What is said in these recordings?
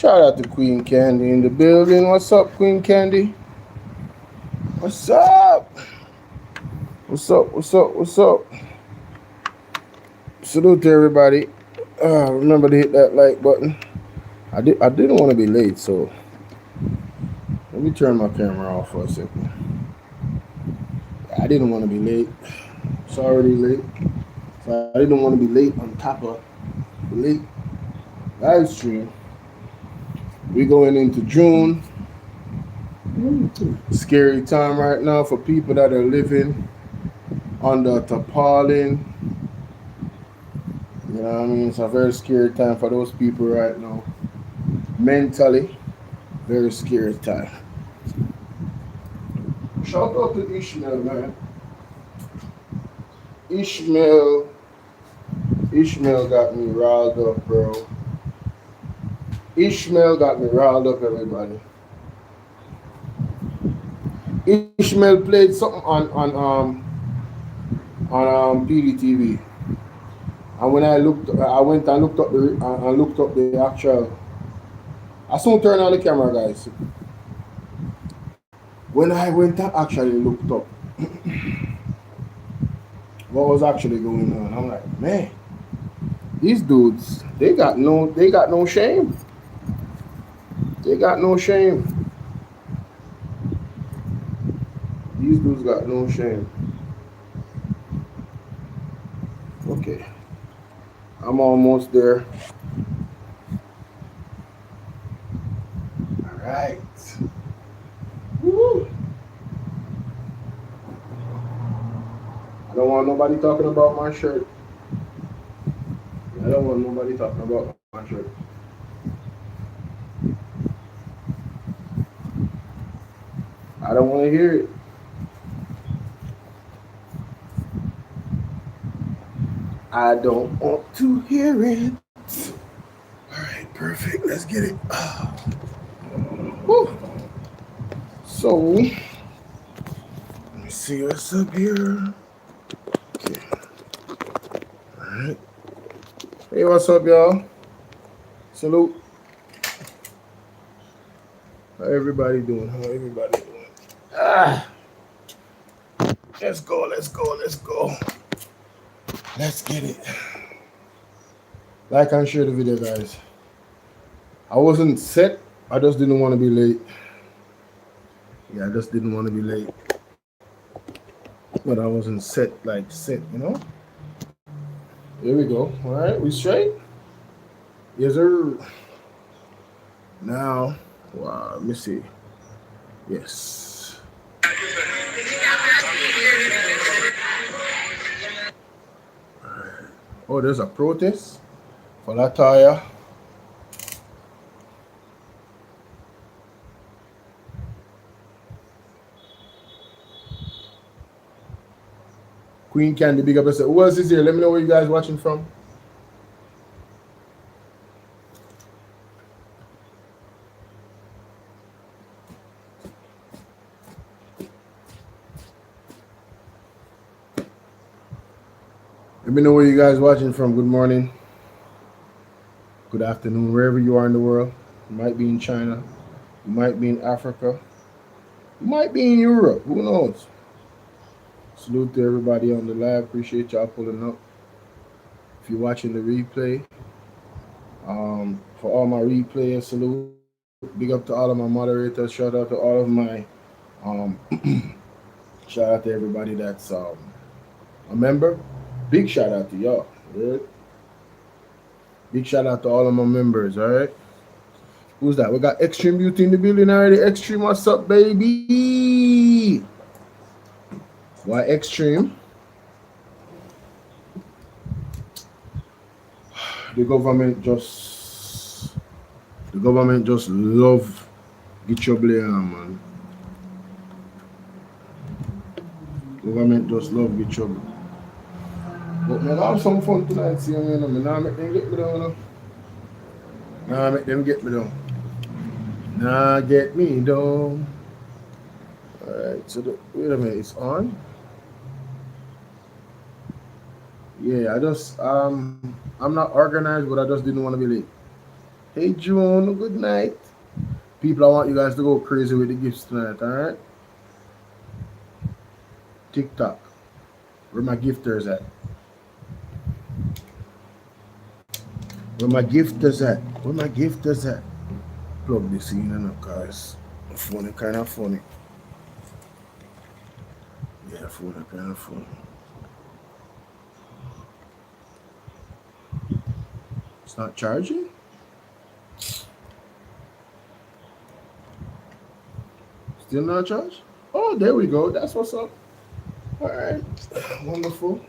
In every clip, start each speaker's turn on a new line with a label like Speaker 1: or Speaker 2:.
Speaker 1: Shout out to Queen Candy in the building. What's up, Queen Candy? What's up? What's up? What's up? What's up? Salute to everybody. Remember to hit that like button. I didn't want to be late, so let me turn my camera off for a second. I didn't want to be late. It's already late. So I didn't want to be late on top of the late live stream. We're going into June. Scary time right now for people that are living under tarpaulin. You know what I mean? It's a very scary time for those people right now. Mentally, very scary time. Shout out to Ishmael, man. Ishmael got me riled up, bro. Ishmael got me riled up, everybody. Ishmael played something on PDTV, and when I went and looked up the actual. I soon turn on the camera, guys. When I went and actually looked up what was actually going on, I'm like, man, these dudes, they got no shame. They got no shame. These dudes got no shame. Okay. I'm almost there. All right. Woo. I don't want nobody talking about my shirt. I don't want nobody talking about my shirt. I don't want to hear it. I don't want to hear it. All right, perfect. Let's get it. Woo. So, let me see what's up here. Okay. All right. Hey, what's up, y'all? Salute. How everybody doing? How everybody doing? Let's go. Let's go. Let's go. Let's get it. Like and share the video, guys. I wasn't set. I just didn't want to be late. Yeah, I just didn't want to be late. But I wasn't set, you know? Here we go. All right, we straight? Yes, sir. Now, wow, let me see. Yes. All right. Oh, there's a protest for Lataya. Queen Candy, big up yourself. Who else is here? Let me know where you guys watching from. Let me know where you guys watching from. Good morning. Good afternoon, wherever you are in the world. You might be in China. You might be in Africa. You might be in Europe. Who knows? Salute to everybody on the live. Appreciate y'all pulling up. If you're watching the replay, for all my replayers, salute. Big up to all of my moderators. Shout out to all of my, um, shout out to everybody that's a member. Big shout out to y'all. Right? Big shout out to all of my members. All right. Who's that? We got Extreme Beauty in the building already. Extreme, what's up, baby? Why Extreme? The government just love get your blame, man. Government just love get your blame. But man, I have some fun tonight, see me, you know. Now make them get me down, you know. Nah, make them get me down. Nah, get me down. Alright, so wait a minute, it's on? Yeah, I'm not organized, but I just didn't want to be late. Hey June, good night. People, I want you guys to go crazy with the gifts tonight, alright? TikTok. Where my gifters at? Where my gifters at? Where my gifters at? Plug this in and guys. Funny, kind of funny. Yeah, funny, kind of funny. It's not charging? Still not charged? Oh, there we go. That's what's up. Alright. Wonderful.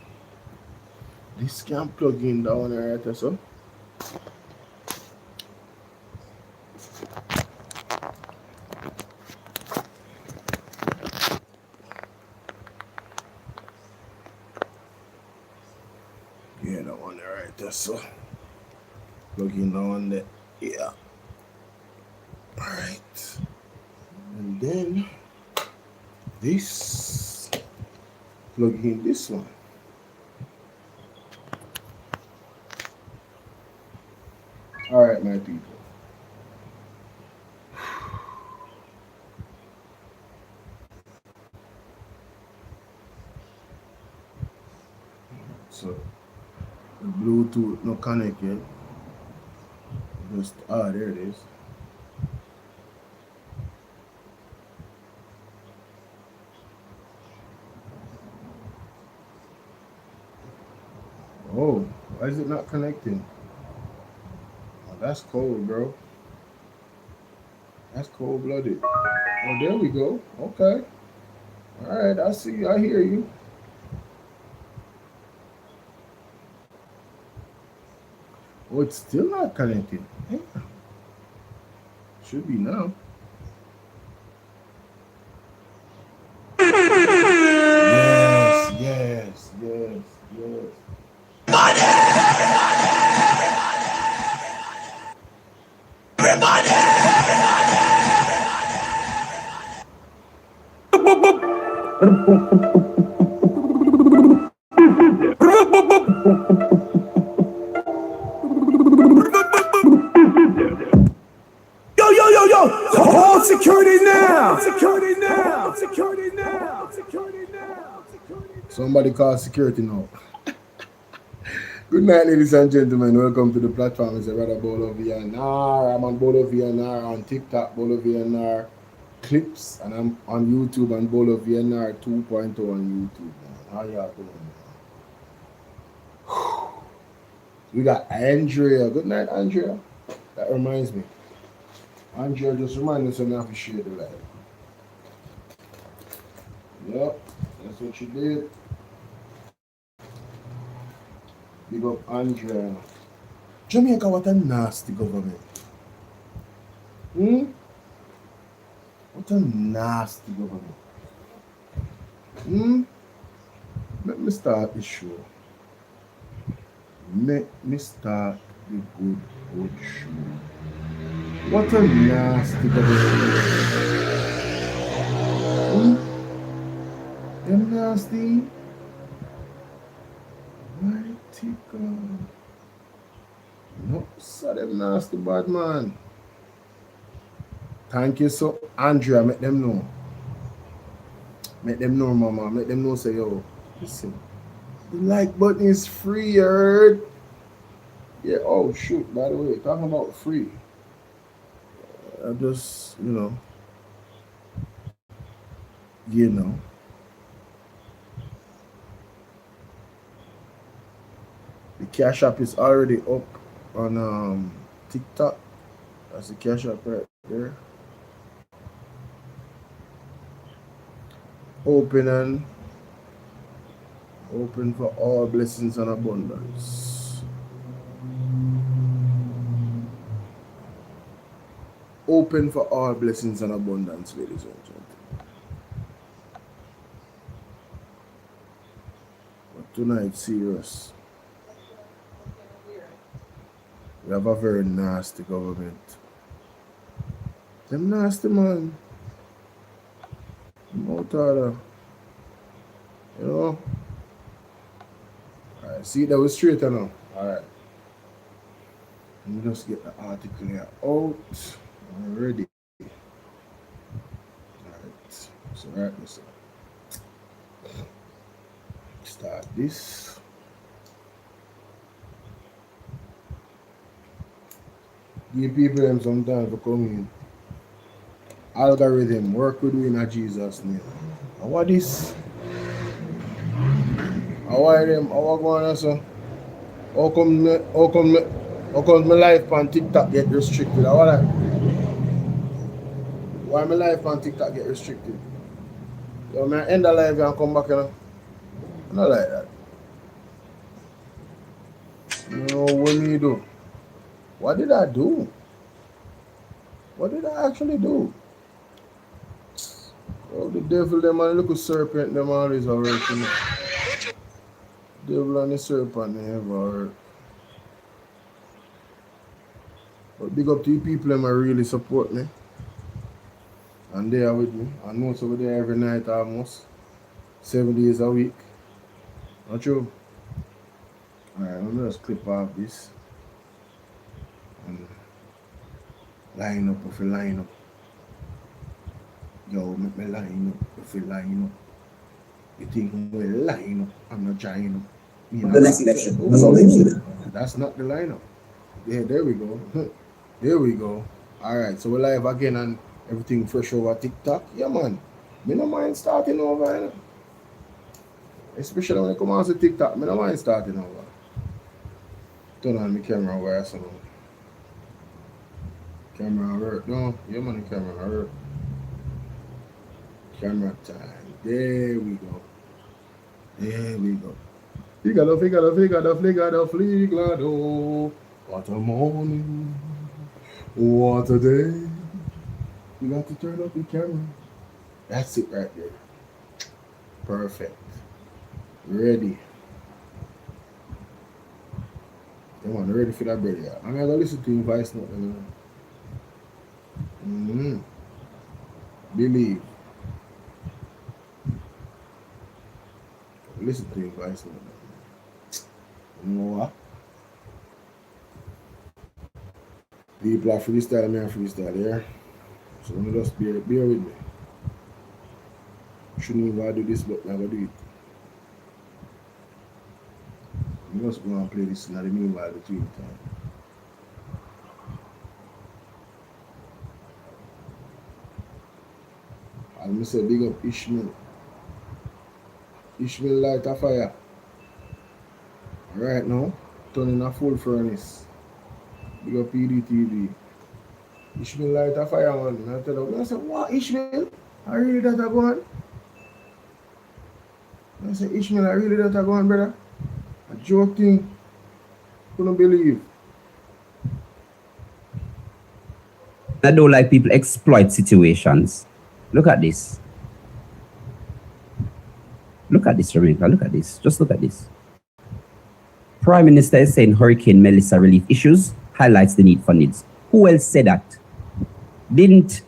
Speaker 1: This can plug in down there, right? So. Yeah, that one there, right there. So. Plug in down there. Yeah. Alright. And then this. Plug in this one. All right, my people. So the Bluetooth no connect yet. Just there it is. Oh, why is it not connecting? Oh, that's cold, bro. That's cold-blooded. Oh, there we go. Okay. All right, I see you. I hear you. Oh, it's still not connected. Yeah. Should be now. Yes.
Speaker 2: Yo! Hold security now!
Speaker 1: Somebody call security now. Good night, ladies and gentlemen. Welcome to the platform. It's a brother BOLO V&R. I'm on BOLO V&R on TikTok, BOLO V&R clips, and I'm on YouTube and BOLO V&R 2.0 on YouTube. Man. How y'all doing? We got Andrea. Good night, Andrea. That reminds me. Andrea just reminded us enough to share the light. Yep, that's what she did. Big up Andrea. Jamaica, what a nasty government. What a nasty government. Let me start the show. Let me start the good show. What a nasty government. Them nasty. Mighty God. No, so them nasty bad man. Thank you, so Andrea, make them know. Make them know, mama. Make them know, say, yo, listen. The like button is free, you heard? Yeah, oh shoot, by the way, talking about free. I just, the Cash App is already up on TikTok. That's the Cash App right there. Open for all blessings and abundance. Open for all blessings and abundance, ladies and gentlemen. But tonight, serious. We have a very nasty government. Them nasty, man. Out order. Alright, see that was straight now. Alright. Let me just get the article here out already. Alright, so right, let's start this. Give people them some time to come in. Algorithm, work with you in Jesus' name. And what this? How are them? How are going on, sir? How come my life on TikTok get restricted? How are that? Why my life on TikTok get restricted? Yo, man, end the live and come back, you know? Not like that. You know what me do? What did I do? What did I actually do? Oh, the devil, them and the little serpent, them always are working. Devil and the serpent, they ever work. But big up to the people them really support me. And they are with me. I know it's over there every night almost. 7 days a week. Not true? Alright, let me just clip off this. And line up if you line up. Yo, make me line up if you line up. You think we line up, I'm not trying up. You know,
Speaker 3: the next election. That's all they needed.
Speaker 1: That's not the lineup. Yeah, there we go. There we go. Alright, so we're live again and everything fresh over TikTok. Yeah, man. Me no mind starting over, you know? Especially when it comes on to TikTok, me no mind starting over. Turn on my camera where so camera work. No, yeah, man, the camera work. Camera time. There we go. There we go. Figado. What a morning. What a day. You got to turn up the camera. That's it right there. Perfect. Ready. Come on, ready for that bread, yeah. I'm gonna listen to your voice note. Believe. Listen to your voice note. You know what? People are freestyle, me are freestyle, yeah? So let me just bear with me. Shouldn't even do this, but I'm gonna do it. I'm just gonna play this in the meanwhile between time. I'm gonna say big up Ishmael. Ishmael light a fire. Right now, turning a full furnace. Big up PDTV. Ishmael light a fire, man. And I tell them, I say, what, Ishmael? I really that a go on? I say, Ishmael, I really that a go on, brother? A joke thing. Couldn't believe.
Speaker 3: I don't like people exploit situations. Look at this. Look at this, Jamaica. Look at this. Just look at this. Prime Minister is saying Hurricane Melissa relief issues highlights the need for needs. Who else said that? Didn't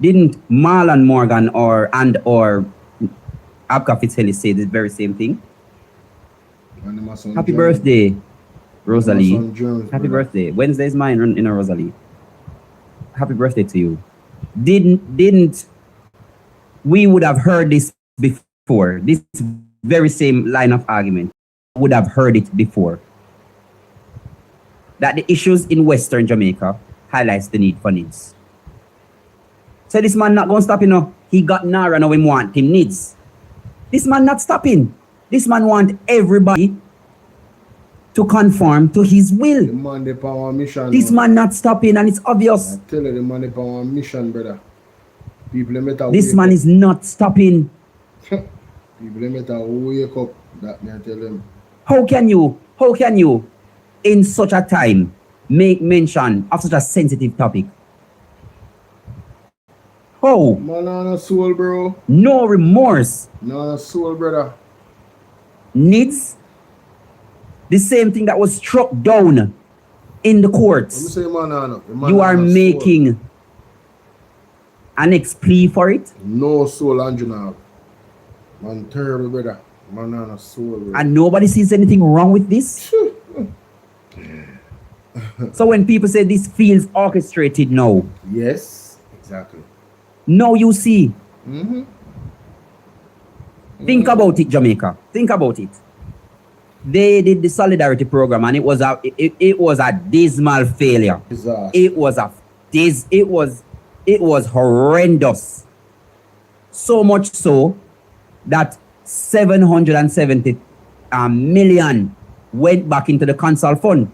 Speaker 3: Marlon Morgan or Abka Fitzgerald say the very same thing? Happy birthday, Rosalie. Happy birthday. Wednesday is mine, Rosalie. Happy birthday to you. Didn't we would have heard this before? This very same line of argument would have heard it before. That the issues in Western Jamaica highlights the need for needs. So this man not gonna stop, you know. He got Nara, now him want him needs. This man not stopping. This man want everybody to conform to his will.
Speaker 1: The man dey on one mission.
Speaker 3: This man not stopping, and it's obvious.
Speaker 1: I tell you, the man dey on one mission, brother. People better
Speaker 3: This man is not stopping.
Speaker 1: People better wake up. That me I tell them.
Speaker 3: How can you, in such a time, make mention of such a sensitive topic? How?
Speaker 1: Man on a soul, bro.
Speaker 3: No remorse.
Speaker 1: No a soul, brother.
Speaker 3: Needs the same thing that was struck down in the courts.
Speaker 1: Let me say man on a
Speaker 3: You are making an plea for it.
Speaker 1: No soul, Angela. Man terrible, brother. Man on a soul, brother.
Speaker 3: And nobody sees anything wrong with this. So when people say this feels orchestrated now,
Speaker 1: Yes, exactly.
Speaker 3: now you see.
Speaker 1: Mm-hmm.
Speaker 3: Think about it, Jamaica. Think about it. They did the solidarity program and it was a dismal failure.
Speaker 1: Disaster.
Speaker 3: It was horrendous. So much so that 770 million went back into the council fund.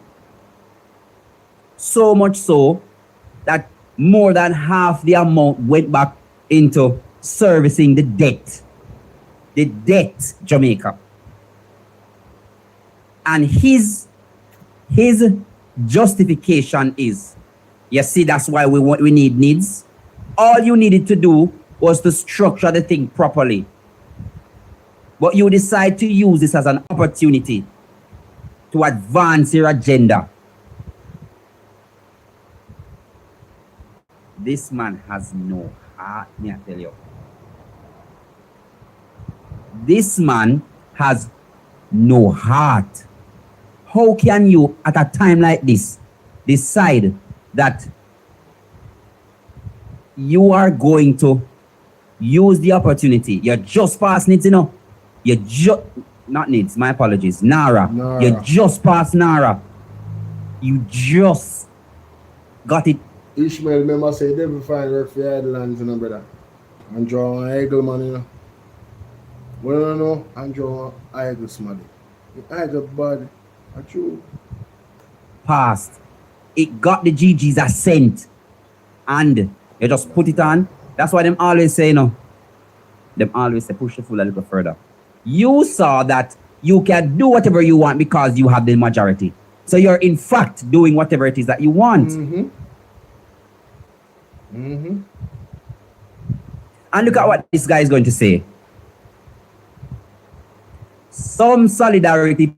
Speaker 3: So much so that more than half the amount went back into servicing the debt. The debt, Jamaica. And his justification is, you see, that's why we need needs. All you needed to do was to structure the thing properly. But you decide to use this as an opportunity to advance your agenda. This man has no heart, me I tell you. This man has no heart. How can you, at a time like this, decide that you are going to use the opportunity? You're just past needs, You just, not needs, my apologies, Nara. You just past Nara. You just got it.
Speaker 1: Ishmael, remember say, they will find work for your lands, brother. And draw an idle man, Well, no, and draw an idle somebody. The idle body, are true.
Speaker 3: Past. It got the GG's assent. And you just put it on. That's why them always say, them always say, push the fool a little further. You saw that you can do whatever you want because you have the majority. So you're in fact doing whatever it is that you want.
Speaker 1: Mm-hmm. Mm-hmm.
Speaker 3: And look at what this guy is going to say. Some solidarity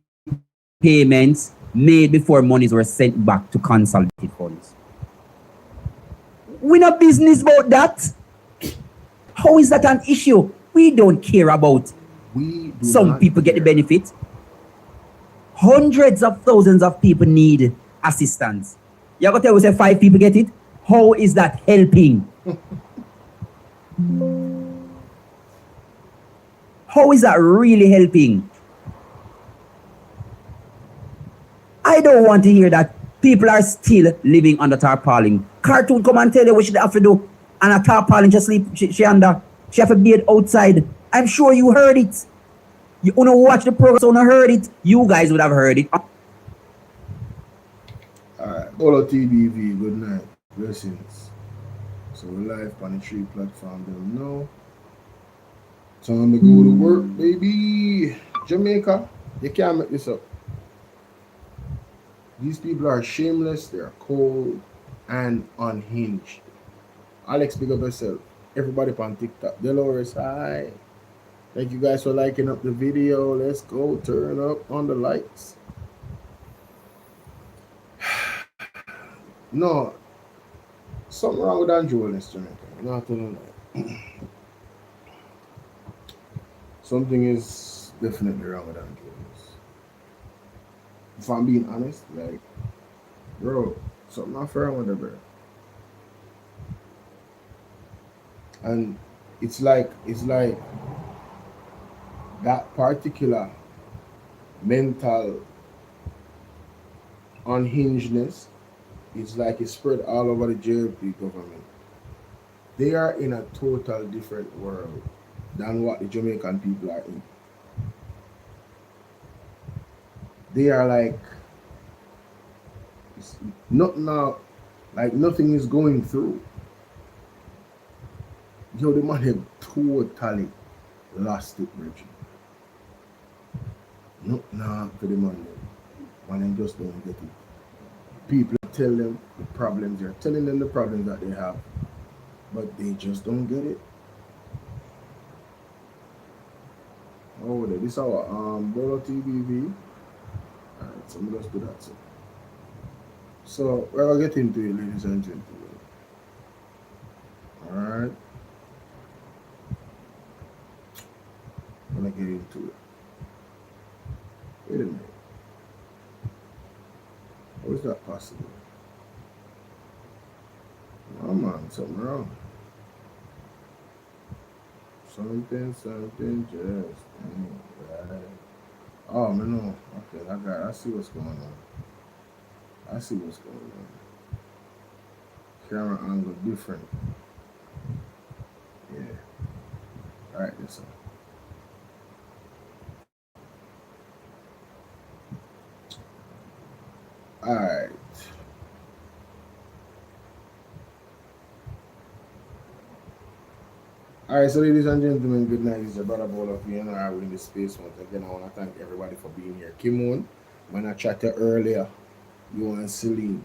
Speaker 3: payments made before monies were sent back to consolidated funds. We're not business about that. How is that an issue? We don't care about some people get the benefit. Hundreds of thousands of people need assistance. You're going to tell us say 5 people get it? How is that helping? How is that really helping? I don't want to hear that people are still living under tarpaulin. Cartoon come and tell you what she have to do. And a tarpaulin just sleep, she under. She have to be outside. I'm sure you heard it. You wanna watch the program, so you heard it. You guys would have heard it.
Speaker 1: Alright, BOLO TBV, good night. Blessings. So we're live on the 3 platform, don't know. Time to go to work, baby. Jamaica, you can't make this up. These people are shameless, they are cold and unhinged. Alex, big up yourself. Everybody on TikTok. Dolores, hi. Thank you guys for liking up the video. Let's go turn up on the lights. No, something wrong with Andrew in this Jamaica. Not to know that. Something is definitely wrong with Andrew. If I'm being honest, like, bro, something not fair with the bro. And it's like that particular mental unhingedness is like it's spread all over the JLP government. They are in a total different world than what the Jamaican people are in. They are like nothing is going through. Yo, the man have totally lost it, Richard. No, for the man, man just don't get it. People tell them the problems, they're telling them the problems that they have, but they just don't get it. Oh, this is our BOLO TBV. Alright, so let's do that. So we're gonna get into it, ladies and gentlemen. Alright. I'm gonna get into it. Wait a minute. Where's that possible? Oh man, something wrong. Something just ain't right. Oh man, no. Okay, I see what's going on. I see what's going on. Camera angle different. Yeah. Alright, this one. Alright. Alright, so ladies and gentlemen, good night. It's your brother BOLO V&R. We're in the space once again. I want to thank everybody for being here. Kimon, when I chatted earlier, you and Celine.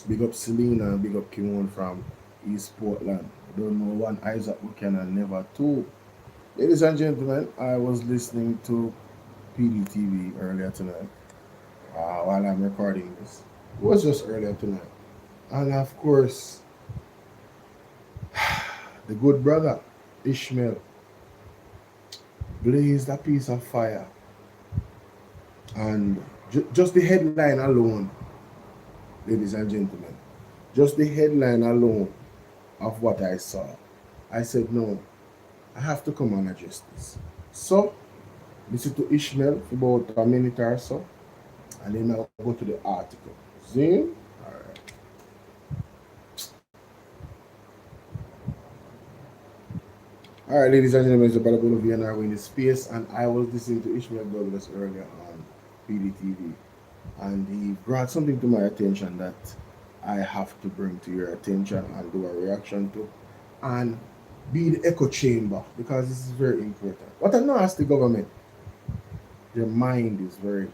Speaker 1: Big up Celine and big up Kimon from East Portland. I don't know one Isaac Buchanan, never two. Ladies and gentlemen, I was listening to PDTV earlier tonight while I'm recording this. It was just earlier tonight. And of course, the good brother, Ishmael, blazed a piece of fire. And just the headline alone, ladies and gentlemen, just the headline alone of what I saw, I said, no, I have to come and address this. So, listen to Ishmael for about a minute or so, and then I'll go to the article. See? All right, ladies and gentlemen, it's about BOLO V&R in the space, and I was listening to Ishmael Douglas earlier on PDTV, and he brought something to my attention that I have to bring to your attention and do a reaction to, and be the echo chamber, because this is very important. What I know as the government, their mind is very,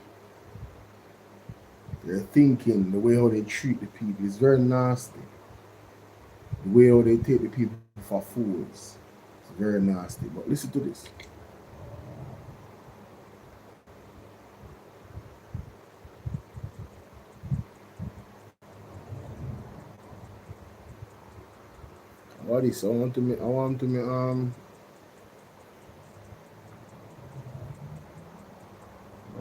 Speaker 1: their thinking, the way how they treat the people is very nasty. The way how they take the people for fools. Very nasty, but listen to this. What is? I want to me. Oh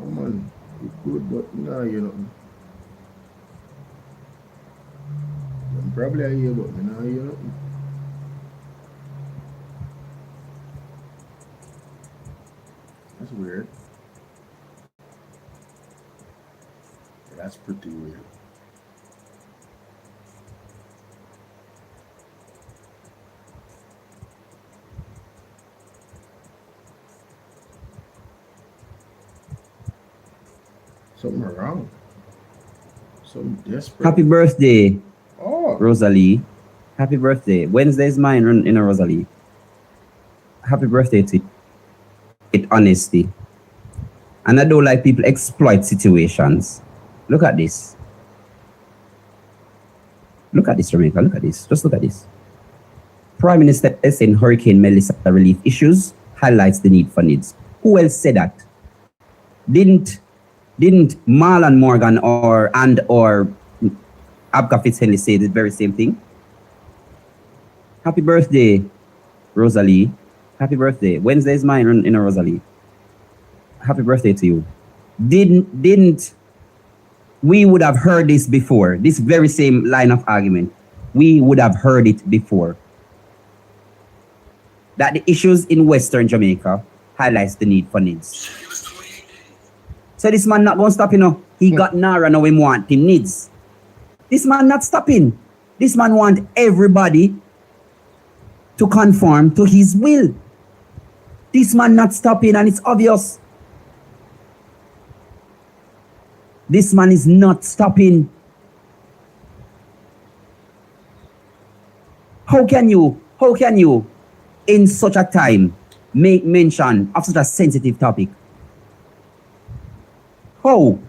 Speaker 1: man, it good, but nah, you know. I'm probably a hear, but me nah, you know. That's weird. That's pretty weird. Something wrong. Something desperate.
Speaker 3: Happy birthday,
Speaker 1: oh,
Speaker 3: Rosalie. Happy birthday. Wednesday is mine, Rosalie. Happy birthday to you. It honesty. And I don't like people exploit situations. Look at this. Look at this, Jamaica. Look at this. Just look at this. Prime Minister is in Hurricane Melissa relief issues, highlights the need for needs. Who else said that? Didn't Marlon Morgan or Abka Fitzhenley say the very same thing? Happy birthday, Rosalie. Happy birthday. Wednesday is mine, Rosalie. Happy birthday to you. Didn't we would have heard this before, this very same line of argument. We would have heard it before. That the issues in Western Jamaica highlights the need for needs. So this man not going to stop, you know. He got Nara, now him want him needs. This man not stopping. This man want everybody to conform to his will. This man not stopping, and it's obvious. This man is not stopping. How can you, in such a time, make mention of such a sensitive topic? How?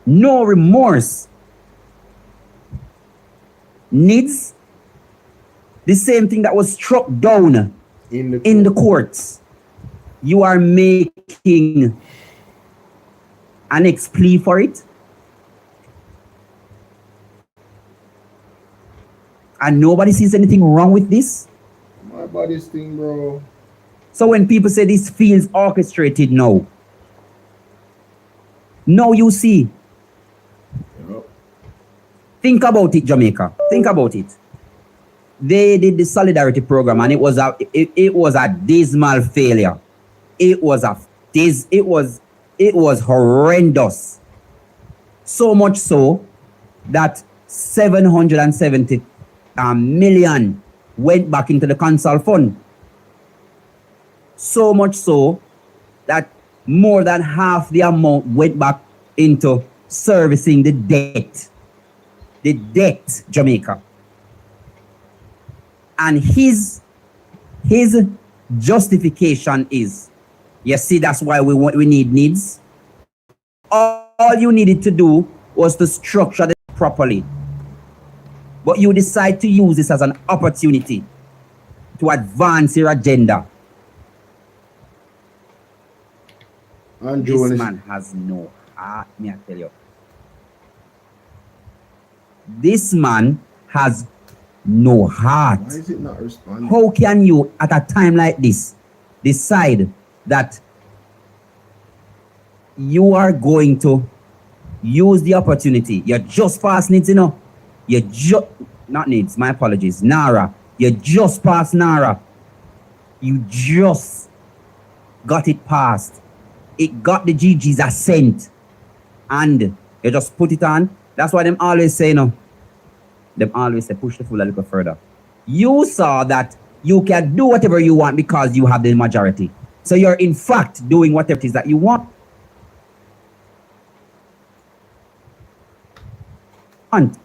Speaker 3: No remorse. Needs the same thing that was struck down in the courts. You are making an ex plea for it, and nobody sees anything wrong with this.
Speaker 1: My body's thing, bro.
Speaker 3: So when people say this feels orchestrated, no, you see, Think about it, Jamaica. Think about it. They did the solidarity program and it was a dismal failure. It was horrendous. So much so that 770 million went back into the council fund. So much so that more than half the amount went back into servicing the debt. The debt, Jamaica. And his justification is, you see, that's why we need needs. All you needed to do was to structure it properly. But you decide to use this as an opportunity to advance your agenda. This man has no heart, me I tell you. This man has no heart.
Speaker 1: Why is it not responding?
Speaker 3: How can you, at a time like this, decide that you are going to use the opportunity? You just passed needs, you know. Not needs, my apologies. NARA. You just passed NARA. You just got it passed. It got the GG's assent. And you just put it on. That's why them always say, no. Them always say, push the fool a little further. You saw that you can do whatever you want because you have the majority. So you're in fact doing whatever it is that you want. And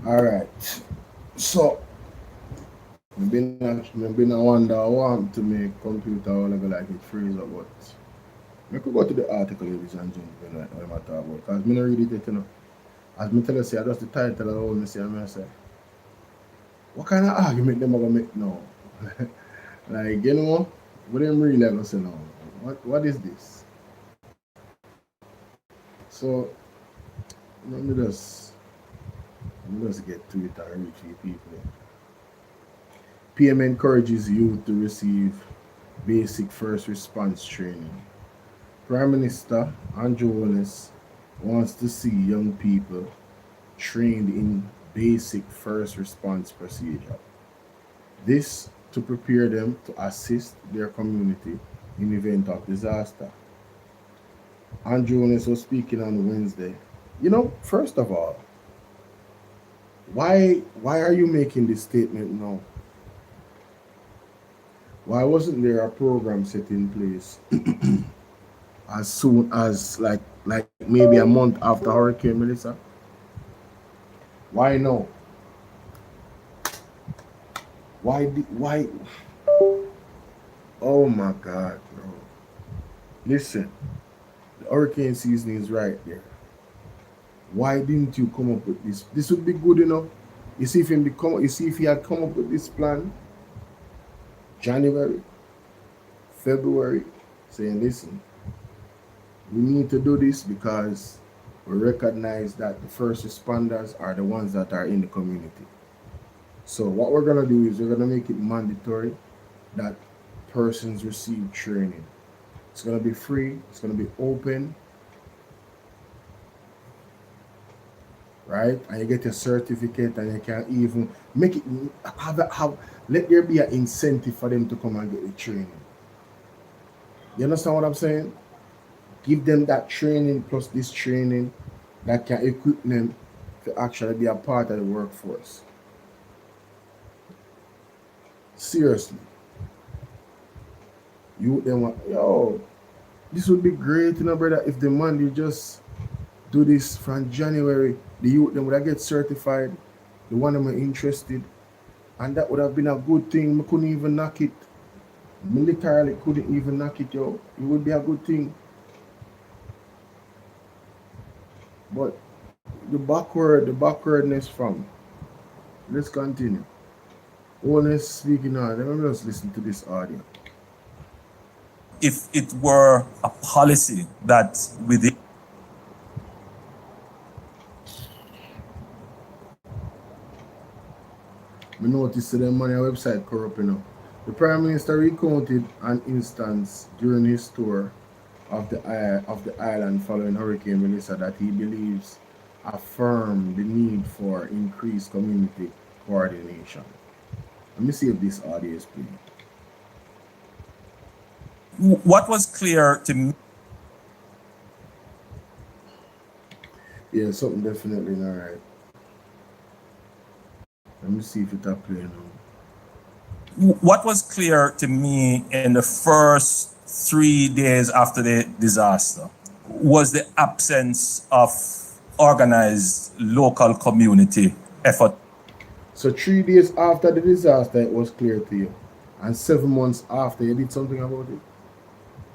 Speaker 1: all right. So maybe I wonder I want to make computer or whatever like it freeze up, but I could go to the article, ladies and gentlemen, what I'm talking about. Because I don't read it yet, you know. As me tell you, say, just the title of all me say, I say, what kind of argument them are going to make now? Like, you know, what them really going to say now? What is this? So, let me just get to it and reach the people. PM encourages youth to receive basic first response training. Prime Minister Andrew Wallace wants to see young people trained in basic first response procedure. This to prepare them to assist their community in event of disaster. Andrew Wallace was speaking on Wednesday. You know, first of all, why are you making this statement now? Why wasn't there a program set in place as soon as like maybe a month after Hurricane Melissa? Why no? Why? Oh my God, bro! Listen, the hurricane season is right there. Why didn't you come up with this? This would be good enough. You see if he had come up with this plan, January, February, saying, listen, we need to do this because we recognize that the first responders are the ones that are in the community. So what we're going to do is we're going to make it mandatory that persons receive training. It's going to be free. It's going to be open. Right? And you get a certificate and you can even make it, let there be an incentive for them to come and get the training. You understand what I'm saying? Give them that training plus this training that can equip them to actually be a part of the workforce. Seriously. You then want, yo, this would be great, you know, brother, if the man you just do this from January, the youth them would have get certified, the one them are interested, and that would have been a good thing. I couldn't even knock it. Militarily couldn't even knock it, yo. It would be a good thing. But the backwardness from. Let's continue. Honest speaking now, let me just listen to this audio.
Speaker 4: If it were a policy that within
Speaker 1: We noticed that the money website corrupt enough. The Prime Minister recounted an instance during his tour of the island following Hurricane Melissa that he believes affirm the need for increased community coordination. Let me see if this audio is playing.
Speaker 4: What was clear to me?
Speaker 1: Yeah, something definitely not right. Let me see if it's playing now.
Speaker 4: What was clear to me in the first 3 days after the disaster was the absence of organized local community effort.
Speaker 1: So 3 days after the disaster, it was clear to you, and 7 months after, you did something about it.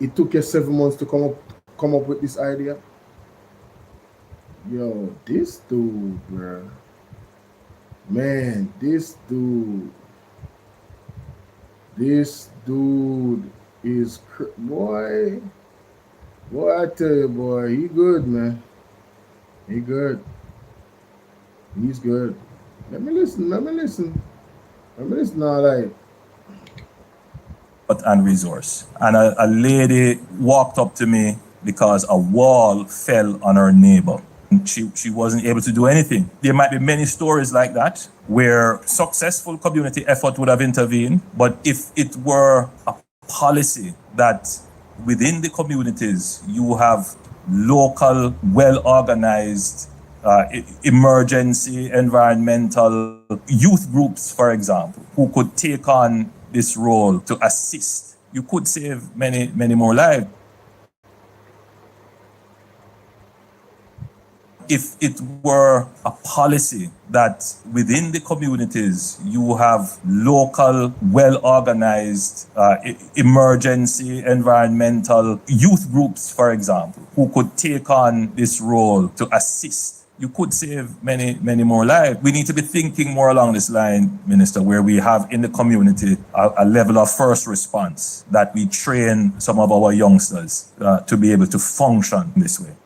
Speaker 1: It took you 7 months to come up with this idea. Yo, this dude, bro. Man, this dude is boy. Boy, I tell you, boy, he good, man. He good. He's good. Let me listen all right.
Speaker 4: And resource. And a lady walked up to me because a wall fell on her neighbor. She wasn't able to do anything. There might be many stories like that where successful community effort would have intervened, but if it were a policy that within the communities you have local, well-organized emergency environmental youth groups, for example, who could take on this role to assist, you could save many, many more lives. If it were a policy that within the communities you have local, well-organized emergency environmental youth groups, for example, who could take on this role to assist, you could save many, many more lives. We need to be thinking more along this line, Minister, where we have in the community a level of first response that we train some of our youngsters to be able to function this way.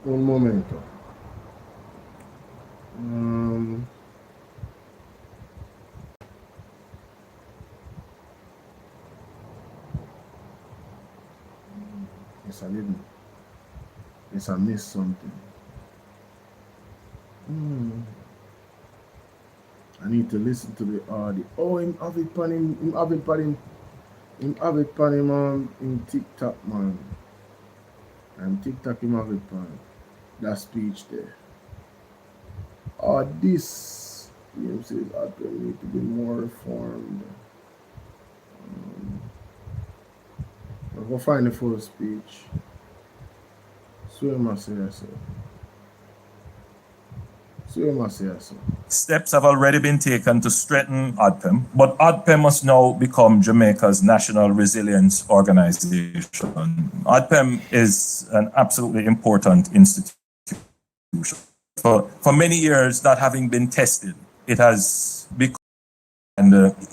Speaker 1: Un momento. Yes, I didn't. Yes, I missed something. I need to listen to the audio. Oh, him have it pan him in TikTok, man. And TikTok him have it pan. That speech there. This says I need to be more reformed. I'll go find the full speech.
Speaker 4: Steps have already been taken to strengthen ODPEM, but ODPEM must now become Jamaica's national resilience organization. ODPEM is an absolutely important institution. For many years, not having been tested, it has become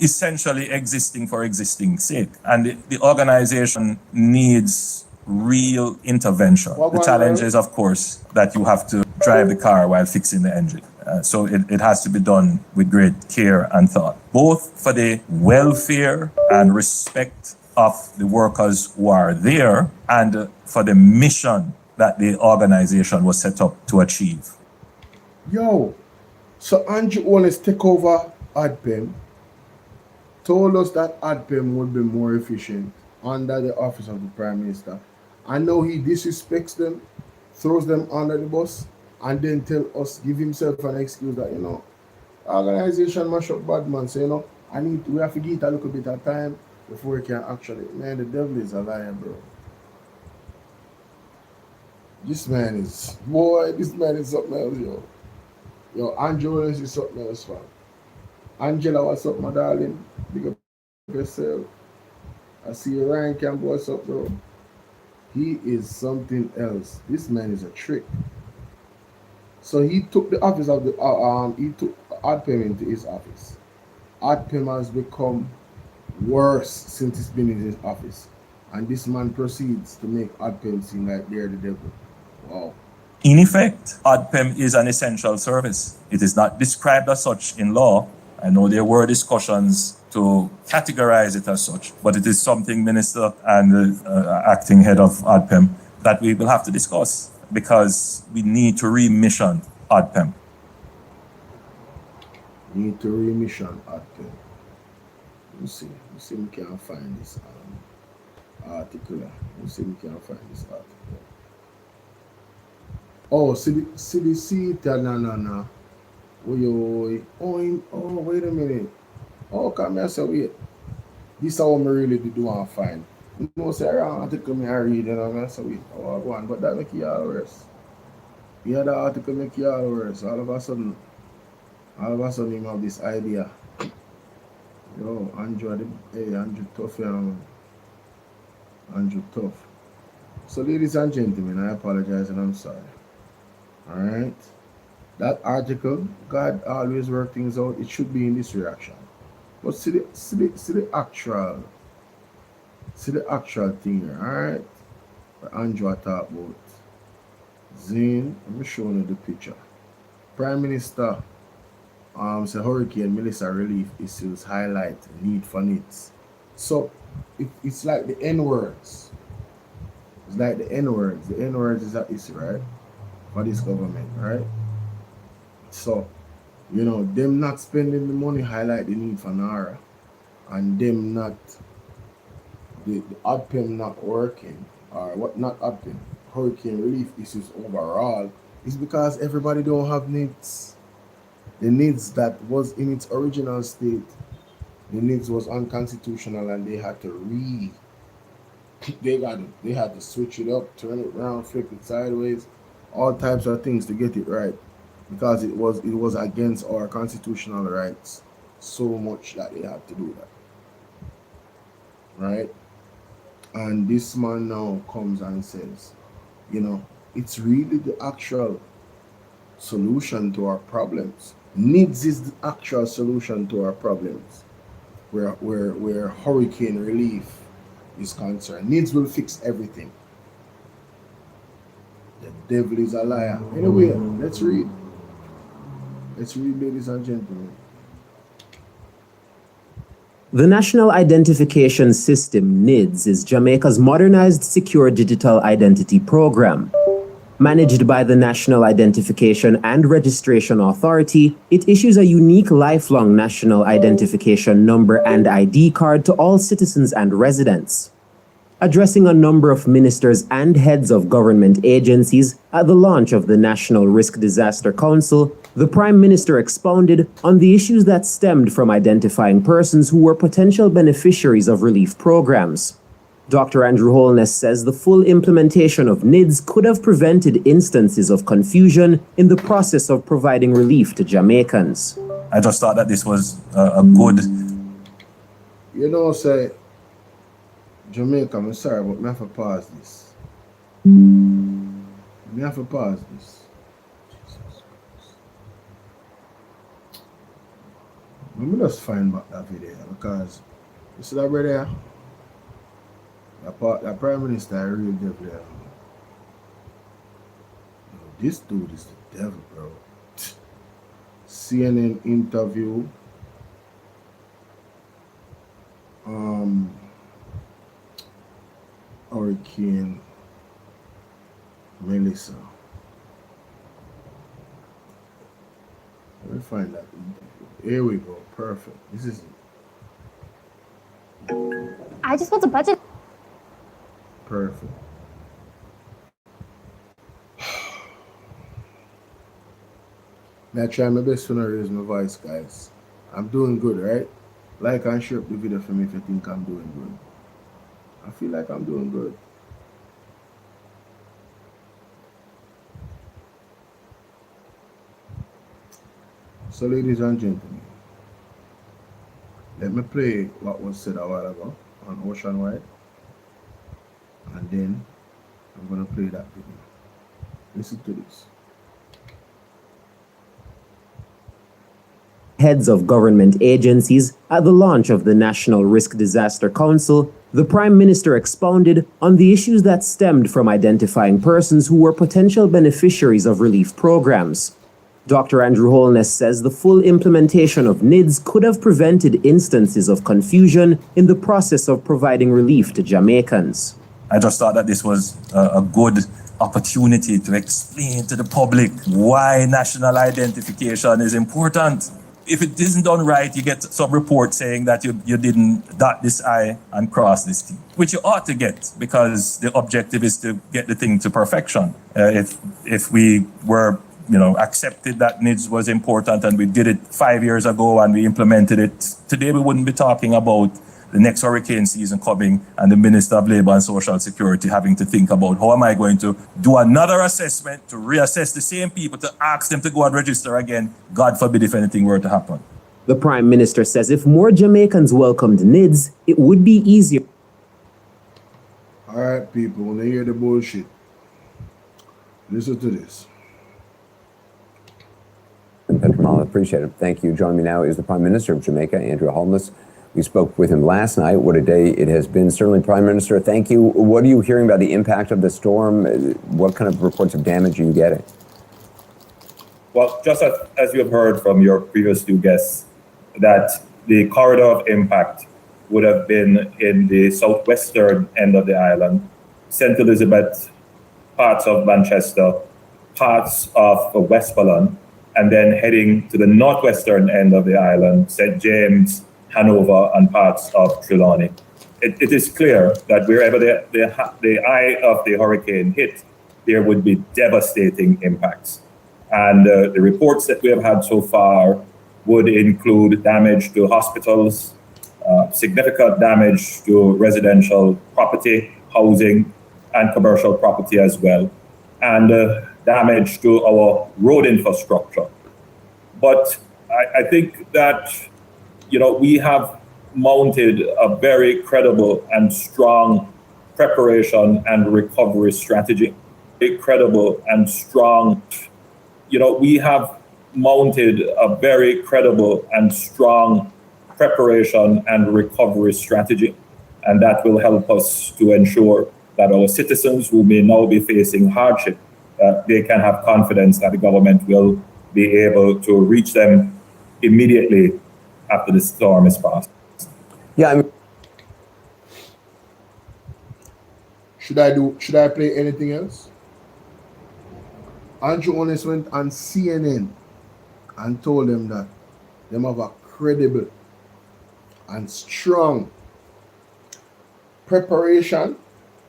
Speaker 4: essentially existing for existing sake. And the organization needs real intervention. The challenge is, of course, that you have to drive the car while fixing the engine. So it has to be done with great care and thought, both for the welfare and respect of the workers who are there and for the mission that the organization was set up to achieve.
Speaker 1: Yo, so Andrew Owens take over ODPEM, told us that ODPEM would be more efficient under the office of the Prime Minister. I know he disrespects them, throws them under the bus, and then tell us, give himself an excuse that, organization mash up bad man. So, we have to give it a little bit of time before we can actually, man, the devil is a liar, bro. This man is something else, yo. Yo, Andrew Owens is something else, fam. Angela, what's up, my darling? Big up yourself. I see you, Ryan Campbell, what's up, bro? He is something else. This man is a trick. So he took the office of the he took ODPEM into his office. ODPEM has become worse since it's been in his office, and this man proceeds to make ODPEM seem like they're the devil. Wow.
Speaker 4: In effect, ODPEM is an essential service. It is not described as such in law. I know there were discussions to categorize it as such, but it is something, Minister and the acting head of ODPEM, that we will have to discuss because we need to remission ODPEM.
Speaker 1: Need to remission ODPEM. Let me see if we can find this article. Let me see if we can find this article. Oh, CDC, no. Oh, wait a minute. Oh, come here, so wait. This is what I really do and find. You know, say around article me I read, you know, so wait. Oh, go on, but that make you all worse. Yeah, the article make you all worse. All of a sudden, you have this idea. Yo, Andrew tough, Andrew tough. So, ladies and gentlemen, I apologize and I'm sorry. All right. That article, God always work things out. It should be in this reaction. But see the actual thing here, alright? What Andrew talk about. Zane, let me show you the picture. Prime Minister say Hurricane Melissa relief issues highlight need for needs. So it's like the N-words. It's like the N-words. The N-words is an issue, right? For this government, right? So, you know, them not spending the money highlight the need for NARA, and them not, the ODPEM not working, or what not ODPEM, hurricane relief issues overall, is because everybody don't have needs. The needs that was in its original state, the needs was unconstitutional and they had to they had to switch it up, turn it around, flip it sideways, all types of things to get it right. Because it was against our constitutional rights so much that they had to do that. Right? And this man now comes and says, you know, it's really the actual solution to our problems. Needs is the actual solution to our problems. Where hurricane relief is concerned. Needs will fix everything. The devil is a liar. Anyway, let's read. Let's read, ladies and gentlemen.
Speaker 5: The National Identification System, NIDS, is Jamaica's modernized secure digital identity program. Managed by the National Identification and Registration Authority, it issues a unique lifelong national identification number and ID card to all citizens and residents. Addressing a number of ministers and heads of government agencies at the launch of the National Risk Disaster Council, the Prime Minister expounded on the issues that stemmed from identifying persons who were potential beneficiaries of relief programs. Dr. Andrew Holness says the full implementation of NIDS could have prevented instances of confusion in the process of providing relief to Jamaicans.
Speaker 4: I just thought that this was a good...
Speaker 1: You know, say, Jamaica, I'm sorry, but I have to pause this. I have to pause this. Let me just find back that video because you see that right there? That Prime Minister, I really devil there. This dude is the devil, bro. CNN interview. Hurricane Melissa. Let me find that interview. Here we go. Perfect. This is it.
Speaker 6: I just want a budget.
Speaker 1: Perfect. I try my best to not raise my voice, guys. I'm doing good, right? Like and share the video for me if you think I'm doing good. I feel like I'm doing good. So, ladies and gentlemen, let me play what was said a while ago on Oceanwide, and then I'm going to play that video. Listen to this.
Speaker 5: Heads of government agencies at the launch of the National Risk Disaster Council, the Prime Minister expounded on the issues that stemmed from identifying persons who were potential beneficiaries of relief programs. Dr. Andrew Holness says the full implementation of NIDS could have prevented instances of confusion in the process of providing relief to Jamaicans.
Speaker 4: I just thought that this was a good opportunity to explain to the public why national identification is important. If it isn't done right, you get some report saying that you didn't dot this I and cross this T, which you ought to get because the objective is to get the thing to perfection. If we were accepted that NIDS was important and we did it 5 years ago and we implemented it, today we wouldn't be talking about the next hurricane season coming and the Minister of Labour and Social Security having to think about how am I going to do another assessment to reassess the same people to ask them to go and register again. God forbid if anything were to happen.
Speaker 5: The Prime Minister says if more Jamaicans welcomed NIDS, it would be easier.
Speaker 1: All right, people, when they hear the bullshit, listen to this.
Speaker 6: Petromal, appreciate it. Thank you. Joining me now is the Prime Minister of Jamaica, Andrew Holness. We spoke with him last night. What a day it has been. Certainly, Prime Minister, thank you. What are you hearing about the impact of the storm? What kind of reports of damage are you getting?
Speaker 4: Well, just as you have heard from your previous two guests, that the corridor of impact would have been in the southwestern end of the island, St. Elizabeth, parts of Manchester, parts of Westmoreland, and then heading to the northwestern end of the island, St. James, Hanover, and parts of Trelawney. It is clear that wherever the eye of the hurricane hit, there would be devastating impacts. And the reports that we have had so far would include damage to hospitals, significant damage to residential property, housing, and commercial property as well, and damage to our road infrastructure. But I think that we have mounted a very credible and strong preparation and recovery strategy. We have mounted a very credible and strong preparation and recovery strategy, and that will help us to ensure that our citizens who may now be facing hardship, they can have confidence that the government will be able to reach them immediately after the storm is past.
Speaker 6: Yeah,
Speaker 1: Should I play anything else? Andrew Holness went on CNN and told them that them have a credible and strong preparation,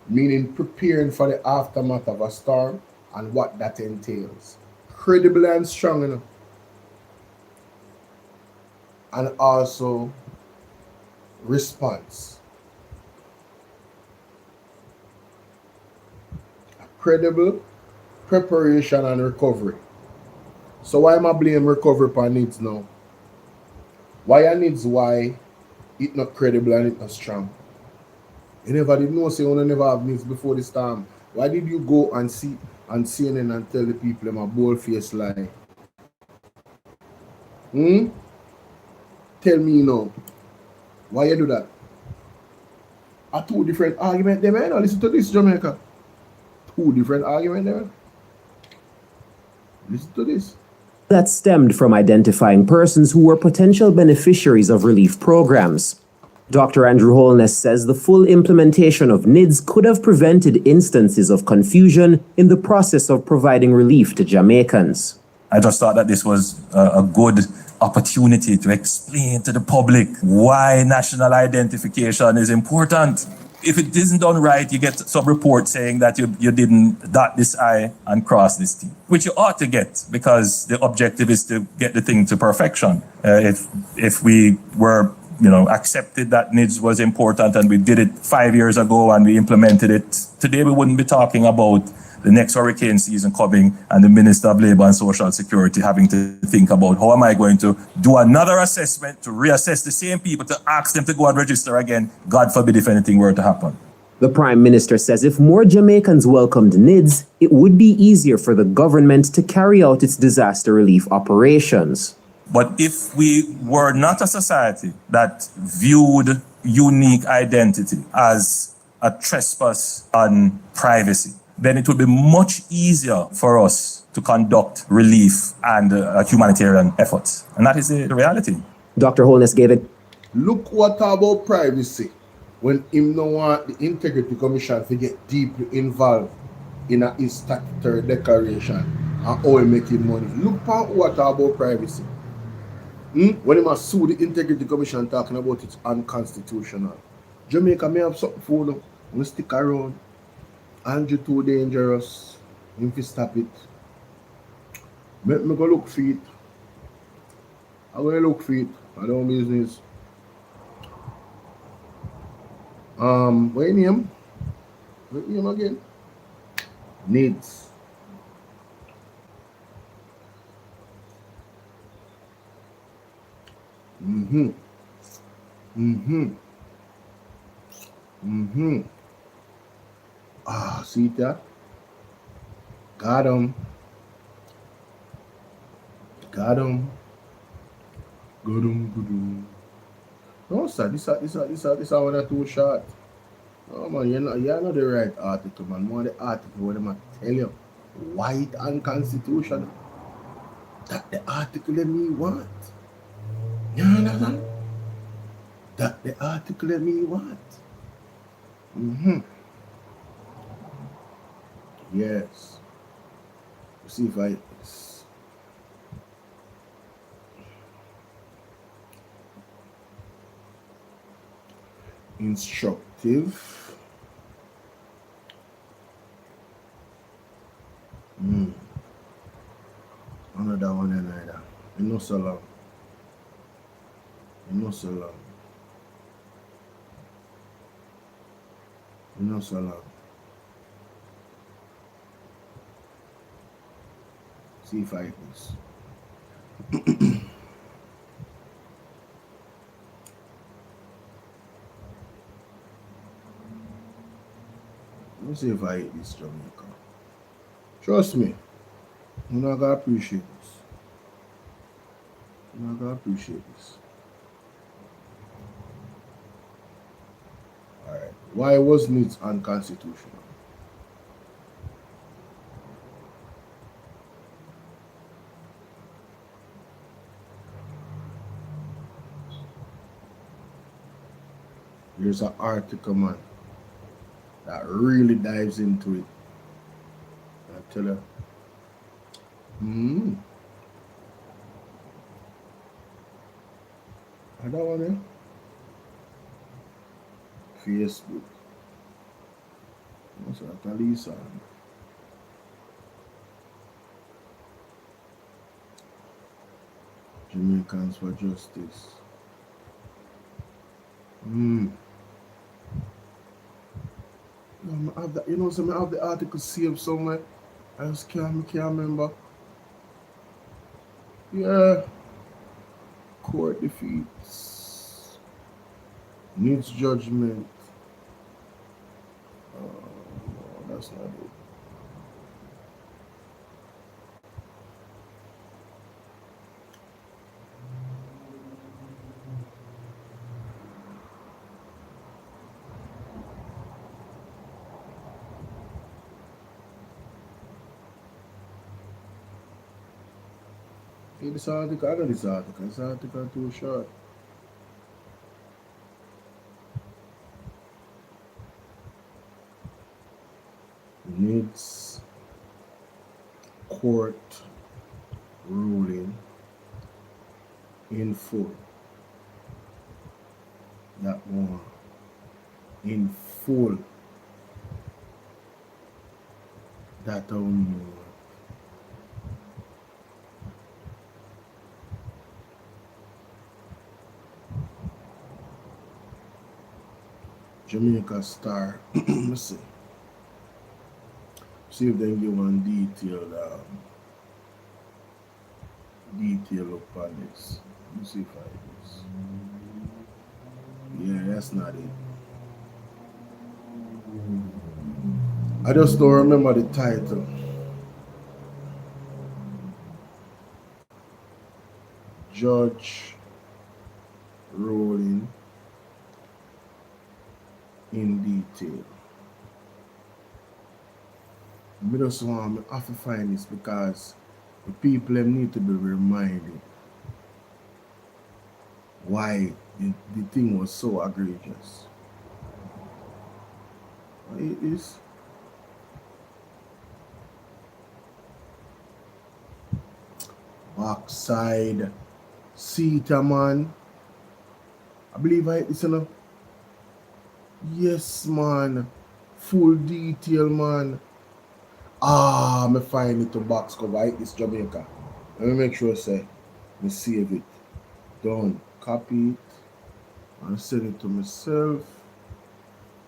Speaker 1: meaning preparing for the aftermath of a storm and what that entails. Credible and strong enough. And also response. Credible preparation and recovery. So why am I blame recovery for NIDS now? Why are NIDS why it not credible and it not strong? You never did know say you never have NIDS before the storm. Why did you go and see on CNN and tell the people them a bold-faced lie? Tell me now. Why you do that? Are two different arguments there, man? Listen to this, Jamaica. Two different arguments there. Listen to this.
Speaker 5: That stemmed from identifying persons who were potential beneficiaries of relief programs. Dr. Andrew Holness says the full implementation of NIDS could have prevented instances of confusion in the process of providing relief to Jamaicans.
Speaker 4: I just thought that this was a good opportunity to explain to the public why national identification is important. If it isn't done right, you get some report saying that you didn't dot this I and cross this T, which you ought to get because the objective is to get the thing to perfection. If we were accepted that NIDS was important and we did it 5 years ago and we implemented it, today we wouldn't be talking about the next hurricane season coming and the Minister of Labour and Social Security having to think about how am I going to do another assessment to reassess the same people to ask them to go and register again. God forbid if anything were to happen.
Speaker 5: The Prime Minister says if more Jamaicans welcomed NIDS, it would be easier for the government to carry out its disaster relief operations.
Speaker 4: But if we were not a society that viewed unique identity as a trespass on privacy, then it would be much easier for us to conduct relief and humanitarian efforts. And that is the reality.
Speaker 5: Dr. Holness gave it.
Speaker 1: Look what about privacy when him no want the Integrity Commission to get deeply involved in his statutory declaration and how he making money. Look at what about privacy. When he must sue the Integrity Commission talking about it's unconstitutional. Jamaica may have something for them. We stick around. Andrew too dangerous. If you stop it. Make me go look for it. I'm gonna look for it. I don't business. What your name? What your name again? Needs. See that? Got him. Got him. Good. No, sir, this one are too short. Oh man, you're not the right article, man. More the article where they tell you why it unconstitutional. That the article that me want. You understand? That the article that me want. Yes. See if I instructive. Another one and either. You know so long. You know so long. You know so long. See if I get this. Let me see if I hit this, Jamaica. Trust me. You're not gonna appreciate this. You're not gonna appreciate this. Alright. Why wasn't it unconstitutional? There's an article, man, that really dives into it. I tell you. That one there? Facebook. What's that? Lisa. Jamaicans for Justice. I have that, you know, so I have the article saved somewhere. I just can't remember. Yeah. Court defeats. Needs judgment. No, that's not it. This article, I know this article. This article too short. Needs court ruling in full. That one in full. That only. Jamaica Star. Let's see. See if they give one detailed detail up on this. Let me see if I this. Yeah, that's not it. I just don't remember the title. Judge ruling in detail. I just want me have to find this because the people them need to be reminded why the thing was so egregious. It is. Backside seat, man. I believe I it's enough. Yes, man. Full detail, man. Me find it to box cover. It's Jamaica. Let me make sure say me save it. Done. Copy it and send it to myself.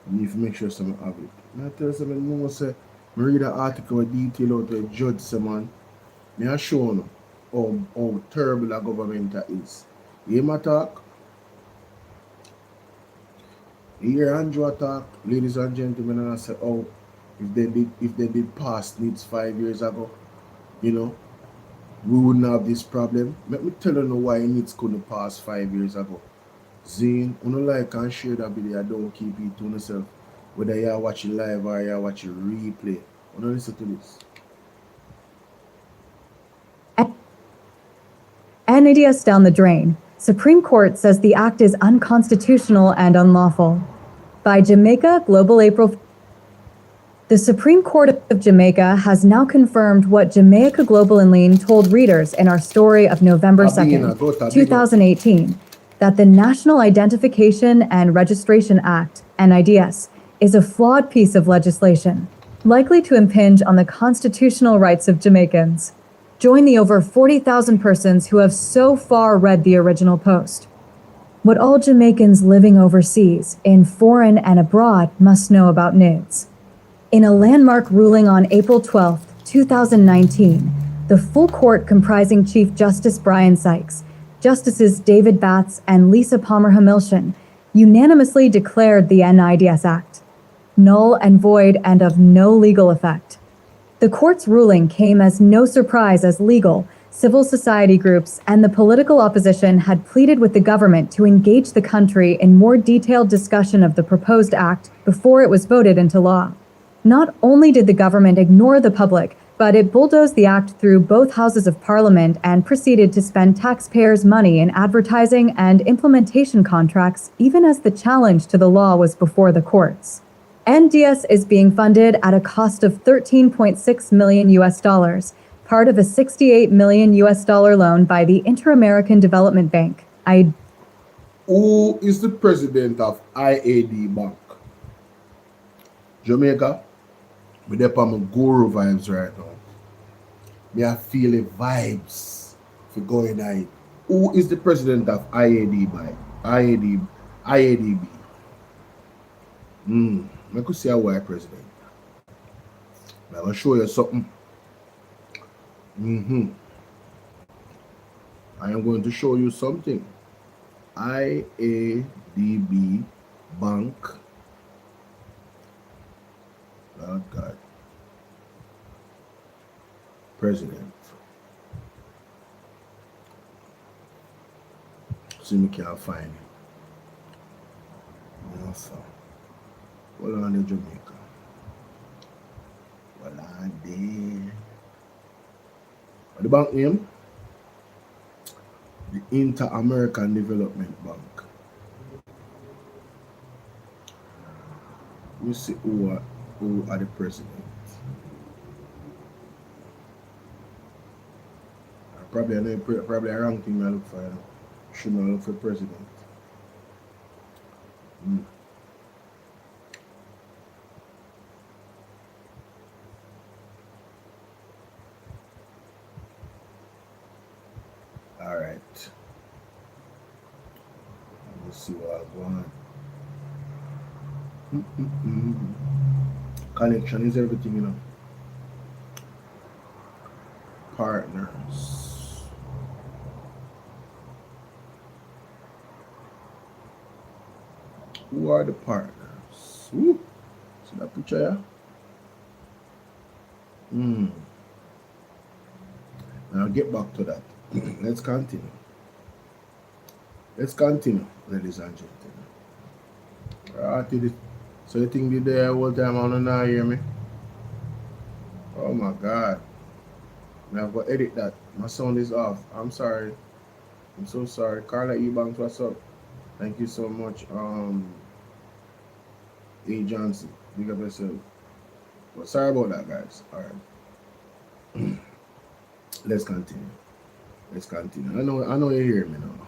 Speaker 1: And if make sure some have it. I tell you something more say me read an article with detail out the judge say man. Me I show you how terrible a government is. You hear my talk? You hear Andrew talk, ladies and gentlemen, and I say, oh, if they did pass NIDS 5 years ago, you know, we wouldn't have this problem. Let me tell you now why NIDS couldn't pass 5 years ago. Zane, you know, like and share that video, don't keep it to yourself. Whether you're watching live or you're watching replay. You know, listen to this.
Speaker 7: NIDS down the drain. Supreme Court says the act is unconstitutional and unlawful. By Jamaica, Global April. The Supreme Court of Jamaica has now confirmed what Jamaica Global and Lean told readers in our story of November 2nd, 2018, that the National Identification and Registration Act, NIDS, is a flawed piece of legislation, likely to impinge on the constitutional rights of Jamaicans. Join the over 40,000 persons who have so far read the original post. What all Jamaicans living overseas, in foreign and abroad, must know about NIDS. In a landmark ruling on April 12, 2019, the full court comprising Chief Justice Brian Sykes, Justices David Batts and Lisa Palmer-Hamilton unanimously declared the NIDS Act null and void and of no legal effect. The court's ruling came as no surprise as legal, civil society groups, and the political opposition had pleaded with the government to engage the country in more detailed discussion of the proposed act before it was voted into law. Not only did the government ignore the public, but it bulldozed the act through both houses of parliament and proceeded to spend taxpayers' money in advertising and implementation contracts, even as the challenge to the law was before the courts. NDS is being funded at a cost of $13.6 million, part of a $68 million loan by the Inter-American Development Bank.
Speaker 1: Who is the president of IAD Bank? Jamaica? We're there on my guru vibes right now. Me I feel the vibes for going on. Who is the president of IAD Bank? IADB. I could see a white president. I'm gonna show you something. I am going to show you something. IADB Bank. Oh God. President. See me can't find it. Yes, sir. Hold on in Jamaica. Hold on there. What the bank name? The Inter-American Development Bank. We see who are the president. Probably a wrong thing I look for. Shouldn't look for president. All right. Let's see what I want. Connection is everything, you know. Partners. Who are the partners? Ooh. See that picture here? Now get back to that. Let's continue. Ladies and gentlemen. So you think the day whole time I don't hear me? Oh my God. Now go edit that. My sound is off. I'm sorry. I'm so sorry. Carla Ebanks, what's up? Thank you so much. A Johnson. Big up yourself. Well, sorry about that, guys. All right. Let's continue. Let's continue. I know you hear me now.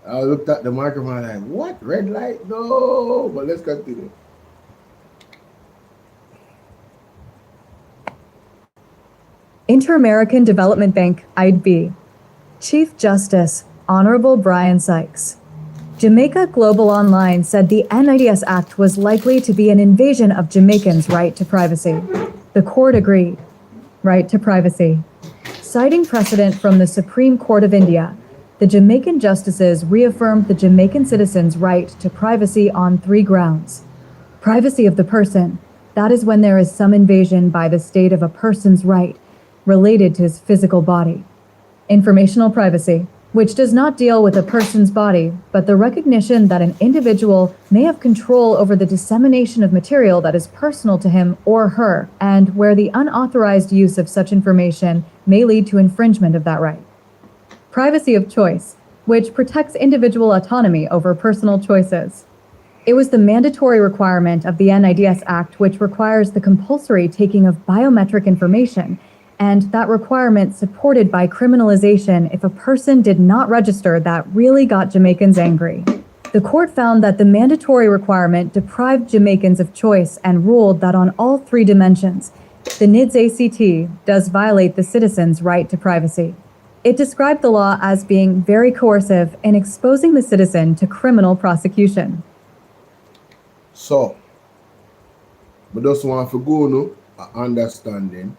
Speaker 1: I looked at the microphone like, what? Red light? No. But let's continue.
Speaker 7: Inter-American Development Bank, IDB. Chief Justice, Honorable Brian Sykes. Jamaica Global Online said the NIDS Act was likely to be an invasion of Jamaicans' right to privacy. The court agreed. Right to privacy. Citing precedent from the Supreme Court of India, the Jamaican justices reaffirmed the Jamaican citizens' right to privacy on 3 grounds. Privacy of the person, that is when there is some invasion by the state of a person's right related to his physical body. Informational privacy, which does not deal with a person's body, but the recognition that an individual may have control over the dissemination of material that is personal to him or her, and where the unauthorized use of such information may lead to infringement of that right. Privacy of choice, which protects individual autonomy over personal choices. It was the mandatory requirement of the NIDS Act which requires the compulsory taking of biometric information, and that requirement supported by criminalization if a person did not register that really got Jamaicans angry. The court found that the mandatory requirement deprived Jamaicans of choice and ruled that on all 3 dimensions, the NIDS ACT does violate the citizen's right to privacy. It described the law as being very coercive in exposing the citizen to criminal prosecution.
Speaker 1: So, but just want to go no understanding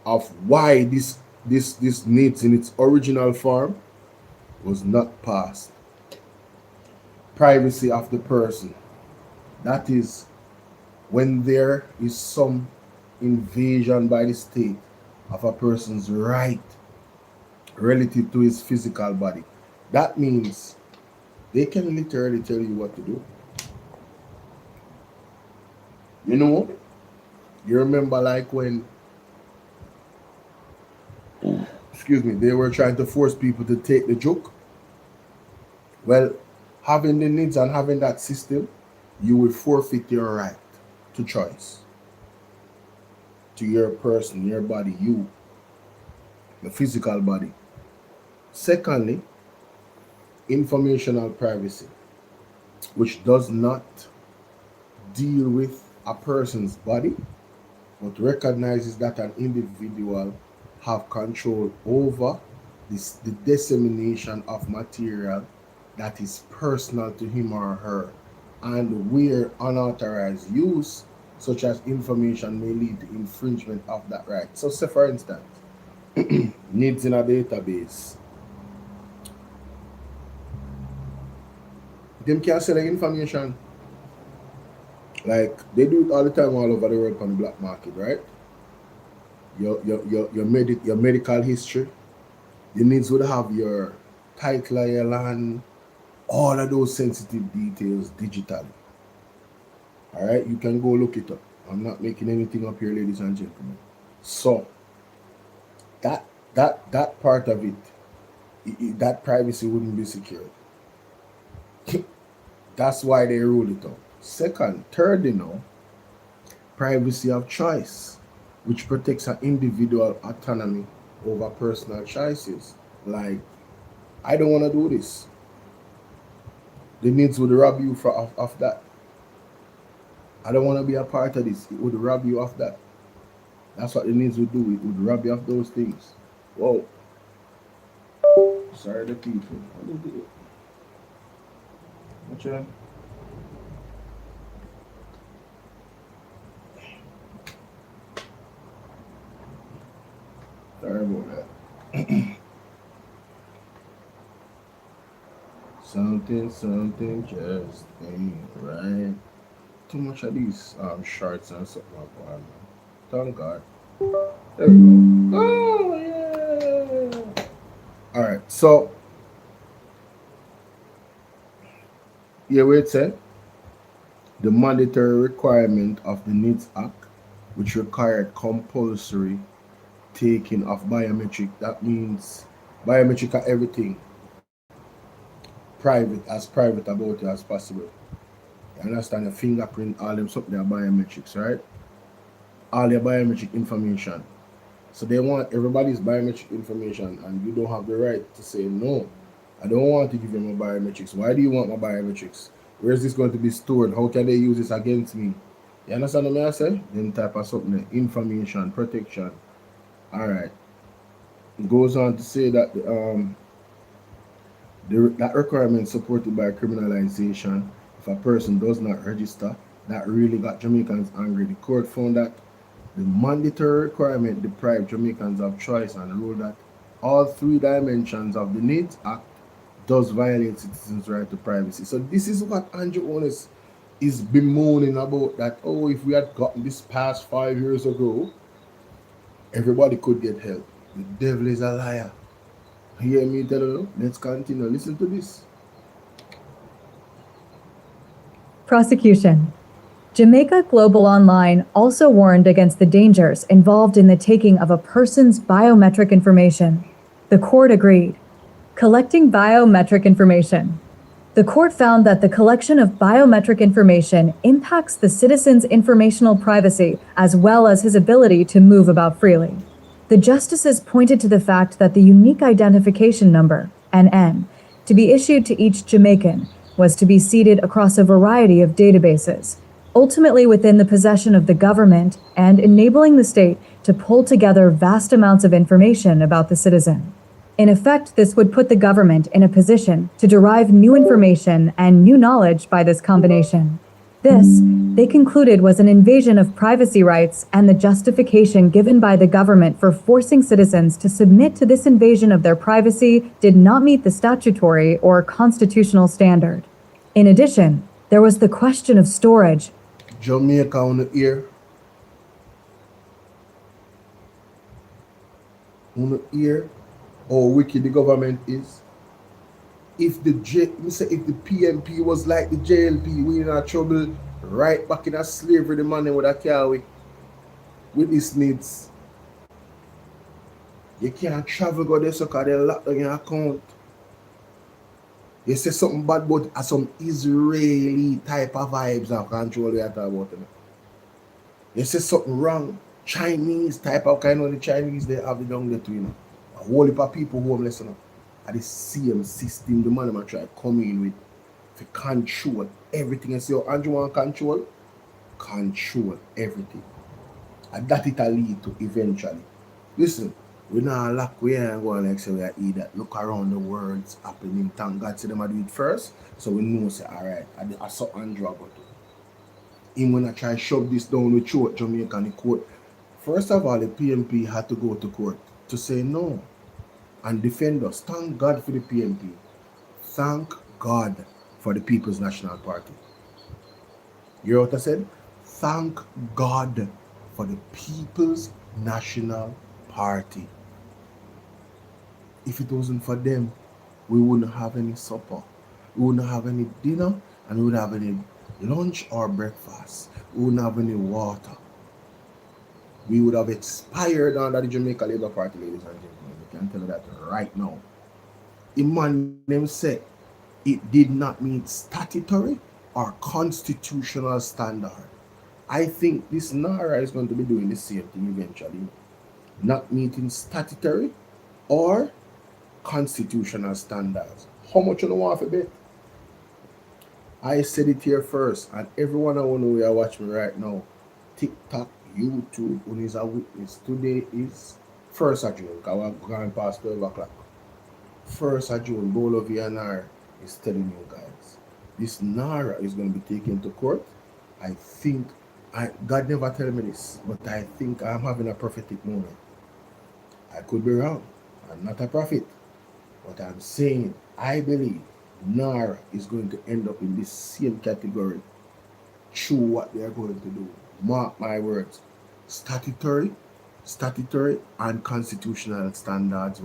Speaker 1: of why this NIDS in its original form was not passed. Privacy of the person. That is when there is some invasion by the state of a person's right relative to his physical body. That means they can literally tell you what to do. You know, you remember like when they were trying to force people to take the joke. Well, having the NIDS and having that system, you will forfeit your right to choice, to your person, your body, you, the physical body. Secondly, informational privacy, which does not deal with a person's body, but recognizes that an individual have control over the dissemination of material that is personal to him or her, and where unauthorized use, such as information, may lead to infringement of that right. So say for instance, NIDS in a database, them can sell the information. Like they do it all the time all over the world on the black market, right? Your medical history, the NIDS would have your title of your land, all of those sensitive details digitally. All right, you can go look it up. I'm not making anything up here, ladies and gentlemen. So that part of it, that privacy wouldn't be secured. That's why they ruled it out. Third, privacy of choice, which protects an individual autonomy over personal choices. Like, I don't want to do this. The NIDS would rob you of that. I don't want to be a part of this. It would rob you of that. That's what the NIDS would do. It would rob you of those things. Whoa. Sorry, the people. What's that? Sorry about that. Something just ain't right. Too much of these shorts and stuff like that. Thank God. There we go. Oh yeah. All right. So here we said the mandatory requirement of the NIDS Act which required compulsory taking of biometric. That means biometric are everything private about it as possible. You understand? Your fingerprint, all them something are biometrics, right? All your biometric information. So they want everybody's biometric information, and you don't have the right to say no. I don't want to give you my biometrics. Why do you want my biometrics? Where is this going to be stored? How can they use this against me? You understand what I say? Them type of something, information, protection. All right. It goes on to say that that requirement supported by criminalization. If a person does not register, that really got Jamaicans angry. The court found that the mandatory requirement deprived Jamaicans of choice and ruled that all three dimensions of the NIDS Act does violate citizens' right to privacy. So this is what Andrew Honest is bemoaning about, that, oh, if we had gotten this past 5 years ago, everybody could get help. The devil is a liar. Hear me tell you? Let's continue. Listen to this.
Speaker 7: Prosecution. Jamaica Global Online also warned against the dangers involved in the taking of a person's biometric information. The court agreed. Collecting biometric information. The court found that the collection of biometric information impacts the citizen's informational privacy as well as his ability to move about freely. The justices pointed to the fact that the unique identification number, NN, to be issued to each Jamaican was to be seeded across a variety of databases, ultimately within the possession of the government and enabling the state to pull together vast amounts of information about the citizen. In effect, this would put the government in a position to derive new information and new knowledge by this combination. This, they concluded, was an invasion of privacy rights, and the justification given by the government for forcing citizens to submit to this invasion of their privacy did not meet the statutory or constitutional standard. In addition, there was the question of storage.
Speaker 1: Jamaica on the ear. On the ear. How wicked the government is. If the PMP was like the JLP, we in our trouble right back in a slavery, the money would have carry with these needs. You can't travel go there so because they lock down your account. You say something bad about some Israeli type of vibes and control you talk about it. You say something wrong, Chinese type of kind of the Chinese they have the down there too, you know. A whole heap of people homeless, you know. And the same system the man might try come in with to control everything. And say, oh, Andrew want control? Control everything. And that it'll lead to eventually. Listen, we not lock we ain't going like say we are eat that. Look around the world it's happening. Thank God say them do it first. So we know say alright. I saw Andrew go to. Him when I try shove this down with throat Jamaica and the court. First of all, the PMP had to go to court to say no and defend us. Thank God for the PNP. Thank God for the People's National Party. You hear what I said? Thank God for the People's National Party. If it wasn't for them, we wouldn't have any supper. We wouldn't have any dinner, and we wouldn't have any lunch or breakfast. We wouldn't have any water. We would have expired under the Jamaica Labour Party, ladies and gentlemen. I can tell you that right now. Imam them said it did not meet statutory or constitutional standard. I think this NARA is going to be doing the same thing eventually. Not meeting statutory or constitutional standards. How much you know want to bet? I said it here first, and everyone I want to know where watch me right now. TikTok, YouTube, when is a witness. Today is 1st of June, because we're going past 12 o'clock. 1st of June, BOLO V&R is telling you guys, this NARA is going to be taken to court. I think, God never tell me this, but I think I'm having a prophetic moment. I could be wrong. I'm not a prophet. But I'm saying, I believe NARA is going to end up in this same category through what they are going to do. Mark my words. Statutory and constitutional standards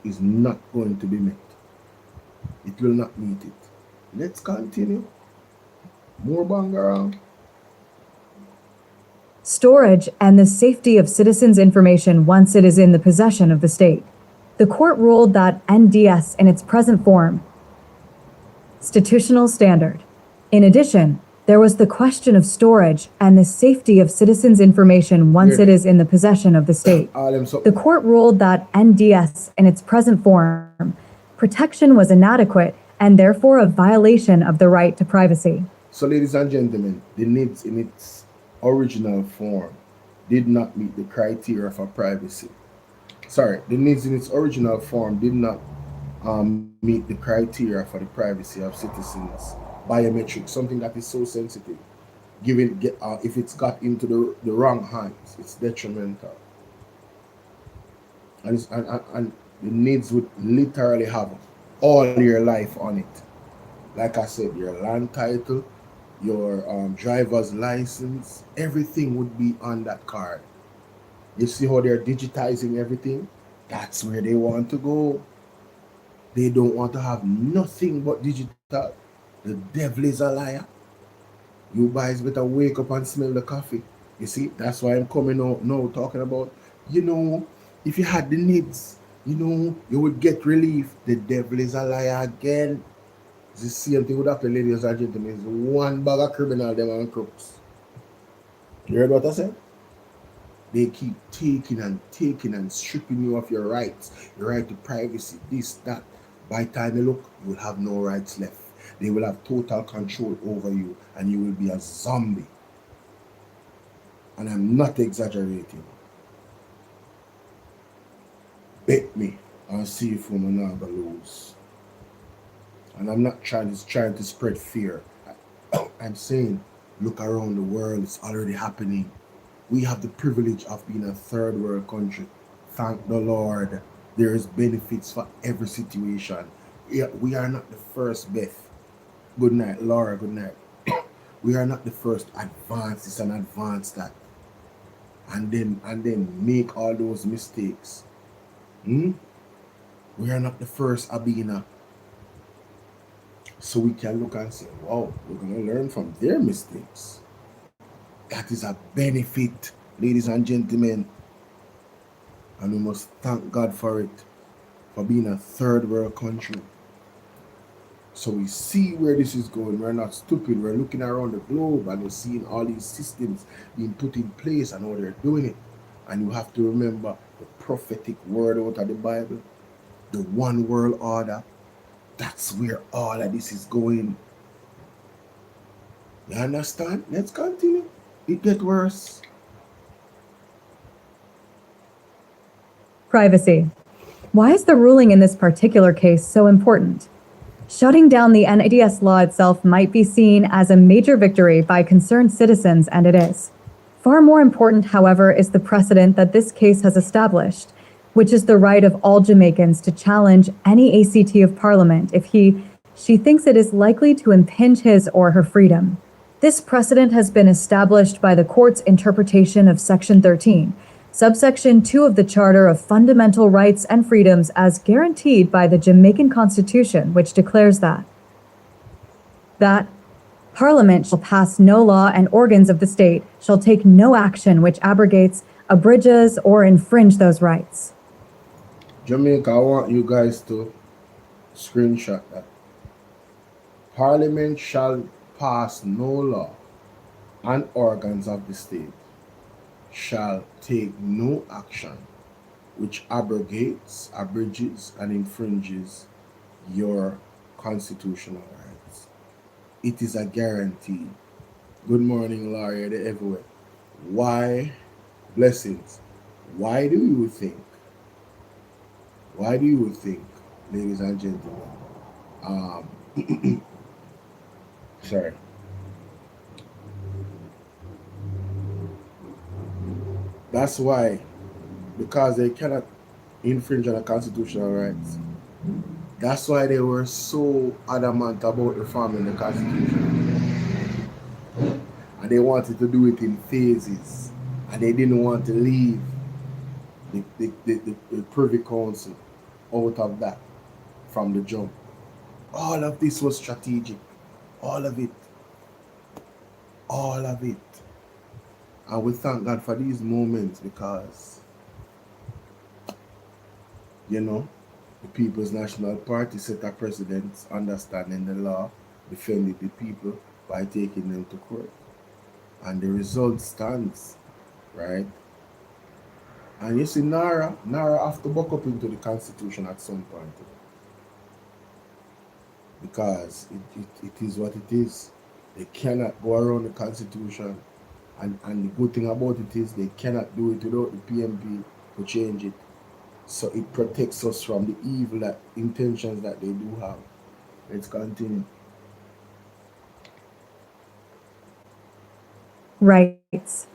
Speaker 1: is not going to be met. It will not meet it. Let's continue. More bang around.
Speaker 7: storage, and the safety of citizens' information once it is in the possession of the state. The court ruled that NDS in its present form, constitutional standard. In addition, there was the question of storage and the safety of citizens' information once it is in the possession of the state. The court ruled that NDS in its present form, protection was inadequate and therefore a violation of the right to privacy.
Speaker 1: So, ladies and gentlemen, the NIDS in its original form did not meet the criteria for privacy. Sorry, the NIDS in its original form did not meet the criteria for the privacy of citizens. Biometrics, something that is so sensitive. If it's got into the wrong hands, it's detrimental. And the NIDS would literally have all your life on it. Like I said, your land title, your driver's license, everything would be on that card. You see how they're digitizing everything? That's where they want to go. They don't want to have nothing but digital. The devil is a liar. You guys better wake up and smell the coffee. You see, that's why I'm coming out now talking about, if you had the NIDS, you would get relief. The devil is a liar again. It's the same thing with after, ladies and gentlemen. It's one bag of criminal, them and crooks. You heard what I said? They keep taking and stripping you of your rights. Your right to privacy, this, that. By the time you look, you will have no rights left. They will have total control over you and you will be a zombie. And I'm not exaggerating. Bet me and see if I'm not gonna lose. And I'm not trying to spread fear. I'm saying, look around the world, it's already happening. We have the privilege of being a third world country. Thank the Lord. There is benefits for every situation. We are not the first, Beth. Good night, Laura, good night. We are not the first advance this and advance that. And then make all those mistakes. We are not the first Abina. So we can look and say, wow, we're going to learn from their mistakes. That is a benefit, ladies and gentlemen. And we must thank God for it, for being a third world country. So we see where this is going. We're not stupid. We're looking around the globe and we're seeing all these systems being put in place and how they're doing it. And you have to remember the prophetic word out of the Bible, the one world order. That's where all of this is going. You understand? Let's continue. It gets worse.
Speaker 7: Privacy. Why is the ruling in this particular case so important? Shutting down the NIDS law itself might be seen as a major victory by concerned citizens, and it is. Far more important, however, is the precedent that this case has established, which is the right of all Jamaicans to challenge any ACT of Parliament if she thinks it is likely to impinge his or her freedom. This precedent has been established by the court's interpretation of Section 13, Subsection 2 of the Charter of Fundamental Rights and Freedoms as guaranteed by the Jamaican Constitution, which declares that Parliament shall pass no law and organs of the state shall take no action which abrogates, abridges, or infringe those rights.
Speaker 1: Jamaica, I want you guys to screenshot that. Parliament shall pass no law and organs of the state shall take no action which abrogates, abridges, and infringes your constitutional rights. It is a guarantee. Good morning, Laurie, they're everywhere. Why, blessings, why do you think, ladies and gentlemen, sorry. That's why, because they cannot infringe on the constitutional rights. That's why they were so adamant about reforming the Constitution. And they wanted to do it in phases. And they didn't want to leave the Privy Council out of that from the jump. All of this was strategic. All of it. And we thank God for these moments because, you know, the People's National Party set a precedent, understanding the law, defended the people by taking them to court. And the result stands, right? And you see, Nara have to buck up into the Constitution at some point. Because it is what it is. They cannot go around the Constitution. And the good thing about it is they cannot do it without the PMP to change it. So it protects us from the evil intentions that they do have. Let's continue.
Speaker 7: Rights.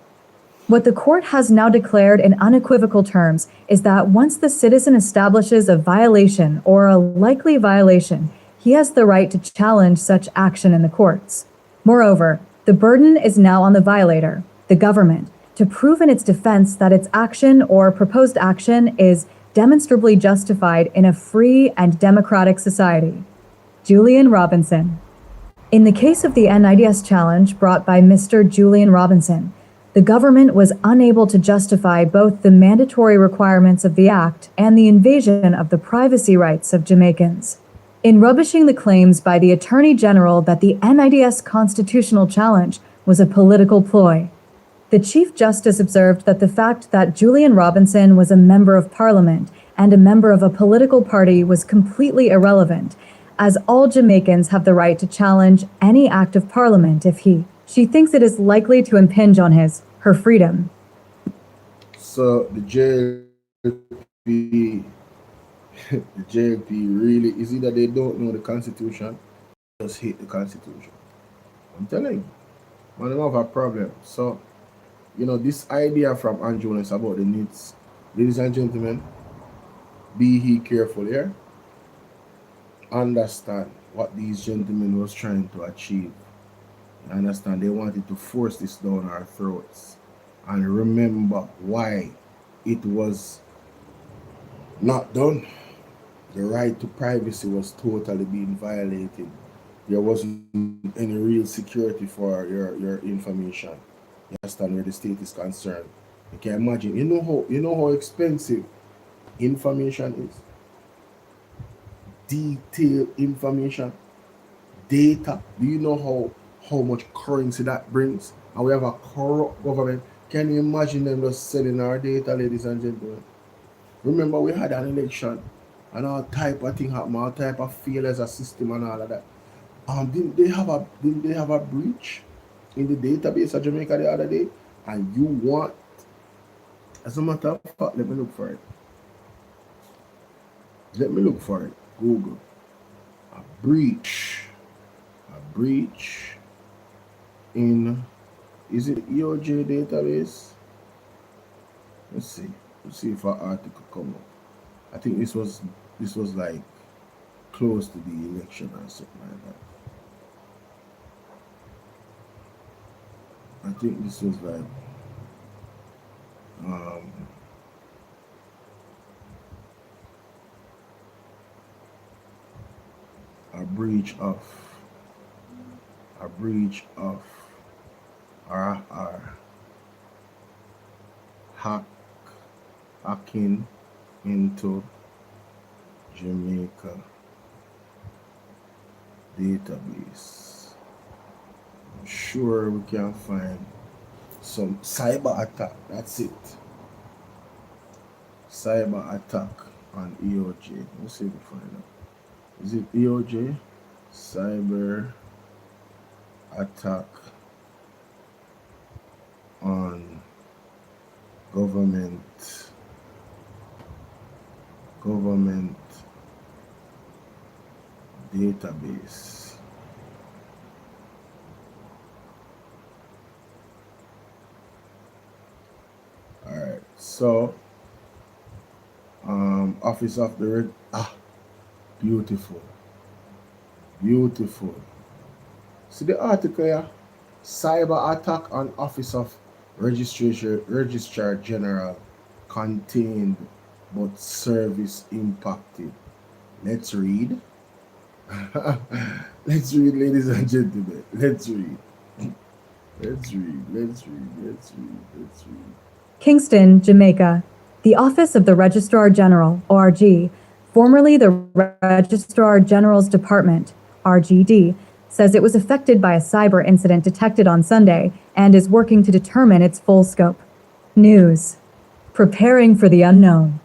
Speaker 7: What the court has now declared in unequivocal terms is that once the citizen establishes a violation or a likely violation, he has the right to challenge such action in the courts. Moreover, the burden is now on the violator, the government, to prove in its defense that its action or proposed action is demonstrably justified in a free and democratic society. Julian Robinson. In the case of the NIDS challenge brought by Mr. Julian Robinson, the government was unable to justify both the mandatory requirements of the act and the invasion of the privacy rights of Jamaicans. In rubbishing the claims by the Attorney General that the NIDS constitutional challenge was a political ploy, the Chief Justice observed that the fact that Julian Robinson was a member of Parliament and a member of a political party was completely irrelevant, as all Jamaicans have the right to challenge any act of Parliament if she thinks it is likely to impinge on her freedom.
Speaker 1: So the JLP really is either they don't know the Constitution, just hate the Constitution. I'm telling you, man, they have a problem. So, you know, this idea from Andrew is about the needs. Ladies and gentlemen, be careful here. Understand what these gentlemen was trying to achieve. You understand? They wanted to force this down our throats. And remember why it was not done. The right to privacy was totally being violated. There wasn't any real security for your information. You understand where the state is concerned. You can imagine. You know how expensive information is. Detailed information, data. Do you know how much currency that brings? And we have a corrupt government. Can you imagine them just selling our data, ladies and gentlemen? Remember, we had an election and all type of thing happened, all type of failures of system and all of that. Didn't they have a breach in the database of Jamaica the other day? And you want, as a matter of fact, let me look for it. Google. A breach in, is it EOJ database? Let's see if our article come up. I think this was like close to the election or something like that. I think this was like a breach of hacking into Jamaica database. I'm sure we can find some cyber attack. That's it. Cyber attack on EOJ. Let's see if we find out. Is it EOJ? Cyber attack on government database. All right, so office of the beautiful. See the article here? Cyber attack on Office of Registrar General contained but service impacted. Let's read. Let's read, ladies and gentlemen. Let's read. Let's read.
Speaker 7: Kingston, Jamaica. The Office of the Registrar General, ORG, formerly the Registrar General's Department, RGD, says it was affected by a cyber incident detected on Sunday and is working to determine its full scope. News. Preparing for the unknown.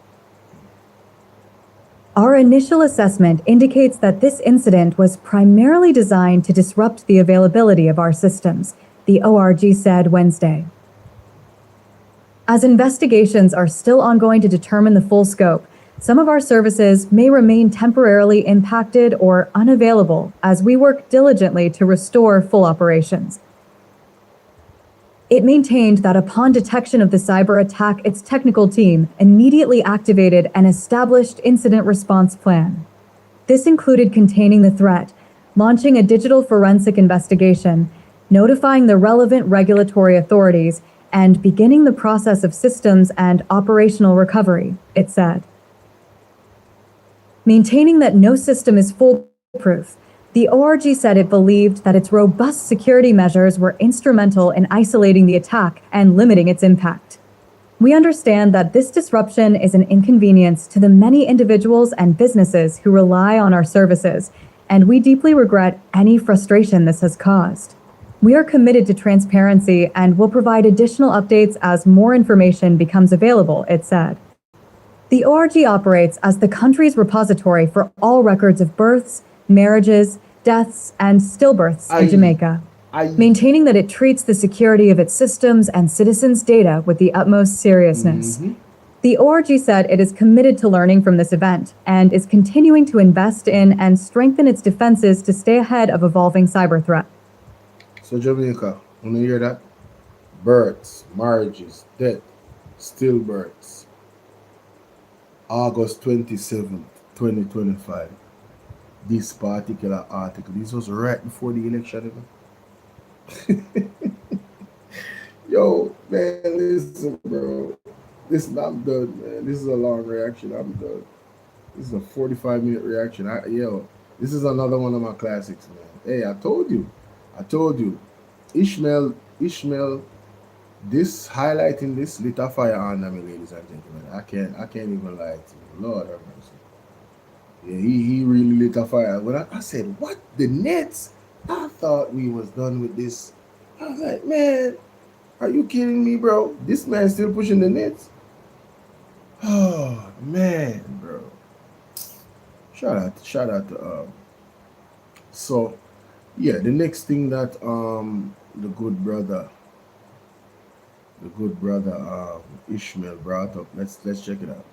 Speaker 7: Our initial assessment indicates that this incident was primarily designed to disrupt the availability of our systems, the ORG said Wednesday. As investigations are still ongoing to determine the full scope, some of our services may remain temporarily impacted or unavailable as we work diligently to restore full operations. It maintained that upon detection of the cyber attack, its technical team immediately activated an established incident response plan. This included containing the threat, launching a digital forensic investigation, notifying the relevant regulatory authorities, and beginning the process of systems and operational recovery, it said. Maintaining that no system is foolproof, the ORG said it believed that its robust security measures were instrumental in isolating the attack and limiting its impact. We understand that this disruption is an inconvenience to the many individuals and businesses who rely on our services, and we deeply regret any frustration this has caused. We are committed to transparency and will provide additional updates as more information becomes available, it said. The ORG operates as the country's repository for all records of births, marriages, deaths, and stillbirths in Jamaica, maintaining that it treats the security of its systems and citizens' data with the utmost seriousness. The ORG said it is committed to learning from this event and is continuing to invest in and strengthen its defenses to stay ahead of evolving cyber threats.
Speaker 1: So Jamaica, when you hear that? Births, marriages, death, stillbirths. August 27th, 2025. This particular article, this was right before the election. Yo, man, listen, bro. Listen, I'm done, man. This is a long reaction. I'm done. This is a 45-minute reaction. This is another one of my classics, man. Hey, I told you. Ishmael, this highlighting this lit a fire under me, ladies and gentlemen. I can't even lie to you. Lord have mercy. Yeah, he really lit a fire. When I said, what? The Nets? I thought we was done with this. I was like, man, are you kidding me, bro? This man's still pushing the Nets? Oh, man, bro. Shout out to so yeah, the next thing that the good brother Ishmael brought up, let's check it out.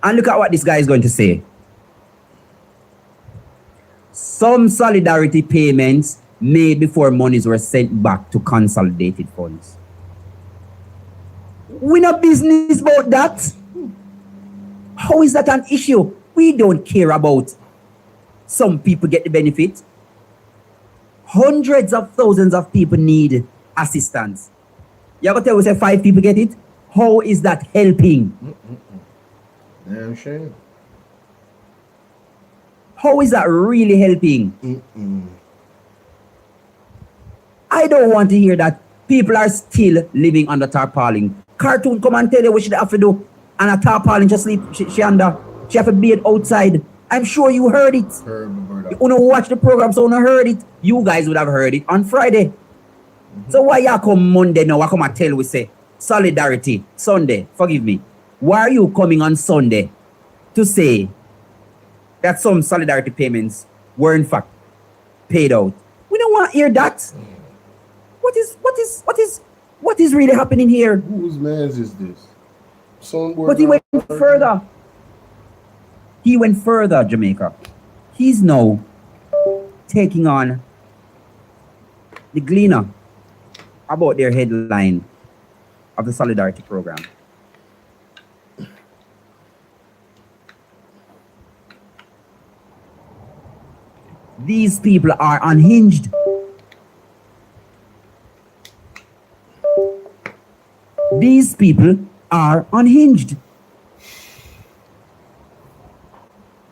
Speaker 3: And look at what this guy is going to say. Some solidarity payments made before monies were sent back to consolidated funds. We're not business about that. How is that an issue? We don't care about some people get the benefit. Hundreds of thousands of people need assistance. You're going to tell us that 5 people get it? How is that helping?
Speaker 1: Damn shame.
Speaker 3: How is that really helping? I don't want to hear that people are still living under tarpaulin. Cartoon come and tell you what she have to do. And a tarpaulin just sleep, she under. She have to bathe outside. I'm sure you heard it. You wanna watch the program, so you heard it. You guys would have heard it on Friday. So why you come Monday now? I come and tell we say solidarity Sunday. Forgive me. Why are you coming on Sunday to say that some solidarity payments were in fact paid out? We don't want to hear that. What is really happening here?
Speaker 1: Whose man's is this?
Speaker 3: But he went further. He went further, Jamaica. He's now taking on the Gleaner about their headline of the Solidarity Program. These people are unhinged. These people are unhinged.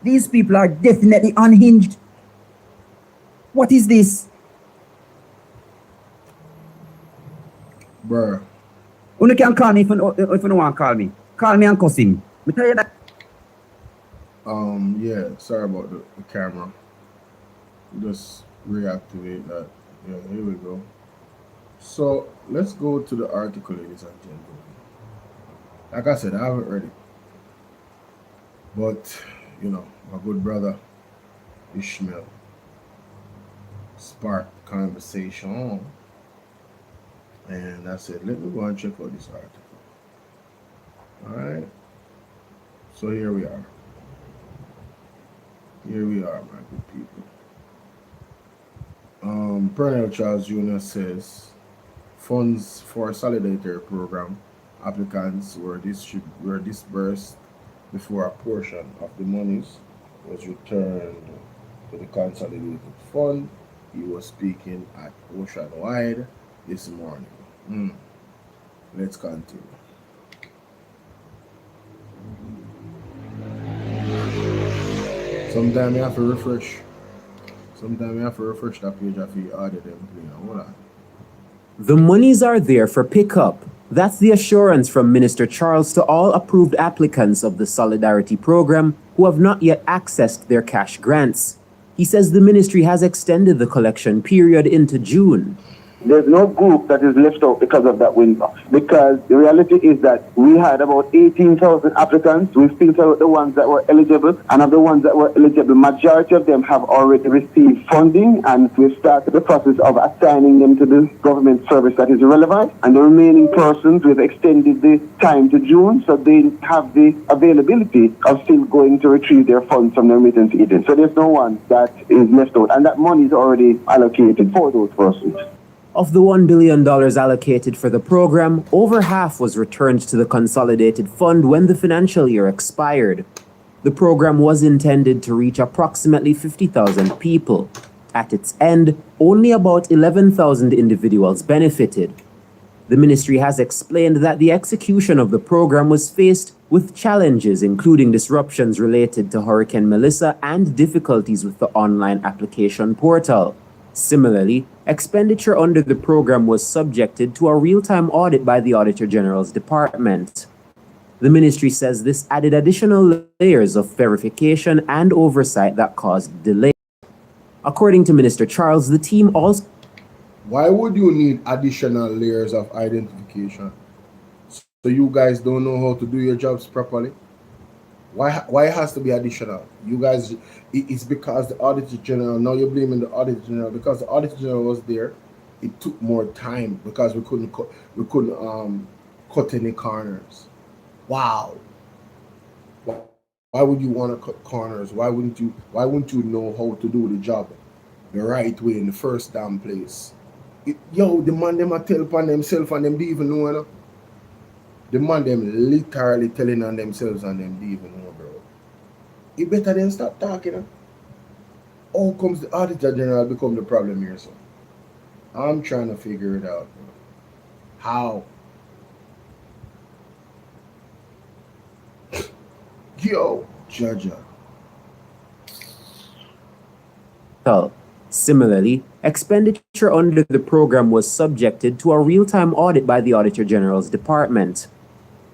Speaker 3: These people are definitely unhinged. What is this?
Speaker 1: Bruh.
Speaker 3: You can call me if you don't want to call me. Call me and cuss him. Me tell you that.
Speaker 1: Yeah, sorry about the camera. Just reactivate that. Yeah, here we go. So let's go to the article, ladies and gentlemen. Like I said, I haven't read it. But, you know, my good brother Ishmael sparked conversation. And I said, let me go and check out this article. Alright. So here we are. Here we are, my good people. Pernell Charles Jr. says funds for Solidarity Program applicants were disbursed before a portion of the monies was returned to the consolidated fund. He was speaking at Oceanwide this morning. Let's continue. Sometimes you have to refresh. Sometimes you have to refresh that page after you added them. Hold on.
Speaker 5: The monies are there for pickup. That's the assurance from Minister Charles to all approved applicants of the Solidarity Program who have not yet accessed their cash grants. He says the ministry has extended the collection period into June.
Speaker 8: There's no group that is left out because of that window. Because the reality is that we had about 18,000 applicants. We've filtered out the ones that were eligible, and of the ones that were eligible, majority of them have already received funding, and we've started the process of assigning them to the government service that is relevant. And the remaining persons, we've extended the time to June, so they have the availability of still going to retrieve their funds from the remittance agent. So there's no one that is left out, and that money is already allocated for those persons.
Speaker 5: Of the $1 billion allocated for the program, over half was returned to the consolidated fund when the financial year expired. The program was intended to reach approximately 50,000 people. At its end, only about 11,000 individuals benefited. The ministry has explained that the execution of the program was faced with challenges, including disruptions related to Hurricane Melissa and difficulties with the online application portal. Similarly, expenditure under the program was subjected to a real-time audit by the Auditor General's department. The ministry says this added additional layers of verification and oversight that caused delay. According to Minister Charles, the team also...
Speaker 1: Why would you need additional layers of identification? So you guys don't know how to do your jobs properly? Why it has to be additional? You guys, it's because the Auditor General, now you're blaming the Auditor General, because the Auditor General was there, it took more time because we couldn't cut any corners. Wow. Why would you want to cut corners? Why wouldn't you know how to do the job the right way in the first damn place? The man them a tell upon themselves and them don't even know, you know? The man them literally telling on themselves and them don't even know, bro. You better than stop talking, you know? How comes the Auditor General become the problem here, so? I'm trying to figure it out, bro. How? Yo, Jaja.
Speaker 5: Similarly, expenditure under the program was subjected to a real-time audit by the Auditor General's department.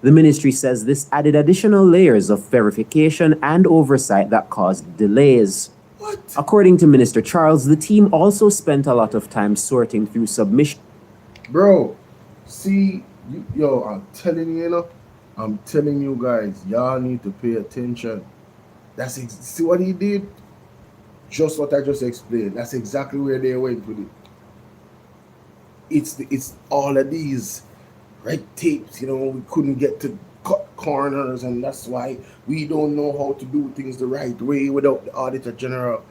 Speaker 5: The ministry says this added additional layers of verification and oversight that caused delays.
Speaker 1: What?
Speaker 5: According to Minister Charles, the team also spent a lot of time sorting through submissions.
Speaker 1: Bro, see, I'm telling you, you know, I'm telling you guys, y'all need to pay attention. See what he did? Just what I just explained. That's exactly where they went with it. It's all of these red tapes, you know, we couldn't get to cut corners, and that's why we don't know how to do things the right way without the Auditor General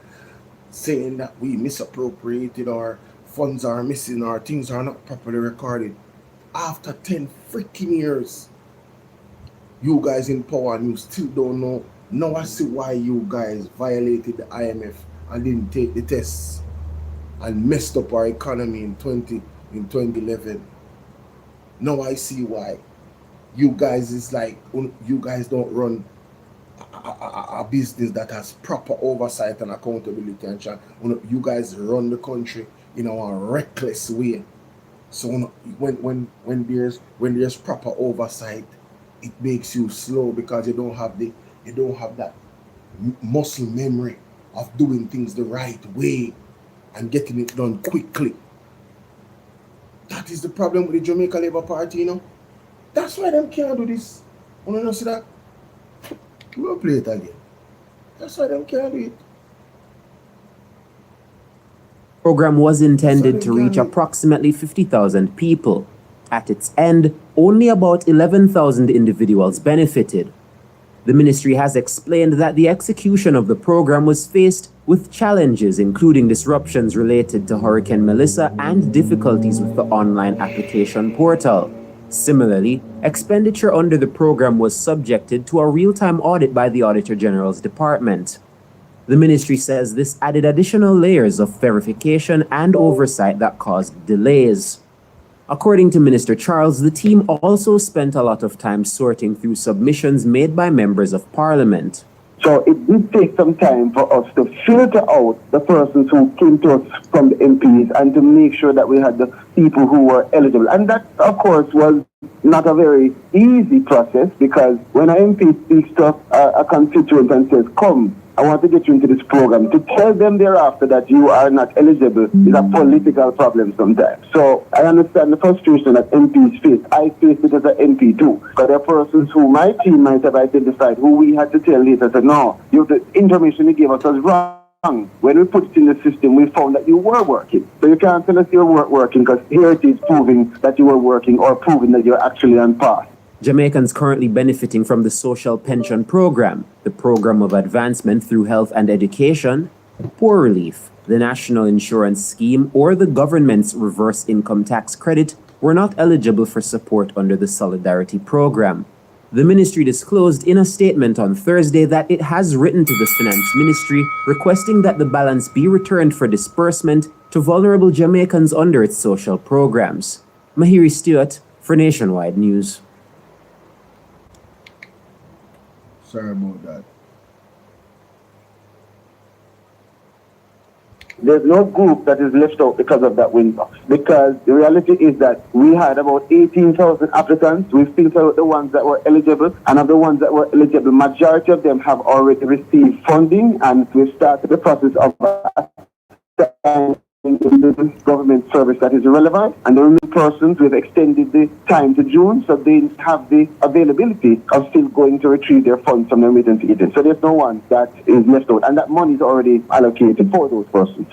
Speaker 1: saying that we misappropriated, our funds are missing, our things are not properly recorded. After 10 freaking years, you guys in power and you still don't know. Now I see why you guys violated the IMF and didn't take the tests and messed up our economy in 2011. Now I see why. You guys is like, you guys don't run a business that has proper oversight and accountability, and you guys run the country in a reckless way. So when there's proper oversight, it makes you slow because you don't have that muscle memory of doing things the right way and getting it done quickly. That is the problem with the Jamaica Labour Party, you know. That's why them can't do this. You know, see that? We'll play it again. That's why them can't do it.
Speaker 5: Program was intended to reach approximately 50,000 people. At its end, only about 11,000 individuals benefited. The ministry has explained that the execution of the program was faced with challenges, including disruptions related to Hurricane Melissa and difficulties with the online application portal. Similarly, expenditure under the program was subjected to a real-time audit by the Auditor General's Department. The ministry says this added additional layers of verification and oversight that caused delays. According to Minister Charles, the team also spent a lot of time sorting through submissions made by members of Parliament.
Speaker 8: So it did take some time for us to filter out the persons who came to us from the MPs and to make sure that we had the people who were eligible. And that, of course, was not a very easy process, because when an MP speaks to a constituent and says, come, I want to get you into this program, to tell them thereafter that you are not eligible is a political problem sometimes. So I understand the frustration that MPs face. I faced it as an MP too. Because there are persons who my team might have identified who we had to tell later, said, no, the information you gave us was wrong. When we put it in the system, we found that you were working. So you can't tell us you weren't working, because here it is proving that you were working or proving that you're actually on path.
Speaker 5: Jamaicans currently benefiting from the Social Pension Program, the Program of Advancement through Health and Education, Poor Relief, the National Insurance Scheme, or the government's reverse income tax credit were not eligible for support under the Solidarity Program. The ministry disclosed in a statement on Thursday that it has written to the Finance Ministry requesting that the balance be returned for disbursement to vulnerable Jamaicans under its social programs. Mahiri Stewart for Nationwide News.
Speaker 1: Sorry about that.
Speaker 8: There's no group that is left out because of that window. Because the reality is that we had about 18,000 applicants. We filtered out the ones that were eligible, and of the ones that were eligible, majority of them have already received funding, and we've started the process of government service that is relevant, and the remaining persons, we've extended the time to June, so they have the availability of still going to retrieve their funds from the remittance agent. So there's no one that is left out, and that money is already allocated for those persons.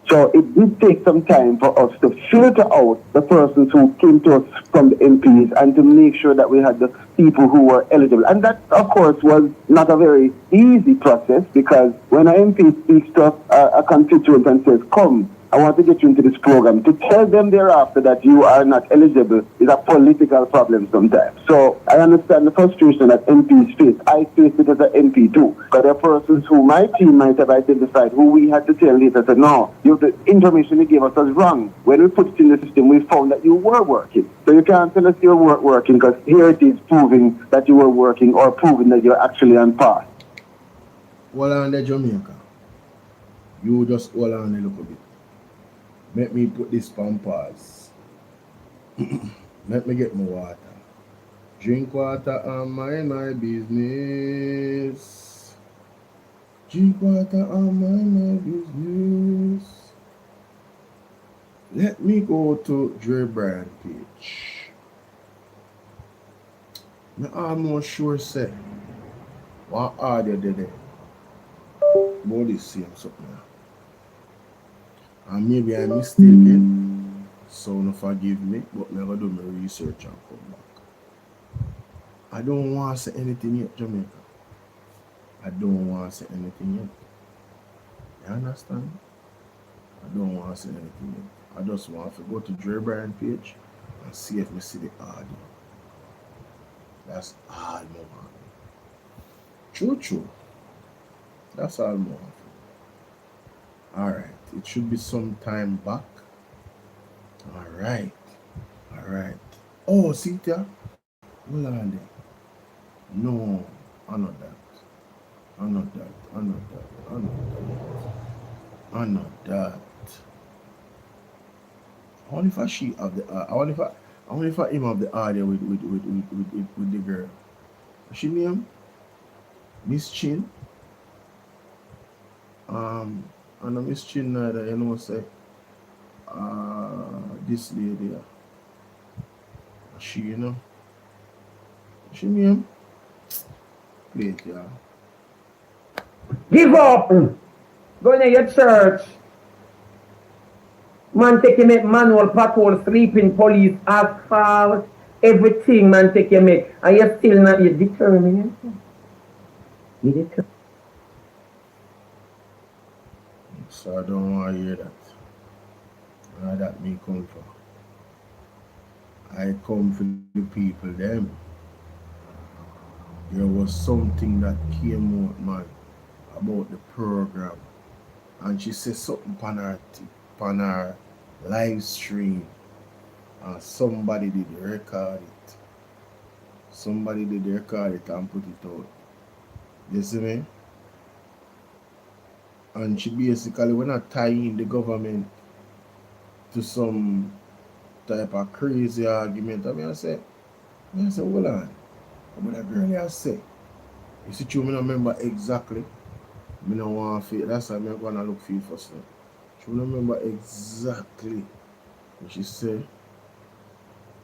Speaker 8: So it did take some time for us to filter out the persons who came to us from the MPs and to make sure that we had the people who were eligible. And that, of course, was not a very easy process, because when an MP speaks to a constituent and says, come, I want to get you into this program, to tell them thereafter that you are not eligible is a political problem sometimes. So I understand the frustration that MPs face. I faced it as an MP too. But there are persons who my team might have identified who we had to tell later, said, no, the information you gave us was wrong. When we put it in the system, we found that you were working. So you can't tell us you weren't working, because here it is proving that you were working or proving that you're actually on path.
Speaker 1: Hold on there, Jamaica. You just hold on a little bit. Let me put this on pause. Let me get my water. Drink water and mind my business. Drink water and mind my business. Let me go to Dre Brand page. I'm almost sure say what audio did it. About this same something. And maybe I'm mistaken, so no forgive me, but I'm going to do my research and come back. I don't want to say anything yet, Jamaica. I don't want to say anything yet. You understand? I don't want to say anything yet. I just want to go to Dre Bryan page and see if I see the audio. That's all I want. True. That's all I want. Alright. It should be some time back. Alright. Oh, see there? Hold on there. No, I know that. I know that. I know that. I know that. I know that. I wonder if I she have the I wonder if I him have the audio with the girl. What's she name? Miss Chin. I know Miss Chin neither, you know say this lady she you know. She name? Wait, yeah.
Speaker 9: Give up! Go in your church. Man take you make manual patrol, sleeping police, asphalt, everything man take you make. And you're still not, you're determined. You determined.
Speaker 1: So I don't want to hear that. Where that me come from. I come for the people them. There was something that came out, man, about the program. And she said something on her live stream. And somebody did record it. Somebody did record it and put it out. You see me? And she basically when I tie in the government to some type of crazy argument. I say, hold on. What that girl here say? You see, true, I don't remember exactly. I don't want to feel. That's why I'm going to look for it first. She don't remember exactly what she said.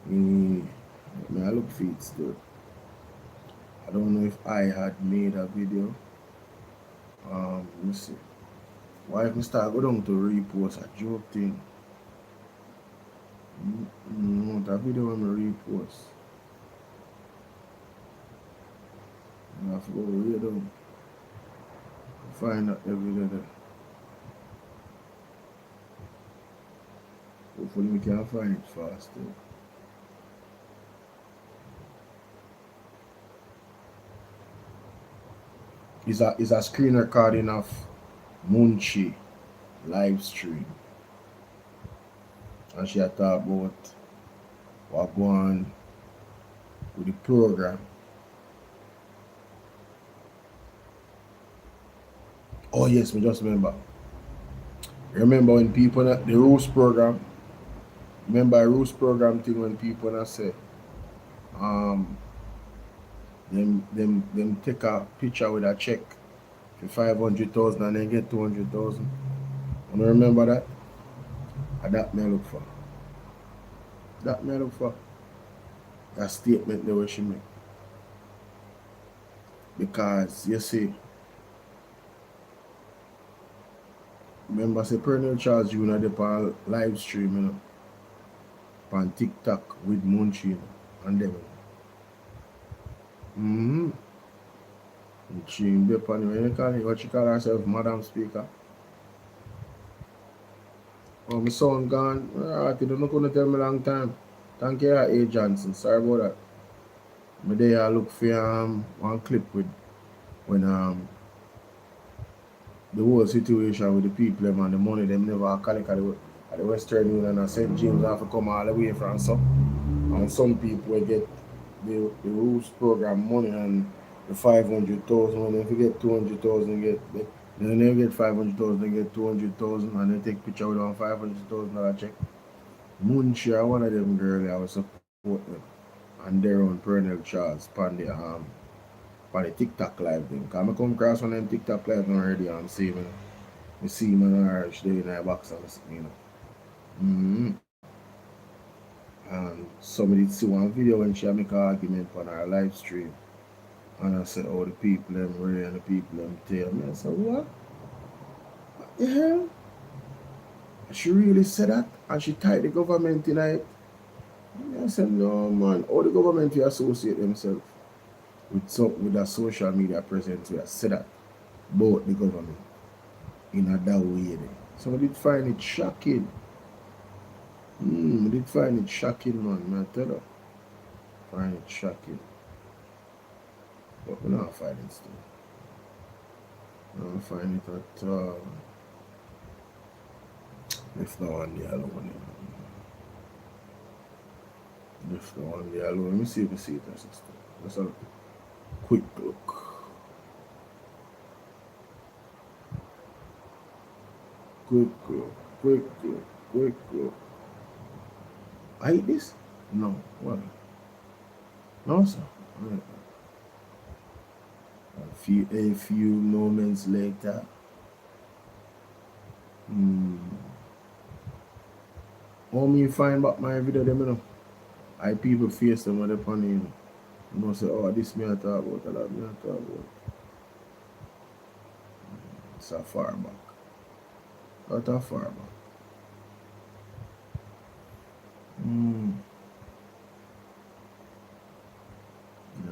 Speaker 1: I look for it still. I don't know if I had made a video. Let me see. Why if I start go down to repost a joke thing? No, that video I'm repost. I have to go way down. Find that video there. Hopefully we can find it fast though. It's a screen recording of Munchi live stream. And she had talked about what going on with the program. Oh yes, me just remember. Remember when people the rules program. Remember the rules program thing when people say them take a picture with a check for 500,000 and then get 200,000. You remember that? And that me look for. That me look for. That statement the way she make. Because you see, remember say Pernell Charles Jr. the on live stream, you know, on TikTok with Munchi, you know, and them. She dip on what she call herself, Madam Speaker. Oh, my son gone. You don't know tell me long time. Thank you, A. Johnson. Sorry about that. My day I look for one clip with when the whole situation with the people and the money them never collect at the Western Union and St. James have to come all the way from some. And some people will get the rules program money and the 500,000 and if you get 200,000 they never get 500,000, they get 200,000 and they take picture with on $500,000 check. Moonshare, one of them girls I was support them. And they're on Pernell Charles on the TikTok live thing. Cause I come across one of them TikTok live already and see me. I see him in Irish there in a box and you know. And somebody see one video when she make an argument on her live stream. And I said, oh, the people them real and the people them tell me. I said, what? What the hell? She really said that? And she tied the government in it? I said, no, man. All the government will associate themselves with a social media presence. We said that about the government in a that way. So I did find it shocking. I did find it shocking, man. I tell you. Find it shocking. But we're not finding it still. I don't find it at all. If no one there alone. If no one there alone. Let me see if we see it, sister. Let's have a quick look. quick. I eat this? No. What? No, sir. Right. A few moments later. How me find back my video them, you know? I people face them when they funny, you know. You know, say, oh, this me I talk about, that me I talk about. It's a far back. Not a far back. No,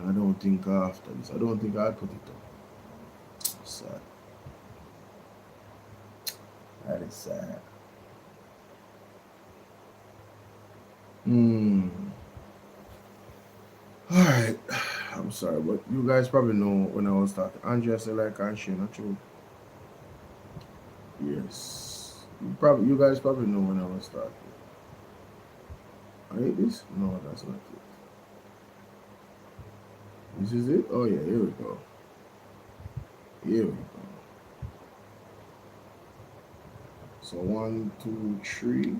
Speaker 1: I don't think after this. I don't think I'll put it up. Sad. That is sad. Alright. I'm sorry, but you guys probably know when I was talking. Andrea said like and she not true. Yes. You guys probably know when I was talking. I hate this? No, that's not it. This is it? Oh yeah, here we go. Here we go. So 1, 2, 3.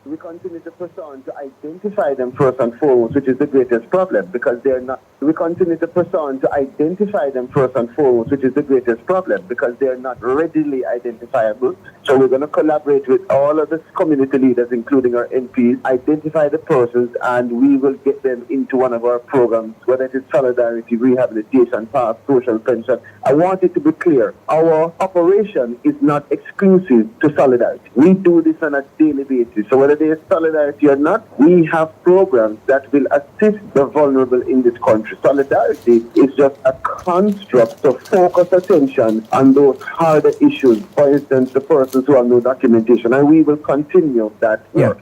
Speaker 8: We continue to push on to identify them first and foremost, which is the greatest problem, because they're not. We continue to push on to identify them first and foremost, which is the greatest problem, because they're not readily identifiable. So we're going to collaborate with all of the community leaders, including our MPs, identify the persons, and we will get them into one of our programs, whether it is solidarity, rehabilitation, pass, social pension. I want it to be clear. Our operation is not exclusive to solidarity. We do this on a daily basis. So whether there is solidarity or not, we have programs that will assist the vulnerable in this country. Solidarity is just a construct to focus attention on those harder issues. For instance, the persons who have no documentation, and we will continue that work.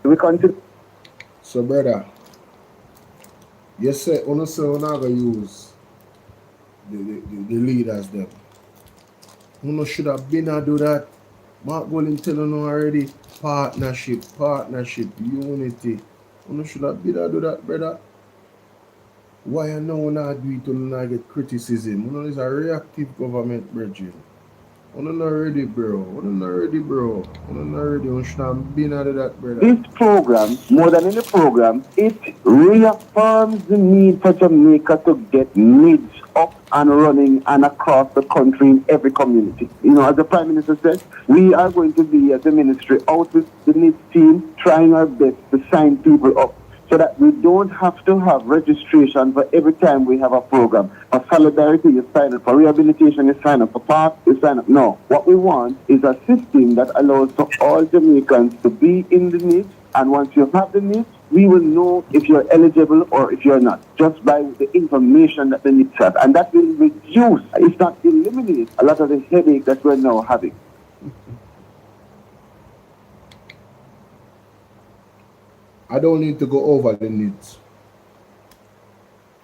Speaker 8: We continue.
Speaker 1: So, brother, you say, we're not going to use the leaders them. You should have been to do that. Mark Golden tell you already. Partnership, unity. You should have been to do that, brother. Why you know not do it to not get criticism? You know it's a reactive government, brethren. You not ready, bro. You not ready. You should have been to do that, brother.
Speaker 8: This program, more than any program, it reaffirms the need for Jamaica to get needs up and running and across the country in every community. You know, as the Prime Minister said, we are going to be, as the ministry, out with the needs team, trying our best to sign people up so that we don't have to have registration for every time we have a program. For solidarity, you sign up. For rehabilitation, you sign up. For PASS, you sign up. No. What we want is a system that allows for all Jamaicans to be in the needs, and once you have the needs, we will know if you're eligible or if you're not, just by the information that the needs have. And that will reduce, if not eliminate, a lot of the headache that we're now having.
Speaker 1: I don't need to go over the needs.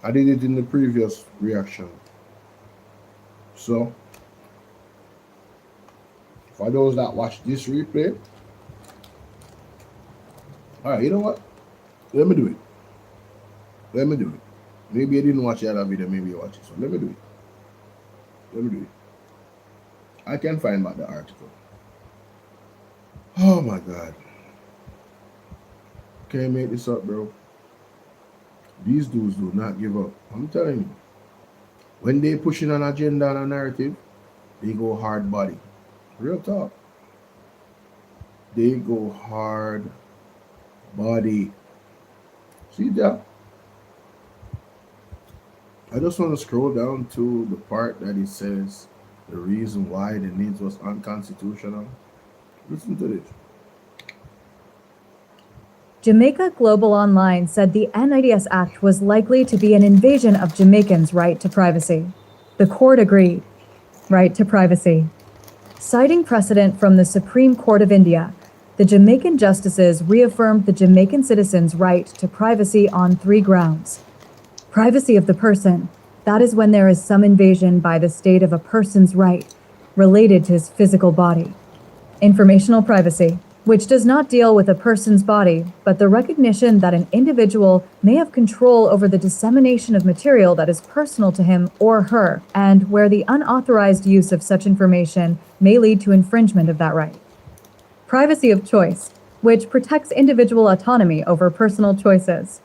Speaker 1: I did it in the previous reaction. So, for those that watch this replay, alright, you know what? Let me do it. Maybe you didn't watch the other video, maybe you watch it. So let me do it. I can find back the article. Oh my God. Can't make this up, bro. These dudes do not give up. I'm telling you. When they pushing an agenda and a narrative, they go hard body. Real talk. They go hard body. See that? I just want to scroll down to the part that it says the reason why the needs was unconstitutional. Listen to this.
Speaker 7: Jamaica Global Online said the NIDS Act was likely to be an invasion of Jamaicans' right to privacy. The court agreed. Right to privacy. Citing precedent from the Supreme Court of India, the Jamaican justices reaffirmed the Jamaican citizens' right to privacy on 3 grounds. Privacy of the person, That is when there is some invasion by the state of a person's right related to his physical body. Informational privacy, which does not deal with a person's body, but the recognition that an individual may have control over the dissemination of material that is personal to him or her, and where the unauthorized use of such information may lead to infringement of that right. Privacy of choice, which protects individual autonomy over personal choices.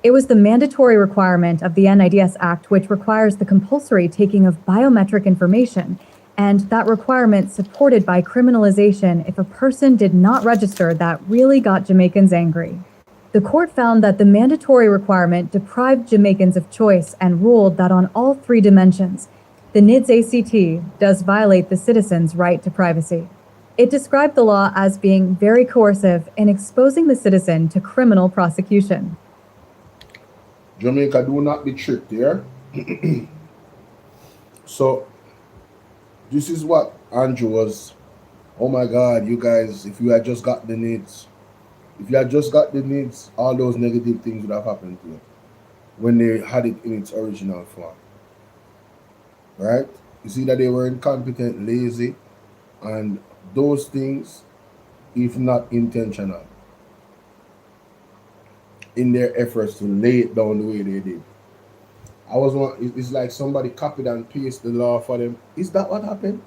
Speaker 7: It was the mandatory requirement of the NIDS Act which requires the compulsory taking of biometric information, and that requirement supported by criminalization if a person did not register that really got Jamaicans angry. The court found that the mandatory requirement deprived Jamaicans of choice and ruled that on all three dimensions, the NIDS ACT does violate the citizen's right to privacy. It described the law as being very coercive in exposing the citizen to criminal prosecution.
Speaker 1: Jamaica, do not be tricked here. So, this is what Andrew was. Oh my God, you guys, if you had just got the needs, all those negative things would have happened to you when they had it in its original form. Right? You see that they were incompetent, lazy, and those things, if not intentional, in their efforts to lay it down the way they did. It's like somebody copied and pasted the law for them. Is that what happened?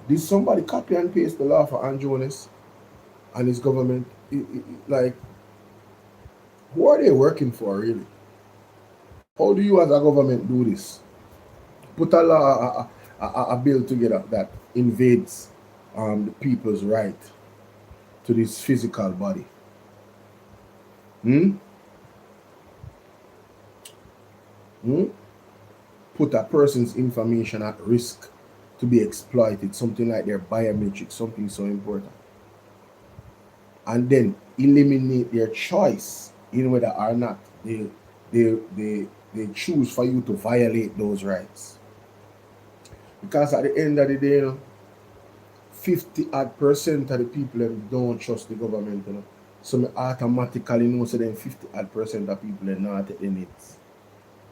Speaker 1: Did somebody copy and paste the law for Andrew and his government? Like, who are they working for, really? How do you as a government do this? Put a law, a bill together that invades the people's right to this physical body. Put a person's information at risk to be exploited, something like their biometrics, something so important. And then eliminate their choice in whether or not they choose for you to violate those rights. Because at the end of the day, 50% of the people don't trust the government. So I automatically know so then 50% of people are not in it.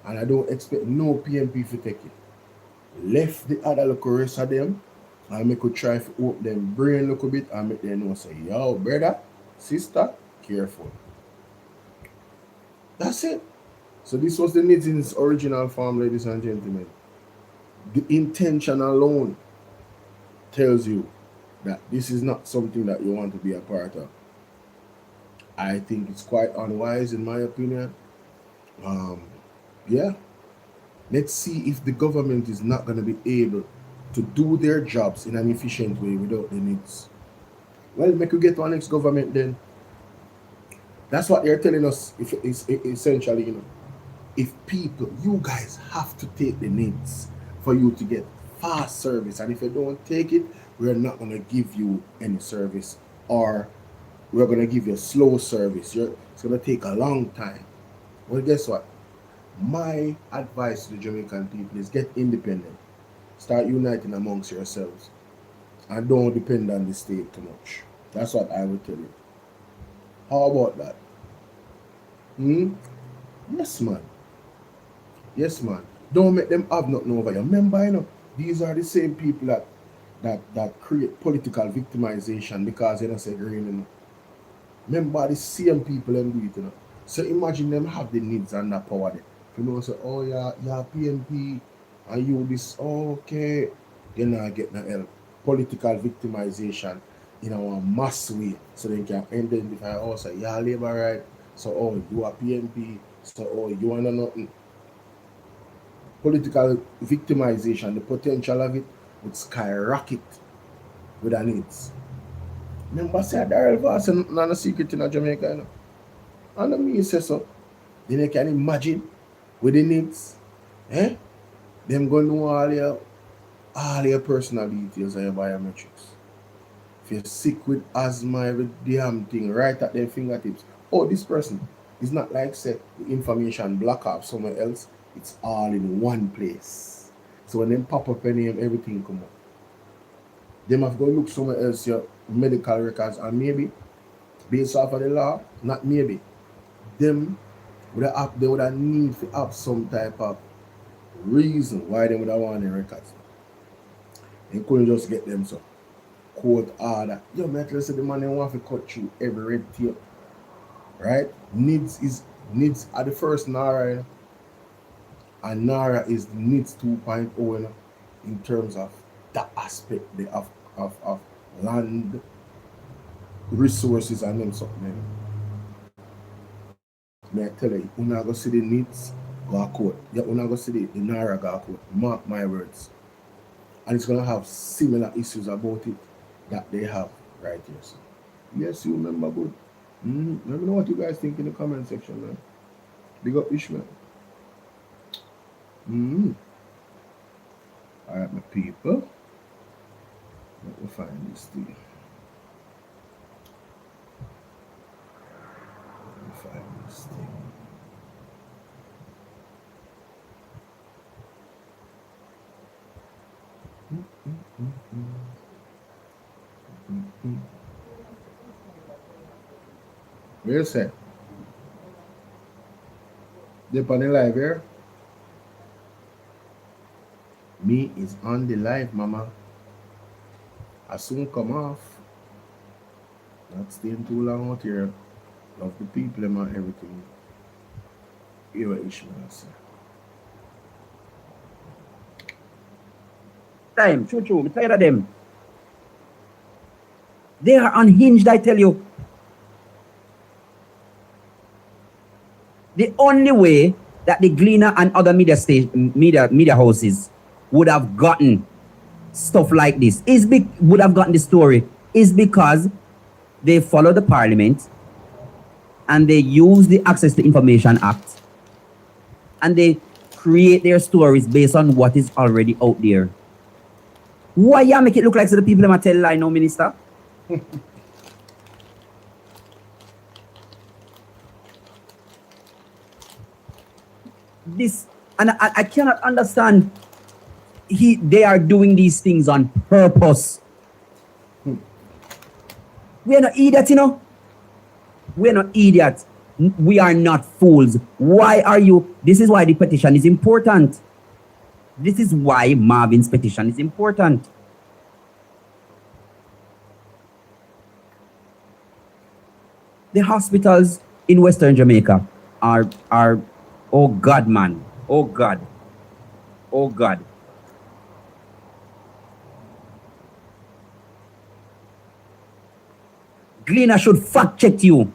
Speaker 1: And I don't expect no PMP to take it. Left the other look rest of them, and I could try to open them brain look a bit and make them know say, yo, brother, sister, careful. That's it. So this was the needs in its original form, ladies and gentlemen. The intention alone tells you that this is not something that you want to be a part of. I think it's quite unwise in my opinion. Yeah. Let's see if the government is not going to be able to do their jobs in an efficient way without the needs. Well, make you get to our next government then. That's what they're telling us, essentially, if people, you guys have to take the needs for you to get fast service. And if you don't take it, we're not going to give you any service, or we're going to give you slow service. It's going to take a long time. Well, guess what? My advice to the Jamaican people is get independent. Start uniting amongst yourselves. And don't depend on the state too much. That's what I would tell you. How about that? Yes, man. Yes, man. Don't make them have nothing over you. Remember, these are the same people that create political victimization because they don't say green. Remember, the same people them do it. So imagine them have the needs and the power there. Say, oh yeah, PNP, and you this, okay. You're not getting help. Political victimization in a mass way. So they can identify, say, yeah, labor right. So, you are PNP. So, you want nothing. Political victimization, the potential of it would skyrocket with the needs. Remember, say, Daryl Voss is not a secret in Jamaica. And me say so. Then you can imagine with the needs, them going to know all your personal details and your biometrics. If you're sick with asthma, every damn thing right at their fingertips. This person is not like say the information block up somewhere else. It's all in one place. So when them pop up any name, everything come up. Them have to go look somewhere else, your medical records, and maybe based off of the law, not maybe, they would have need to have some type of reason why they would have wanted records. They couldn't just get them so court order. Yo, man, let's say the man they want to cut through every red tape. Right? Needs are the first NARA, you know? And NARA is the NIDS 2.0, you know, in terms of that aspect of land resources and them something. You know? May I tell you, you're not going to see the NIDS go to court. You're not going to see the NARA go to court. Mark my words. And it's going to have similar issues about it that they have right here. So, yes, you remember good. Let me know what you guys think in the comment section, man. Big up Ishmael. Alright, my people. Let me find this thing. Where is it? They're on the live here. Me is on the live, mama. I soon come off. Not staying too long out here. Love the people and everything. Here what Ishmael say.
Speaker 3: Time, true. I'm tired of them. They are unhinged, I tell you. The only way that the Gleaner and other media houses would have gotten stuff like this would have gotten the story is because they follow the parliament and they use the Access to Information Act and they create their stories based on what is already out there. Why you make it look like so the people them tell lie now, Minister? This and I cannot understand. They are doing these things on purpose. We are not idiots, you know. We are not idiots. We are not fools. Why are you? This is why the petition is important. This is why Marvin's petition is important. The hospitals in Western Jamaica are oh God, man. Oh God. Oh God. Gleaner should fact check you.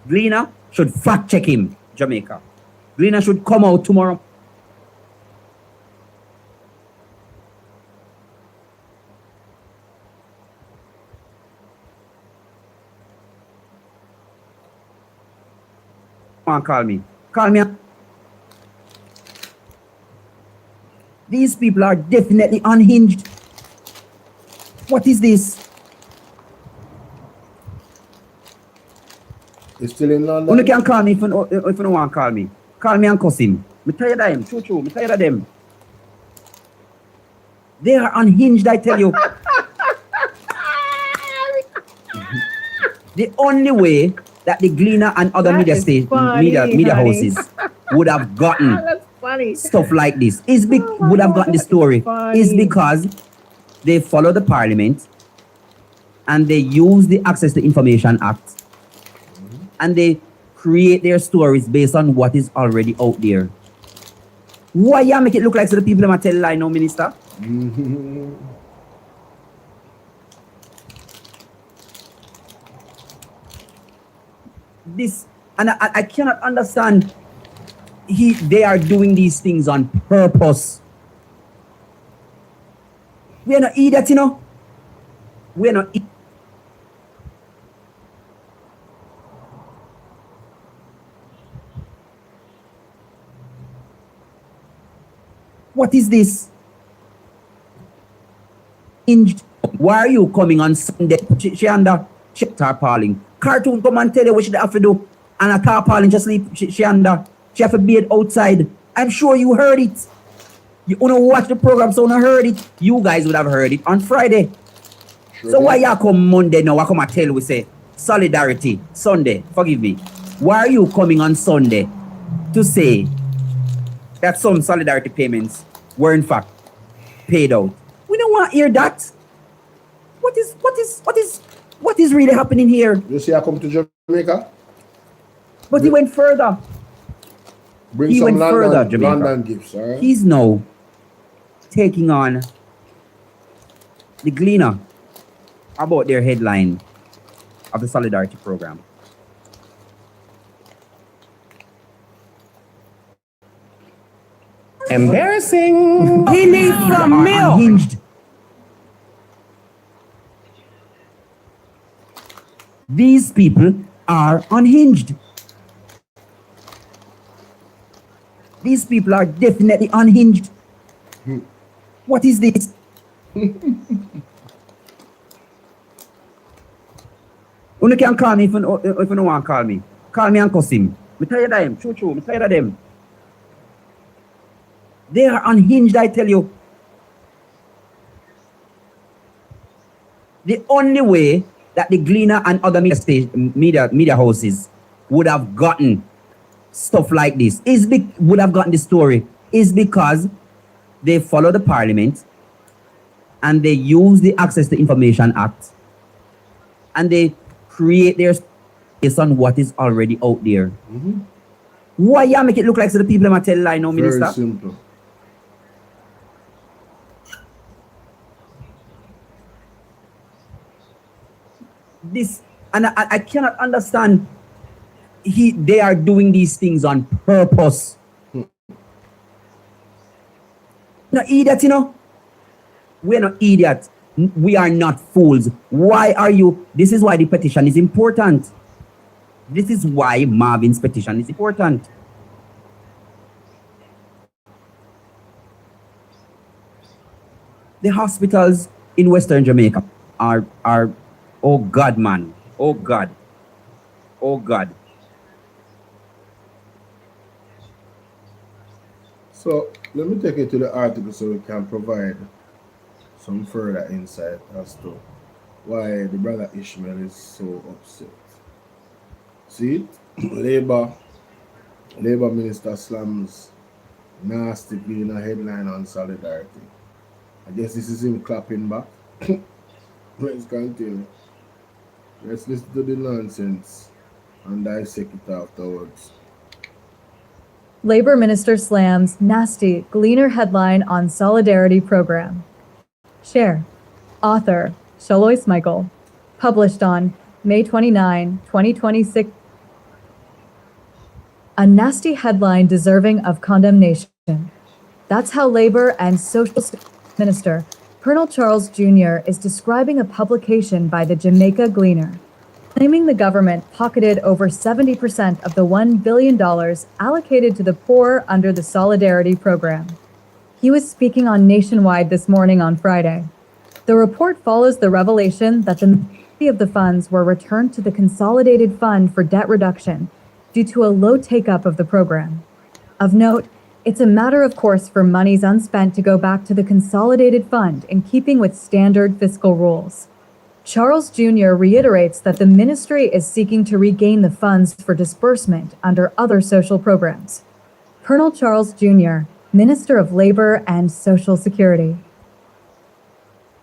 Speaker 3: Gleaner should fact check him, Jamaica. Gleaner should come out tomorrow. Come on, call me. Call me. These people are definitely unhinged. What is this?
Speaker 1: You still in London?
Speaker 3: You can call me if you don't want to call me. Call me and cuss him. I'm tired of him. True. I'm tired of them. They are unhinged, I tell you. The only way that the Gleaner and other media houses would have gotten stuff like this would have gotten the story is because they follow the parliament and they use the Access to Information Act and they create their stories based on what is already out there. Why you make it look like so the people that tell lie now, Minister? This and I cannot understand. They are doing these things on purpose. We are not idiots, you know. We are not. What is this? Why are you coming on Sunday? She under tarpaulin. Cartoon come and tell you what she have to do. And a tarpaulin just sleep. She under. She have to bathe outside. I'm sure you heard it. You wanna watch the program, so you heard it. You guys would have heard it on Friday. Sure. So why you come Monday now? Why come and tell we say solidarity Sunday? Forgive me. Why are you coming on Sunday to say that some solidarity payments were in fact paid out. We don't want to hear that. What is really happening here?
Speaker 1: You see, I come to Jamaica.
Speaker 3: But he went further.
Speaker 1: Bring
Speaker 3: He
Speaker 1: some
Speaker 3: went further,
Speaker 1: London,
Speaker 3: Jamaica.
Speaker 1: London gifts, all right?
Speaker 3: He's now taking on the Gleaner about their headline of the Solidarity Program.
Speaker 2: Embarrassing.
Speaker 3: He needs some milk. Unhinged. These people are unhinged. These people are definitely unhinged. What is this? You can call me if you don't want to call me. Call me and cuss him. I'm tired of them. True. I'm tired of them. They are unhinged, I tell you. The only way that the Gleaner and other media houses would have gotten stuff like this would have gotten the story is because they follow the parliament and they use the Access to Information Act and they create their based on what is already out there.
Speaker 1: Mm-hmm.
Speaker 3: Why you make it look like so the people might tell lie now, Minister?
Speaker 1: Very simple.
Speaker 3: This and I cannot understand. They are doing these things on purpose. No idiot, you know. We're not idiots. We are not fools. Why are you? This is why the petition is important. This is why Marvin's petition is important. The hospitals in Western Jamaica are oh God, man. Oh God.
Speaker 1: So let me take you to the article so we can provide some further insight as to why the brother Ishmael is so upset. See, Labour Minister slams nasty being a headline on solidarity. I guess this is him clapping back. Let's continue. Let's listen to the nonsense and dissect it afterwards.
Speaker 7: Labor Minister slams nasty Gleaner headline on Solidarity Program. Share. Author, Shalois Michael. Published on May 29, 2026. A nasty headline deserving of condemnation. That's how Labor and Social Minister Colonel Charles Jr. is describing a publication by the Jamaica Gleaner, claiming the government pocketed over 70% of the $1 billion allocated to the poor under the Solidarity Program. He was speaking on Nationwide this morning on Friday. The report follows the revelation that the majority of the funds were returned to the Consolidated Fund for Debt Reduction due to a low take-up of the program. Of note, it's a matter of course for monies unspent to go back to the Consolidated Fund in keeping with standard fiscal rules. Charles Jr. reiterates that the ministry is seeking to regain the funds for disbursement under other social programs. Colonel Charles Jr., Minister of Labor and Social Security.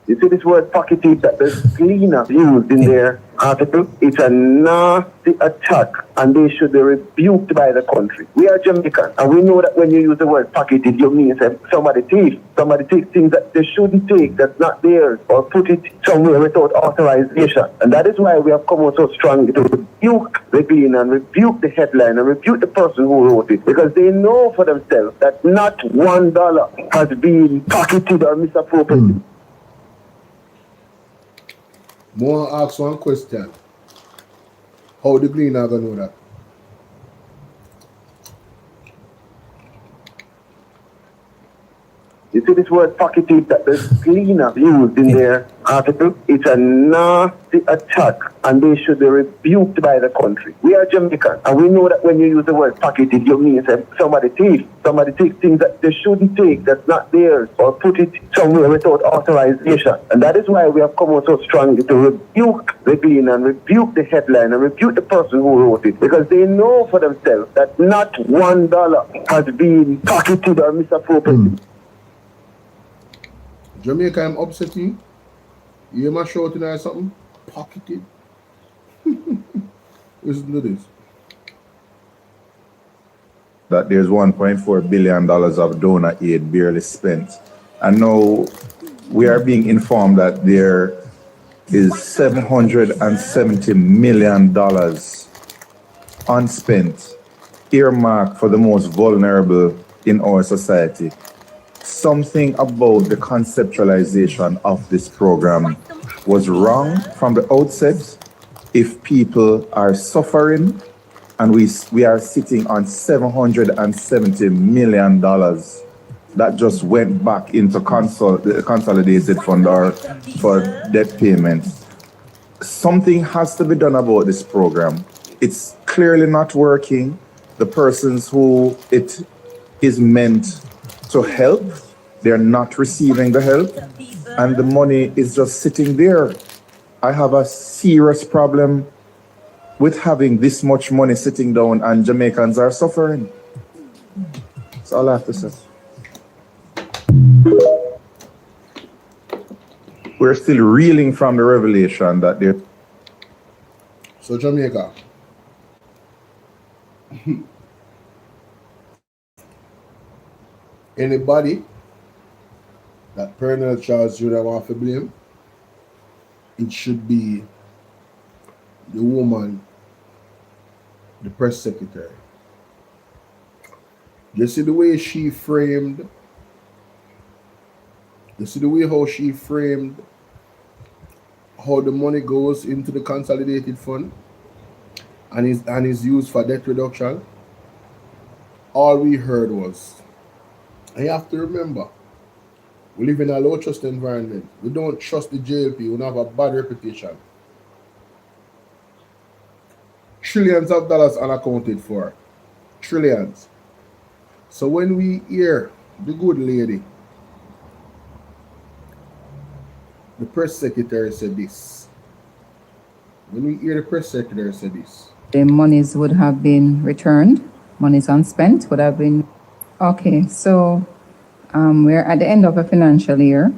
Speaker 8: You see this word pocketed that the Gleaner used in their article? It's a nasty attack and they should be rebuked by the country. We are Jamaican and we know that when you use the word pocketed, you mean somebody takes things that they shouldn't take, that's not theirs, or put it somewhere without authorization. And that is why we have come out so strongly to rebuke the Gleaner and rebuke the headline and rebuke the person who wrote it, because they know for themselves that not $1 has been pocketed or misappropriated.
Speaker 1: More ask one question. How the Gleaner gonna know that?
Speaker 8: You see this word pocketed that the cleaner used in their article? It's a nasty attack, and they should be rebuked by the country. We are Jamaican, and we know that when you use the word pocketed, you mean somebody takes things that they shouldn't take, that's not theirs, or put it somewhere without authorization. And that is why we have come out so strongly to rebuke the cleaner and rebuke the headline and rebuke the person who wrote it, because they know for themselves that not $1 has been pocketed or misappropriated.
Speaker 1: Jamaica, I'm upset you. You hear my shouting or something? Pocketed. Listen to this.
Speaker 10: That there's $1.4 billion of donor aid barely spent. And now we are being informed that there is $770 million unspent, earmarked for the most vulnerable in our society. Something about the conceptualization of this program was wrong from the outset. If people are suffering and we are sitting on $770 million that just went back into the consolidated fund or for debt payments. Something has to be done about this program. It's clearly not working. The persons who it is meant to help, they're not receiving the help, and the money is just sitting there. I have a serious problem with having this much money sitting down and Jamaicans are suffering. That's all I have to say. We're still reeling from the revelation that they're...
Speaker 1: So Jamaica. Anybody that Colonel Charles Jr. want to blame, it should be the woman, the press secretary. You see the way she framed, you see the way how she framed how the money goes into the consolidated fund and is used for debt reduction. All we heard was, and you have to remember, we live in a low trust environment. We don't trust the JLP. We have a bad reputation. Trillions of dollars unaccounted for. Trillions. So when we hear the good lady, the press secretary said this. When we hear the press secretary say this.
Speaker 11: The monies would have been returned. Monies unspent would have been... Okay, so we're at the end of a financial year.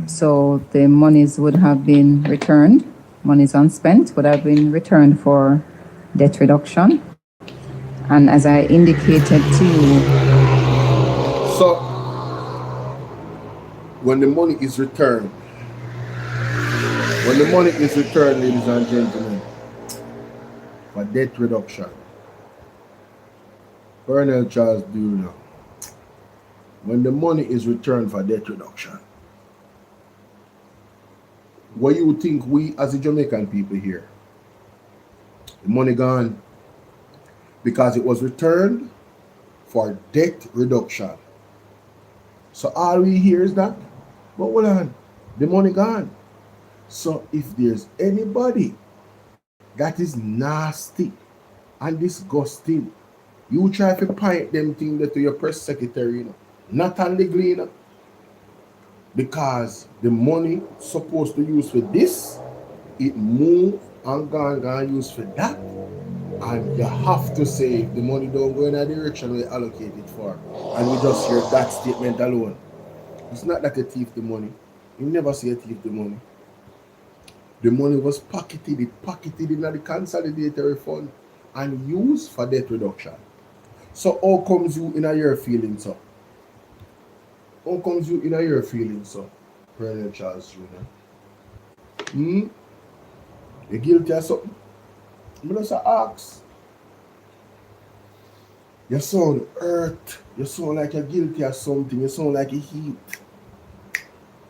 Speaker 11: So the monies would have been returned. Monies unspent would have been returned for debt reduction. And as I indicated to you...
Speaker 1: So, when the money is returned, ladies and gentlemen, for debt reduction, Colonel Charles Jr., when the money is returned for debt reduction, what you think we as the Jamaican people here? The money gone because it was returned for debt reduction. So all we hear is that, but hold on, the money gone. So if there's anybody that is nasty and disgusting, you try to point them things to your press secretary, you know, not on the gleaner. Because the money supposed to use for this, it move and gone use for that. And you have to say if the money don't go in a direction we allocate it for. And we just hear that statement alone. It's not that you thief the money. You never see a thief the money. The money was pocketed in the consolidatory fund and used for debt reduction. So how comes you in a year feeling so? How comes you in a year feeling so, Colonel Charles Jr.? You guilty of something? I'm just ask. You sound hurt. You sound like you're guilty of something. You sound like a heat.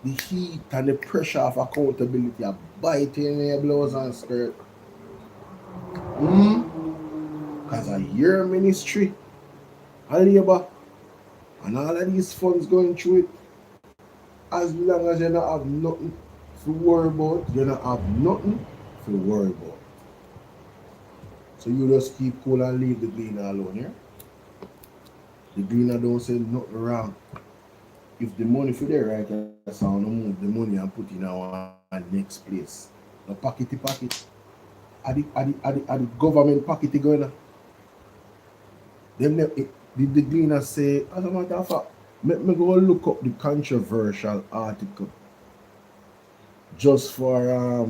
Speaker 1: The heat and the pressure of accountability are biting in your blouse and skirt. Because of your ministry and labor and all of these funds going through it, As long as you don't have nothing to worry about, you don't have nothing to worry about. So you just keep cool and leave the gleaner alone, yeah? The gleaner don't say nothing wrong. If the money for there, right, that's how you move the money and put in our next place. The pocket. Are the government pocket going on? Them the gleaner say, as a matter of fact, me go look up the controversial article just for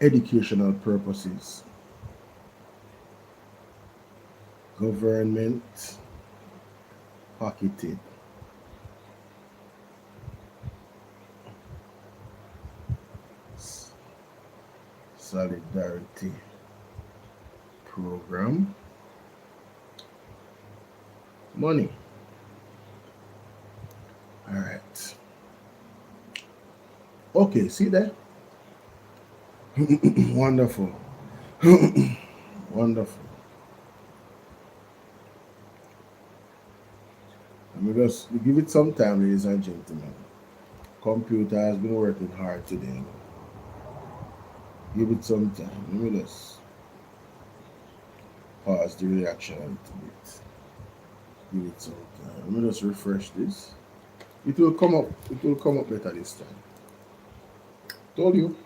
Speaker 1: educational purposes. Government pocketed. Solidarity program. Money. All right. Okay, see there? Wonderful. Wonderful. Let me just give it some time, ladies and gentlemen. Computer has been working hard today. Give it some time. Let me just pause the reaction a little bit. Give it some time. Let me just refresh this. It will come up. It will come up better this time. Told you.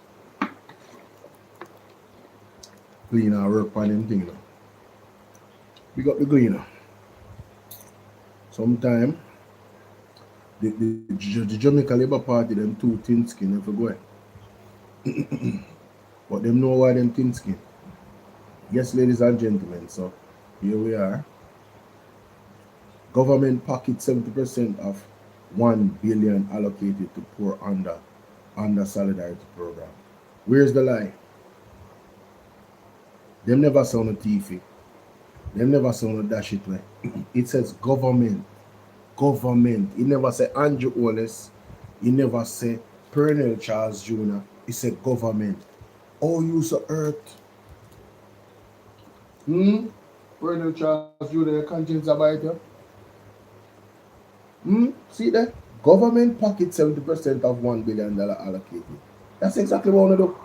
Speaker 1: Gleaner work on them thing now. We got the gleaner. Sometime the Jamaica Labour Party, them too thin skin, if go. But them know why them thin skin. Yes, ladies and gentlemen, so here we are. Government pocket 70% of 1 billion allocated to poor under solidarity program. Where's the lie? Them never sound a thiefy. Them never sound a dash it way. It says government. Government. It never say Andrew Wallace. It never say Pernell Charles Jr. It said government. Oh, you so hurt. Pernell Charles Jr. Your conscience about you. See that? Government pocket 70% of $1 billion allocated. That's exactly what I want to do.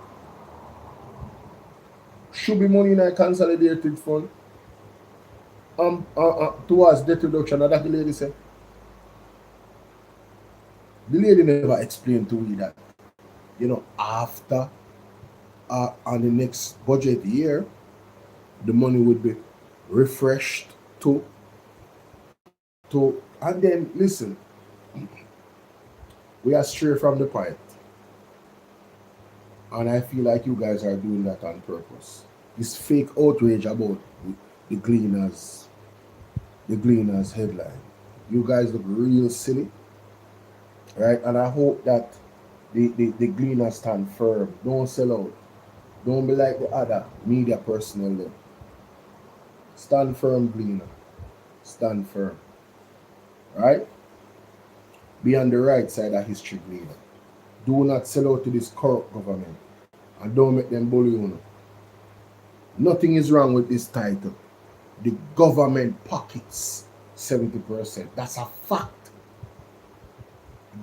Speaker 1: Should be money in a consolidated fund. Towards debt reduction. That's the lady said. The lady never explained to me that, after on the next budget year, the money would be refreshed to and then listen, we are straight from the point, and I feel like you guys are doing that on purpose. This fake outrage about the Gleaners headline. You guys look real silly, right? And I hope that the Gleaners stand firm. Don't sell out. Don't be like the other media personnel there. Stand firm, Gleaner. Stand firm. Right? Be on the right side of history, Gleaner. Do not sell out to this corrupt government. And don't make them bully you. Nothing is wrong with this title. The government pockets 70%. That's a fact.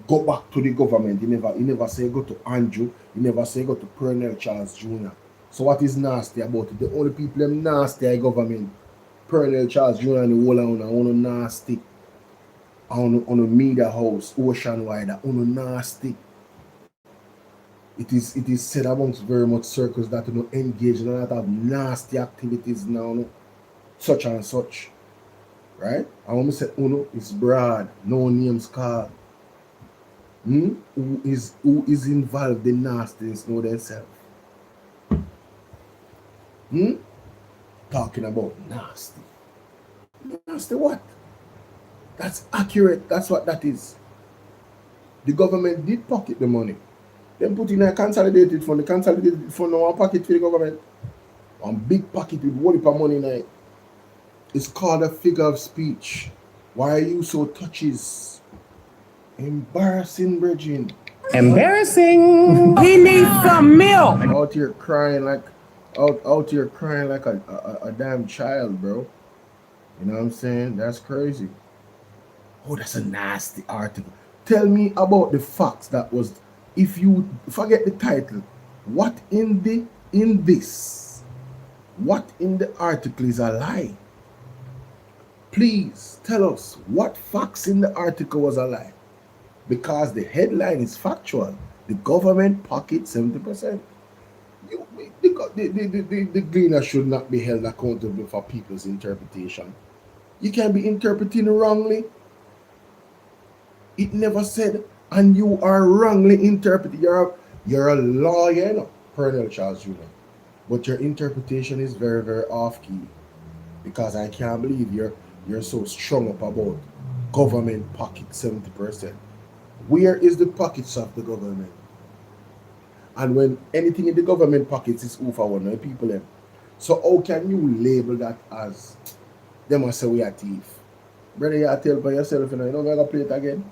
Speaker 1: Go back to the government. You never say go to Andrew. You never say go to Pernell Charles Jr. So what is nasty about it? The only people them nasty are government. Pernell Charles Jr. and the whole on nasty. On a media house, ocean wide, on nasty. It is said amongst very much circles that engage in a lot of nasty activities now, such and such. Right? And when we say Uno, it's broad, no names called. Who is involved in nastiness know themselves? Talking about nasty. Nasty what? That's accurate. That's what that is. The government did pocket the money. Then put in a consolidated fund. The consolidated fund now one pocket for the government. One big pocket with one heap of money in it. It's called a figure of speech. Why are you so touches? Embarrassing, Bridging.
Speaker 2: Embarrassing. We need some milk.
Speaker 1: Out here crying like a damn child, bro. You know what I'm saying? That's crazy. Oh, that's a nasty article. tell me about the facts that was, if you forget the title, what in the article is a lie? Please tell us what facts in the article was a lie. Because the headline is factual. The government pocket 70%. The gleaner should not be held accountable for people's interpretation. You can be interpreting wrongly. It never said, and you are wrongly interpreted. You're a lawyer, you know, Colonel Charles Jr. But your interpretation is very, very off-key. Because I can't believe you're so strung up about government pocket 70%. Where is the pockets of the government? And when anything in the government pockets is over one of the people them. So how can you label that as them must say we are thief? Brother, you tell by yourself, you know, you're not gonna play it again.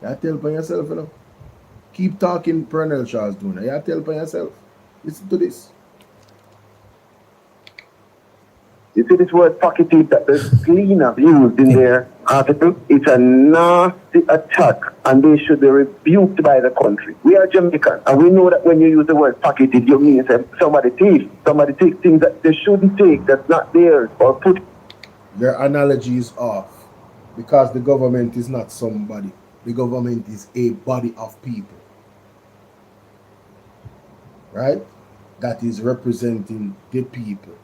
Speaker 1: You tell by yourself, you know. Keep talking, Colonel Charles Jr. You tell by yourself. Listen to this.
Speaker 8: You see this word pocketed that the cleaner used in their article? It's a nasty attack, and they should be rebuked by the country. We are Jamaican, and we know that when you use the word pocketed, you mean somebody thief, somebody take things that they shouldn't take, that's not theirs, or put.
Speaker 1: Your analogy is off, because the government is not somebody. The government is a body of people, right? That is representing the people.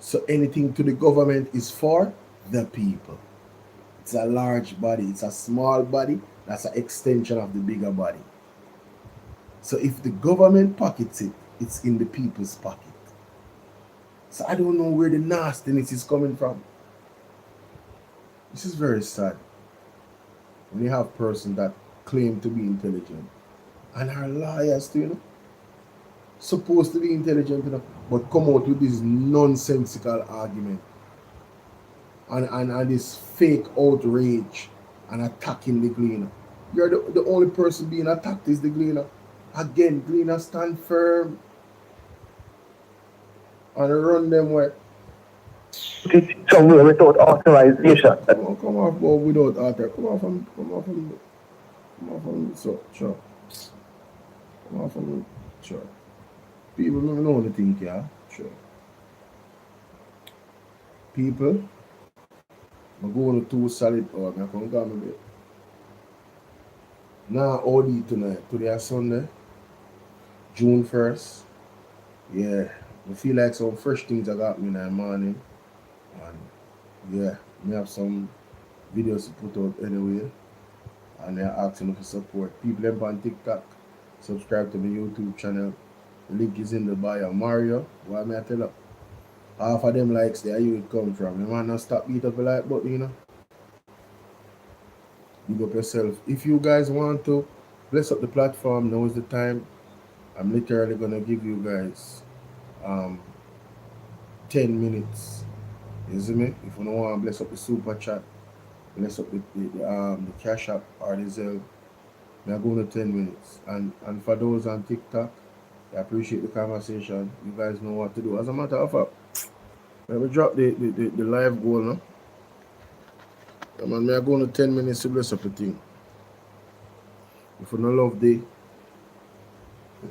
Speaker 1: So anything to the government is for the people. It's a large body. It's a small body. That's an extension of the bigger body. So if the government pockets it, it's in the people's pocket. So I don't know where the nastiness is coming from. This is very sad. When you have persons that claim to be intelligent and are liars too, you know. Supposed to be intelligent, you know, but come out with this nonsensical argument and this fake outrage and attacking the gleaner. You're the only person being attacked is the gleaner. Again, gleaner stand firm and run them way.
Speaker 8: Somewhere without authorization.
Speaker 1: Come off, boy, without author. Come off from so sure. Come off from sure. People don't know the thing, yeah. Sure. People, I'm going to 2 solid hours. I'm going to go a bit. Now, OD tonight. Today is Sunday, June 1st. Yeah. I feel like some fresh things that got me in the morning. And yeah, we have some videos to put out anyway. And they're asking for support. People them on TikTok, subscribe to my YouTube channel. The link is in the bio. Mario, why may I tell you? Half of them likes there you would come from. You want to stop beat up a like button, you know? Big up yourself. If you guys want to bless up the platform, now is the time. I'm literally gonna give you guys 10 minutes. You see me? If you don't want to bless up the super chat, bless up the cash app or the Zelle, I'm going to 10 minutes. And for those on TikTok, I appreciate the conversation. You guys know what to do. As a matter of fact, let me drop the live goal now. I'm going to 10 minutes to bless up the thing. If you don't love the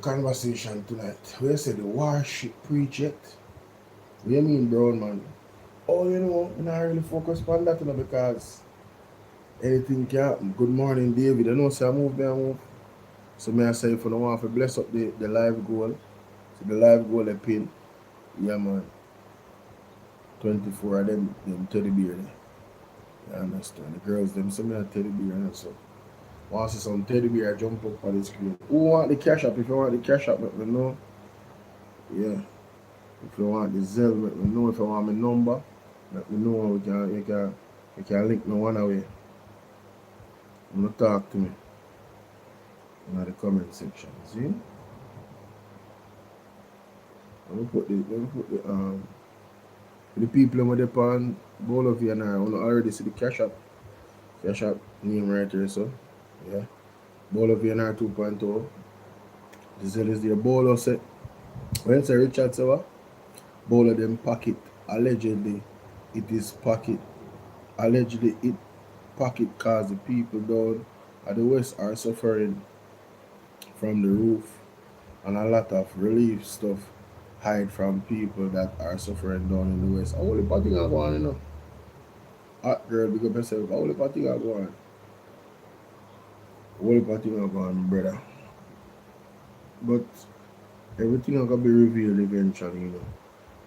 Speaker 1: conversation tonight, we said the warship project. What do you mean, brown man? Oh, you know, I'm not really focused on that, you know, because anything can happen. Good morning, David. I know, say I move. So may I say, if you don't want to bless up the live goal, so the live goal I pin, yeah man, 24 of them teddy bear there. You understand? The girls, them some teddy bear, and so once see some teddy bear jump up on the screen. Who want the cash app? If you want the cash app, let me know. Yeah. If you want the Zelle, let me know. If you want my number, let me know. You can link me one away. You want to talk to me in the comment section. See? Let me put the people who are on BOLO V&R. I already see the cash app name right here, so yeah. BOLO V&R 2.0. The Zelle is there. BOLO set. When say Richard say what? BOLO them pocket. Allegedly it is pocket. Allegedly it pocket cause the people down at the west are suffering from the roof, and a lot of relief stuff hide from people that are suffering down in the west. Only thing I go on, you know. Hot girl, big up yourself. Only thing I go on. Only thing I go on, brother. But everything is gonna be revealed eventually, you know.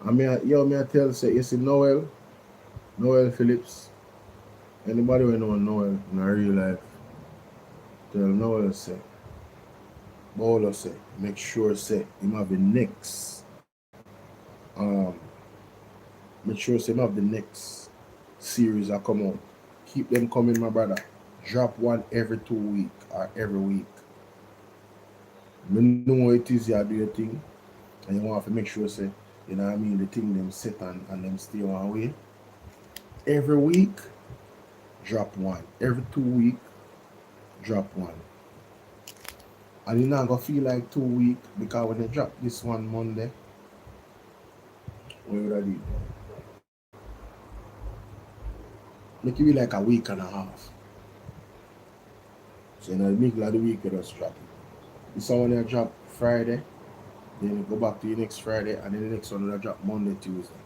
Speaker 1: I mean, I tell say, you see Noel Phillips. Anybody who know Noel in real life, tell Noel say, Bolo say, make sure say him have the next. Make sure say him have the next series that come out. Keep them coming, my brother. Drop one every 2 weeks or every week. You know it is you do your thing, and you want to make sure say, you know what I mean, the thing them set and them stay one way. Every week, drop one. Every 2 weeks, drop one. And you're not gonna feel like 2 weeks because when they drop this one Monday, what would I do? Make it be like a week and a half. So in the middle of the week, you just drop it. This one you drop Friday, then you go back to the next Friday, and then the next one will drop Monday, Tuesday.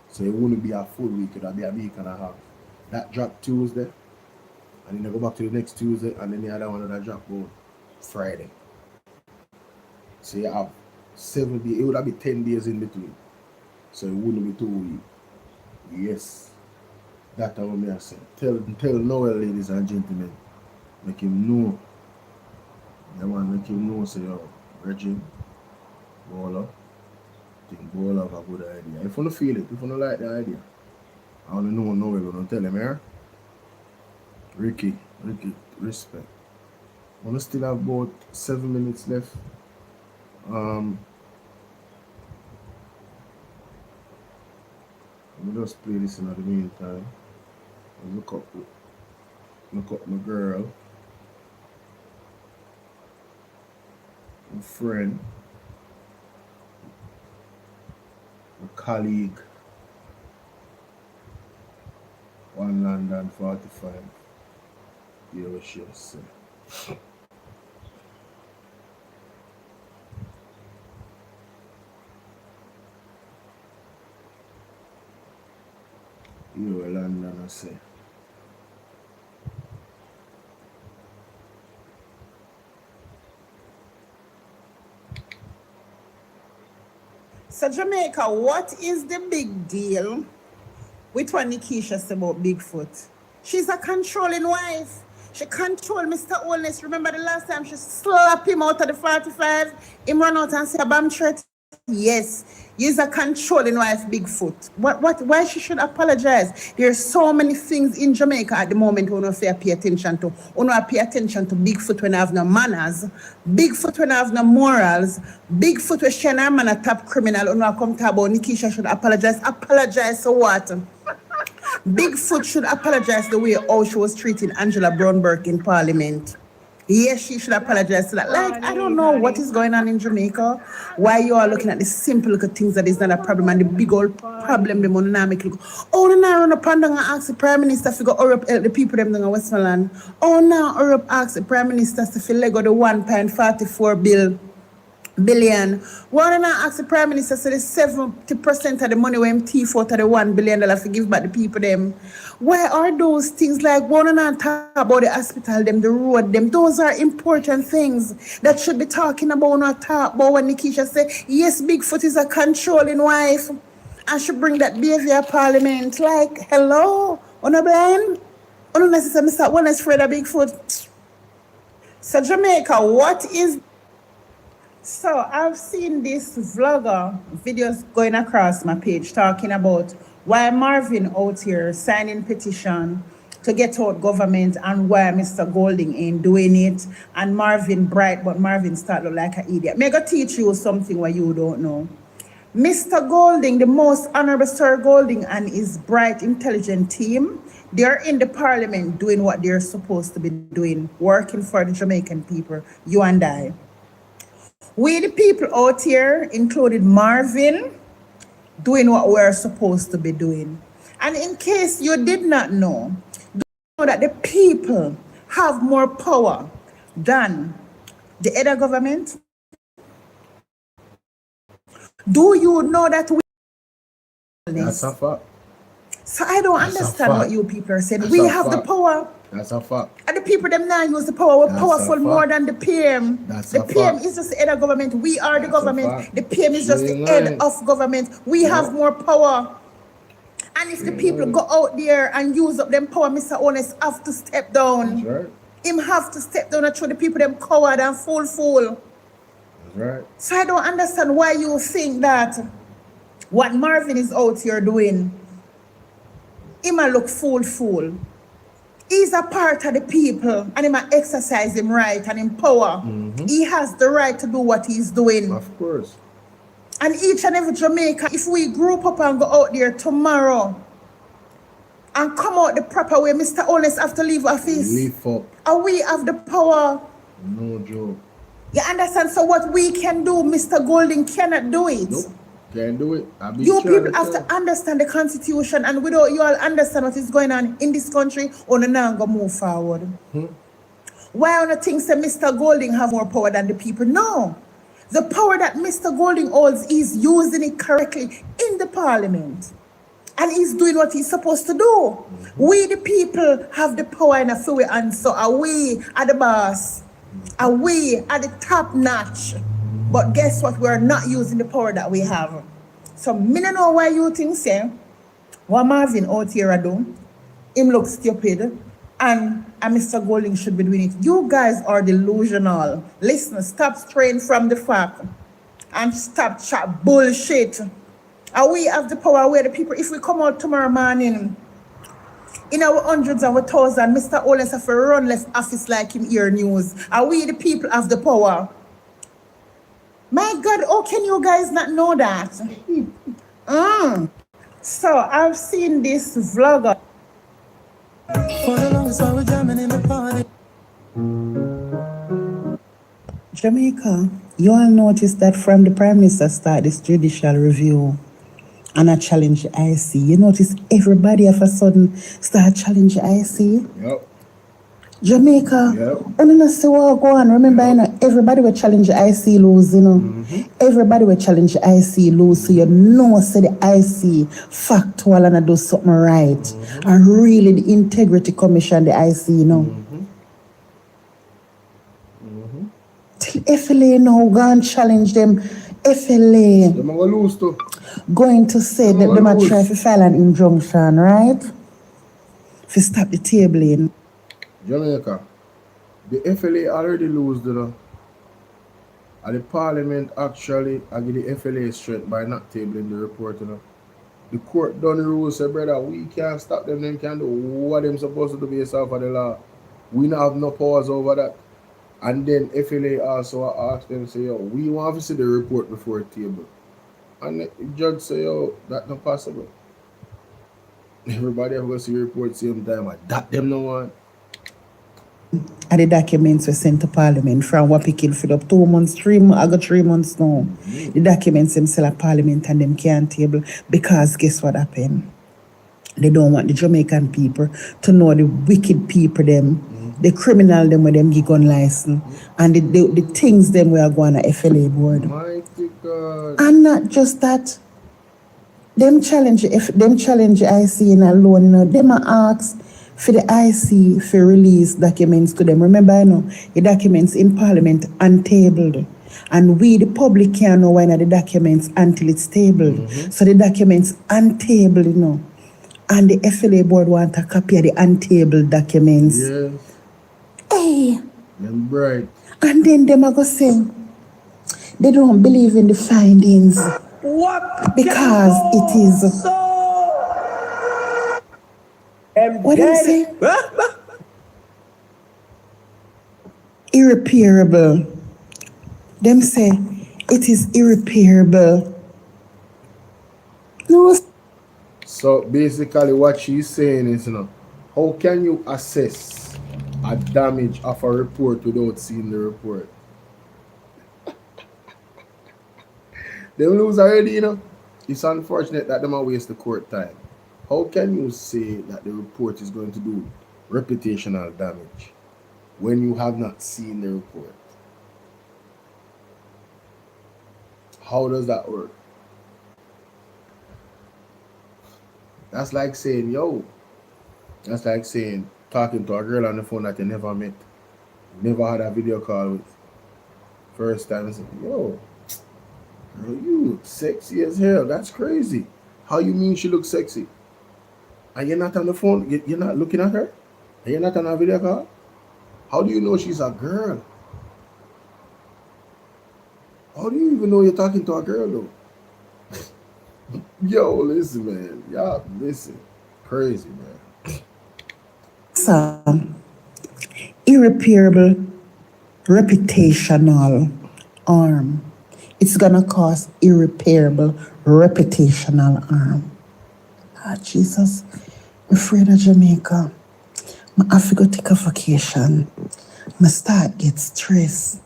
Speaker 1: So it wouldn't be a full week, it'll be a week and a half. That drop Tuesday, and then you go back to the next Tuesday, and then the other one will drop on Friday. So you have 7 days, it would have been 10 days in between. So it wouldn't be 2 weeks. Yes. That's what I say. Tell Noel, ladies and gentlemen. Make him know. Yeah, man, make him know, say, yo, Virgin, Bolo, think Bolo have a good idea. If you don't feel it, if you don't like the idea, I only know Noel, don't tell him here. Ricky, respect. I want to still have about 7 minutes left. Let me just play this in the meantime. Look up my girl, my friend, my colleague, One London 45. Yeah, what she say. You know, London, I say.
Speaker 2: So Jamaica, what is the big deal with what Nikisha said about Bigfoot? She's a controlling wife. She controlled Mr. Oldness. Remember the last time she slapped him out of the 45? Him run out and say, "Bam threat." Yes, he's a controlling wife, Bigfoot. Why she should apologize? There's so many things in Jamaica at the moment we don't pay attention to. We don't pay attention to Bigfoot when I have no manners. Bigfoot when I have no morals. Bigfoot when she and her man a top criminal. We don't come to about Nikisha should apologize. Apologize for what? Bigfoot should apologize the way how she was treating Angela Brownburg in Parliament. Yes, she should apologize to that. Like, I don't know what is going on in Jamaica. Why you are looking at the simple little things that is not a problem, and the big old problem, the money look. Oh, now run up and down and ask the Prime Minister to go help the people them in Westmoreland. Oh, now Europe ask the Prime Minister to fill Lego the 1.44 billion. Why don't I ask the Prime Minister so the 70% of the money when thief out of the $1 billion to give back the people them? Why are those things like why don't I talk about the hospital them, the road them? Those are important things that should be talking about, not talk about when Nikisha say, yes, Bigfoot is a controlling wife. I should bring that behavior Parliament. Like, hello? On a blind? On a necessary Mr. One is afraid of Bigfoot. So Jamaica, what is So I've seen this vlogger videos going across my page talking about why Marvin out here signing petition to get out government and why Mr. Golding ain't doing it. And Marvin bright, but Marvin start look like an idiot. May I go teach you something what you don't know. Mr. Golding, the most honorable Sir Golding and his bright, intelligent team, they're in the parliament doing what they're supposed to be doing, working for the Jamaican people, you and I. We the people out here, including Marvin, doing what we're supposed to be doing. And in case you did not know, that the people have more power than the head of government? Do you know that we...
Speaker 1: That's a fact.
Speaker 2: So I don't
Speaker 1: That's a
Speaker 2: understand what
Speaker 1: fact.
Speaker 2: you people are saying.
Speaker 1: That's
Speaker 2: We
Speaker 1: a
Speaker 2: have the
Speaker 1: fact.
Speaker 2: power.
Speaker 1: That's a fact.
Speaker 2: And the people them now use the power. We're
Speaker 1: That's a
Speaker 2: powerful
Speaker 1: fact.
Speaker 2: more than the PM.
Speaker 1: That's
Speaker 2: The
Speaker 1: a
Speaker 2: PM
Speaker 1: fact.
Speaker 2: is just the head of government. We are the
Speaker 1: That's a
Speaker 2: government.
Speaker 1: fact.
Speaker 2: The PM is just the
Speaker 1: Swing
Speaker 2: head
Speaker 1: line.
Speaker 2: of government. We
Speaker 1: Yeah.
Speaker 2: have more power. And if the
Speaker 1: Swing
Speaker 2: people
Speaker 1: line.
Speaker 2: go out there and use up them power, Mr. Honest have to step down.
Speaker 1: That's right.
Speaker 2: Him have to step down and show the people them coward and fool.
Speaker 1: That's right.
Speaker 2: So I don't understand why you think that what Marvin is out here doing, him a look fool. He's a part of the people and him a exercise him right and him power. He has the right to do what he's doing.
Speaker 1: Of course.
Speaker 2: And each and every Jamaica, if we group up and go out there tomorrow and come out the proper way, Mr. Honest have to leave office.
Speaker 1: Lift up.
Speaker 2: And we have the power.
Speaker 1: No joke.
Speaker 2: You understand? So what we can do, Mr. Golding cannot do it.
Speaker 1: Nope. Can't do it.
Speaker 2: You people have to understand the constitution, and without you all understand what is going on in this country, or not going to move forward. Why on the things that Mr. Golding have more power than the people? No. The power that Mr. Golding holds is using it correctly in the parliament. And he's doing what he's supposed to do. We, the people, have the power in a few hands, so are we at the boss. Are we at the top notch. But guess what? We're not using the power that we have. So, me don't know why you think, say, what Marvin out here do, him look stupid, and Mr. Golding should be doing it. You guys are delusional. Listen, stop straying from the fact and stop chat bullshit. And we have the power, we're the people. If we come out tomorrow morning, in our hundreds of thousands, Mr. Owens have to run left office like him hear news. And we, the people, have the power. My God, how can you guys not know that? So, I've seen this vlogger. Jamaica, you all noticed that from the Prime Minister start this judicial review and a challenge the IC. You notice everybody of a sudden start challenge the IC.
Speaker 1: Yep.
Speaker 2: Jamaica,
Speaker 1: Yep.
Speaker 2: I don't know see what go on. Remember, you know, everybody will challenge the IC lose, you know. Everybody will challenge the IC lose, so you know, say the IC factual and I do something right. And really the Integrity Commission, the IC, you know. Till FLA now go and challenge them. FLA
Speaker 1: Them are gonna lose too.
Speaker 2: going to say that they might try to file an injunction, right? To stop the tabling.
Speaker 1: Jamaica, the FLA already lose, you know. And the parliament actually, I give the FLA strength by not tabling the report, you know. The court done rule, say, brother, we can't stop them, them can do what them supposed to do based off of the law. We not have no powers over that. And then FLA also asked them, say, yo, we want to see the report before table. And the judge say, yo, that's not possible. Everybody have to see the report same time, and that them no one.
Speaker 2: And the documents were sent to Parliament from what pick it for up 2 months, 3 months, I got 3 months now. The documents themselves at Parliament and them can't table because guess what happened? They don't want the Jamaican people to know the wicked people them, the criminal them with them give gun license, and the things them we are going to FLA board.
Speaker 1: Mighty God.
Speaker 2: And not just that, them challenge the IC in alone, you know, them are asked for the IC for release documents to them. Remember, you know, the documents in Parliament untabled. And we, the public, can't know when the documents until it's tabled. So the documents untabled, you know. And the FLA board want a copy of the untabled documents.
Speaker 1: Yes.
Speaker 2: Hey.
Speaker 1: Them bright.
Speaker 2: And then them are going to say, they don't believe in the findings.
Speaker 9: What?
Speaker 2: Because it is... What do you say? Irreparable. Them say it is irreparable. No.
Speaker 1: So basically what she's saying is, you know, how can you assess a damage of a report without seeing the report? They lose already, you know. It's unfortunate that they might waste the court time. How can you say that the report is going to do reputational damage when you have not seen the report? How does that work? That's like saying, that's like saying talking to a girl on the phone that you never met, never had a video call with. First time, and say, yo, girl, you look sexy as hell. That's crazy. How you mean she looks sexy? And you're not on the phone? You're not looking at her? And you're not on a video call? How do you know she's a girl? How do you even know you're talking to a girl, though? Yo, listen, man. Y'all, listen. Crazy, man.
Speaker 2: So, irreparable reputational harm. It's gonna cause irreparable reputational harm. Ah, Jesus. I'm afraid of Jamaica. I have to go take a vacation. I start get stressed.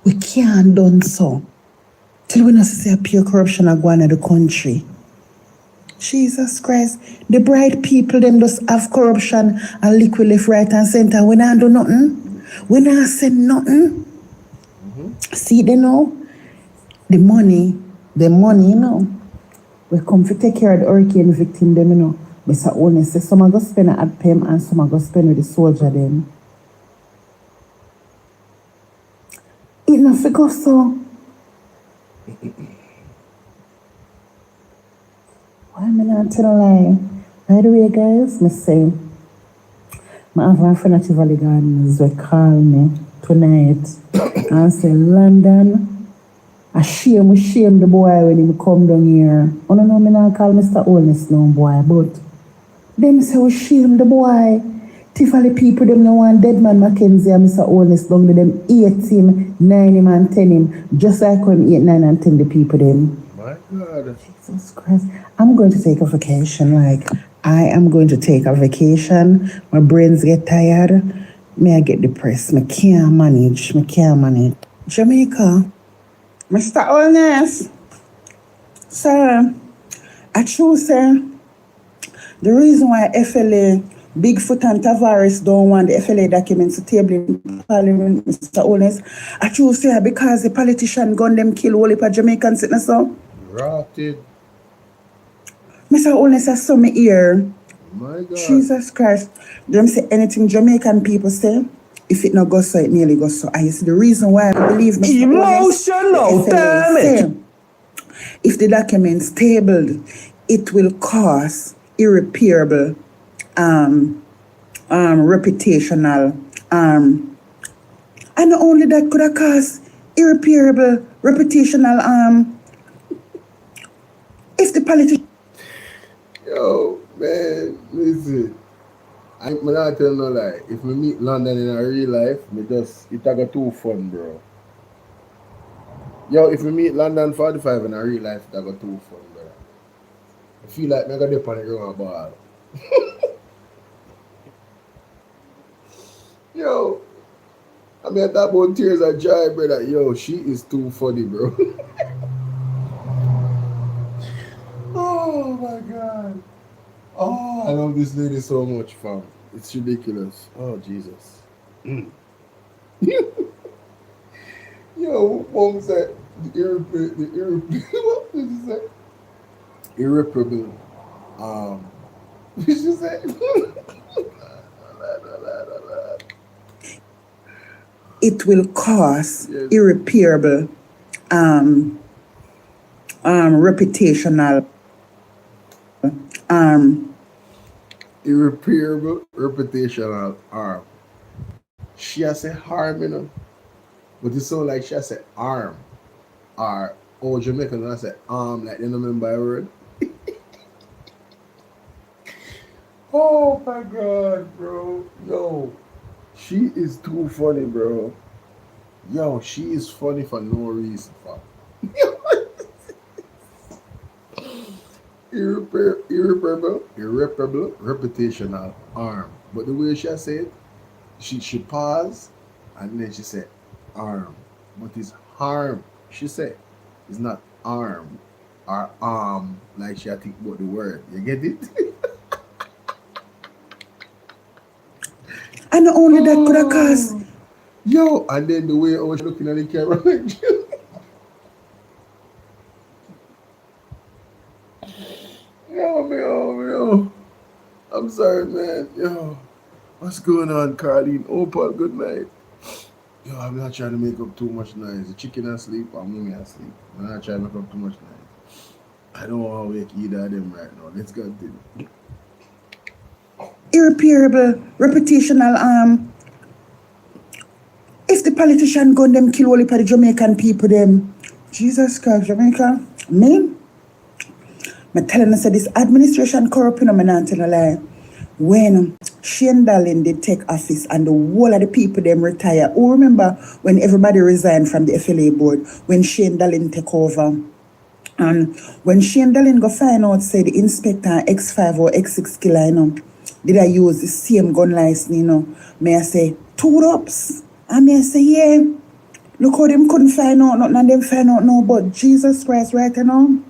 Speaker 2: We can't done so till we not see a pure corruption a go on in the country. Jesus Christ, the bright people them just have corruption and liquid left, right and center. We not do nothing. We not send nothing. See, they know the money, you know. We come to take care of the hurricane victim them, you know. Mr. Honest say some are going to spend at PEM and some are going to spend with the soldier them. It not figure so. Why am I not telling a lie? By the way, guys, I say, I have a friend at Valley Gardens who call me tonight and say, London, I shame the boy when he come down here. I don't know, I not call Mr. Honest no boy, but them say we shame the boy. Tifali people them no want dead man Mackenzie and Mr. Honest down with them 8 him, 9 him and 10 him. Just like when 8, 9 and 10 the people them.
Speaker 1: My God.
Speaker 2: Jesus Christ. I'm going to take a vacation. I am going to take a vacation. My brains get tired. May I get depressed. I can't manage. Jamaica. Mr. Honest. Sir, I choose, sir. The reason why FLA, Bigfoot and Tavares don't want the FLA documents to table in Parliament, Mr. Honest, I choose, sir, because the politician gun them kill all the Jamaicans sitting so.
Speaker 1: Rotted.
Speaker 2: Mr. Honest, I saw me here.
Speaker 1: My God.
Speaker 2: Jesus Christ. Them say anything Jamaican people say, if it not go so, it nearly goes so. And you see the reason why I believe Mr.
Speaker 9: Emotional damage.
Speaker 2: If the documents tabled, it will cause irreparable reputational and not only that could have caused irreparable reputational if the politician.
Speaker 1: Yo, man, listen. I'm not telling no lie. If we meet London in a real life, it got too fun, bro. Yo, if we meet London 45 in a real life, it got too fun, bro. I feel like I got dip on the ground ball. Yo, I mean, that about tears of joy, brother. Yo, she is too funny, bro. Oh my God. Oh, I love this lady so much, fam. It's ridiculous. Oh, Jesus. Yo, mom said what did she say? Irreparable. What did she say?
Speaker 2: It will cause irreparable reputational
Speaker 1: irreparable reputational harm. She has a harm, you know. But it sounds like she has a arm. Or Jamaican has a arm, like you know what I mean by word. Oh my God, bro. Yo. She is too funny, bro. Yo, she is funny for no reason, fam. Irreparable reputational harm. But the way she said, she paused and then she said arm. But it's harm. She said it's not arm or arm like she think about the word. You get it?
Speaker 2: And not only that could have caused.
Speaker 1: Yo, and then the way I was looking at the camera. Yo. I'm sorry, man. Yo, what's going on, Carlene? Opal, good night. Yo, I'm not trying to make up too much noise. The chicken asleep, I'm mommy asleep. I'm not trying to make up too much noise. I don't want to wake either of them right now. Let's continue.
Speaker 2: Irreparable, reputational if the politician gun them kill all of the Jamaican people them. Jesus Christ, Jamaica. Me? I'm telling us that this administration corrupt, I'm not telling a lie. When Shane Dallin did take office and the whole of the people them retire. Oh, remember when everybody resigned from the FLA board, when Shane Dallin take over. And when Shane Dallin go find out, say the inspector X5 or X6 killer, you know, did I use the same gun license, you know? May I say, 2 ups? And may I say, yeah, look how them couldn't find out, nothing and them find out no, but Jesus Christ, right, you know?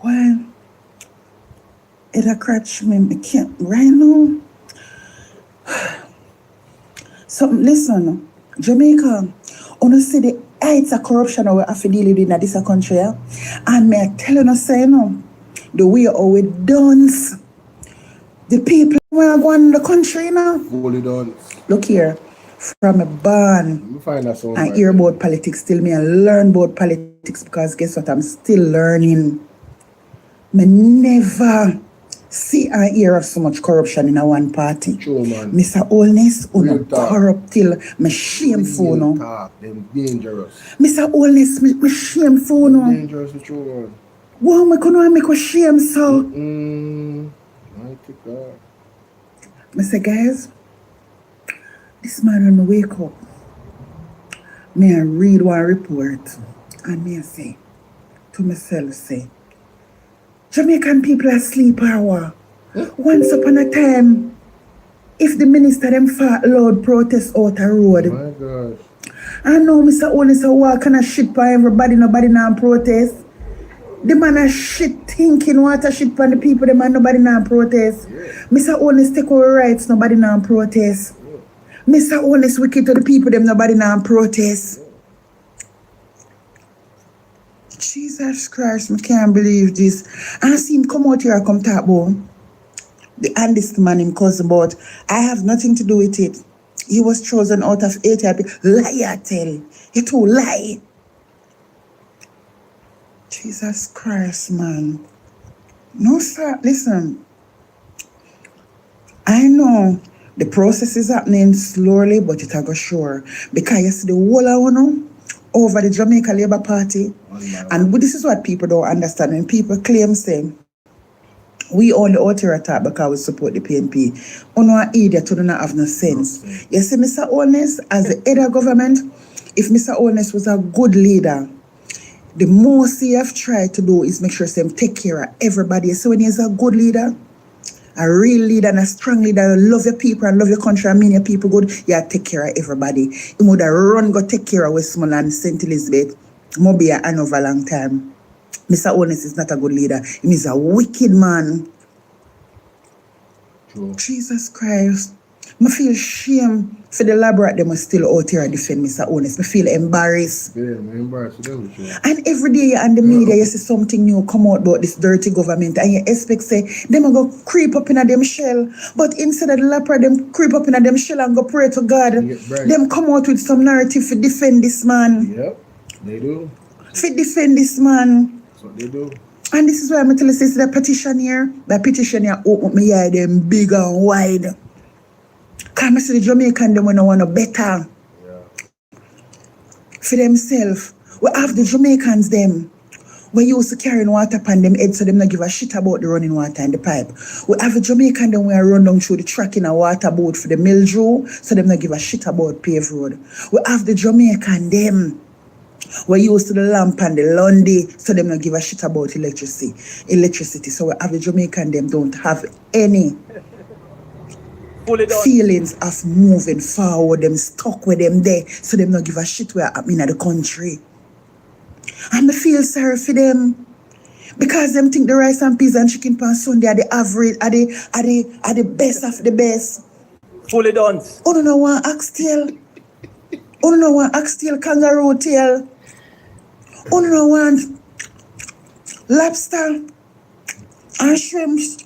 Speaker 2: Well, it a crutch me, I can't, right now? So, listen, Jamaica, wanna see the heights of corruption we have to deal with in this country, yeah? And me I tell you, say, you know, the way how it done, the people who are going to the country, you know?
Speaker 1: Fully done.
Speaker 2: Look here, from a barn, I hear about politics, still me I learn about politics because guess what, I'm still learning. Me never see and hear of so much corruption in a one party.
Speaker 1: True, man.
Speaker 2: Mr. Holness, no corrupt till me shameful, no.
Speaker 1: Them dangerous.
Speaker 2: Mr. Holness, me shameful, no.
Speaker 1: Dangerous, true, man.
Speaker 2: Wow, me couldn't make a shame, so.
Speaker 1: Mighty God.
Speaker 2: I say, guys, this man when I wake up, me I read one report, and me I say, to myself, say, Jamaican people are sleep hour. Once upon a time, if the minister them fought loud protest out a road.
Speaker 1: Oh my gosh.
Speaker 2: I know Mr. Only so what kind of shit for everybody, nobody now protest. The man a shit thinking what a shit for the people, the man nobody now protest. Yeah. Mr. Only take our rights, nobody now protest. Yeah. Mr. Only wicked to the people, them nobody now protest. Yeah. Jesus Christ, I can't believe this. And I see him come out here and come talk about the honest man him cousin, but I have nothing to do with it. He was chosen out of 80 people. Liar, tell. He too lie. Jesus Christ, man. No, sir. Listen. I know the process is happening slowly, but it will go sure. Because you see the whole of one over the Jamaica Labour Party. And this is what people don't understand. When people claim, say, we only out here attack because we support the PNP. On our idiot, who don't have no sense. You see, Mr. Holness, as the head of government, if Mr. Holness was a good leader, the most he have tried to do is make sure them take care of everybody. So when he's a good leader, a real leader and a strong leader, love your people and love your country and mean your people good, you take care of everybody. He would have run go take care of Westmoreland, St. Elizabeth, Mobile and over a long time. Mr. Holness is not a good leader. He is a wicked man. True. Jesus Christ. I feel shame for the laboratory they must still out here defend Mr. Holness. I feel embarrassed.
Speaker 1: Yeah, I'm embarrassed with them. Sure.
Speaker 2: And every day on the media, you see something new come out about this dirty government, and you expect say them go creep up in a them shell. But instead of the laboratory, them creep up in a them shell and go pray to God. Them come out with some narrative to defend this man.
Speaker 1: Yep, they do.
Speaker 2: To defend this man.
Speaker 1: That's what they do.
Speaker 2: And this is why I'm telling you, the petition here open up my eye them big and wide. Because I see the Jamaican them when I want to better. Yeah. For themselves. We have the Jamaicans them. We used to carrying water upon them head so them not give a shit about the running water in the pipe. We have the Jamaican them where run down through the track in a water boat for the mildew so them not give a shit about paved road. We have the Jamaican them. We used to the lamp and the Lundy, so them not give a shit about electricity. So we have the Jamaican them don't have any feelings of moving forward, them stuck with them there, so them not give a shit where happening in the country. And I feel sorry for them. Because them think the rice and peas and chicken pan Sunday are the average, are the best of the best.
Speaker 12: Fully done.
Speaker 2: Oh no one oxtail. Oh no one oxtail kangaroo tail. Oh no one lobster and shrimps.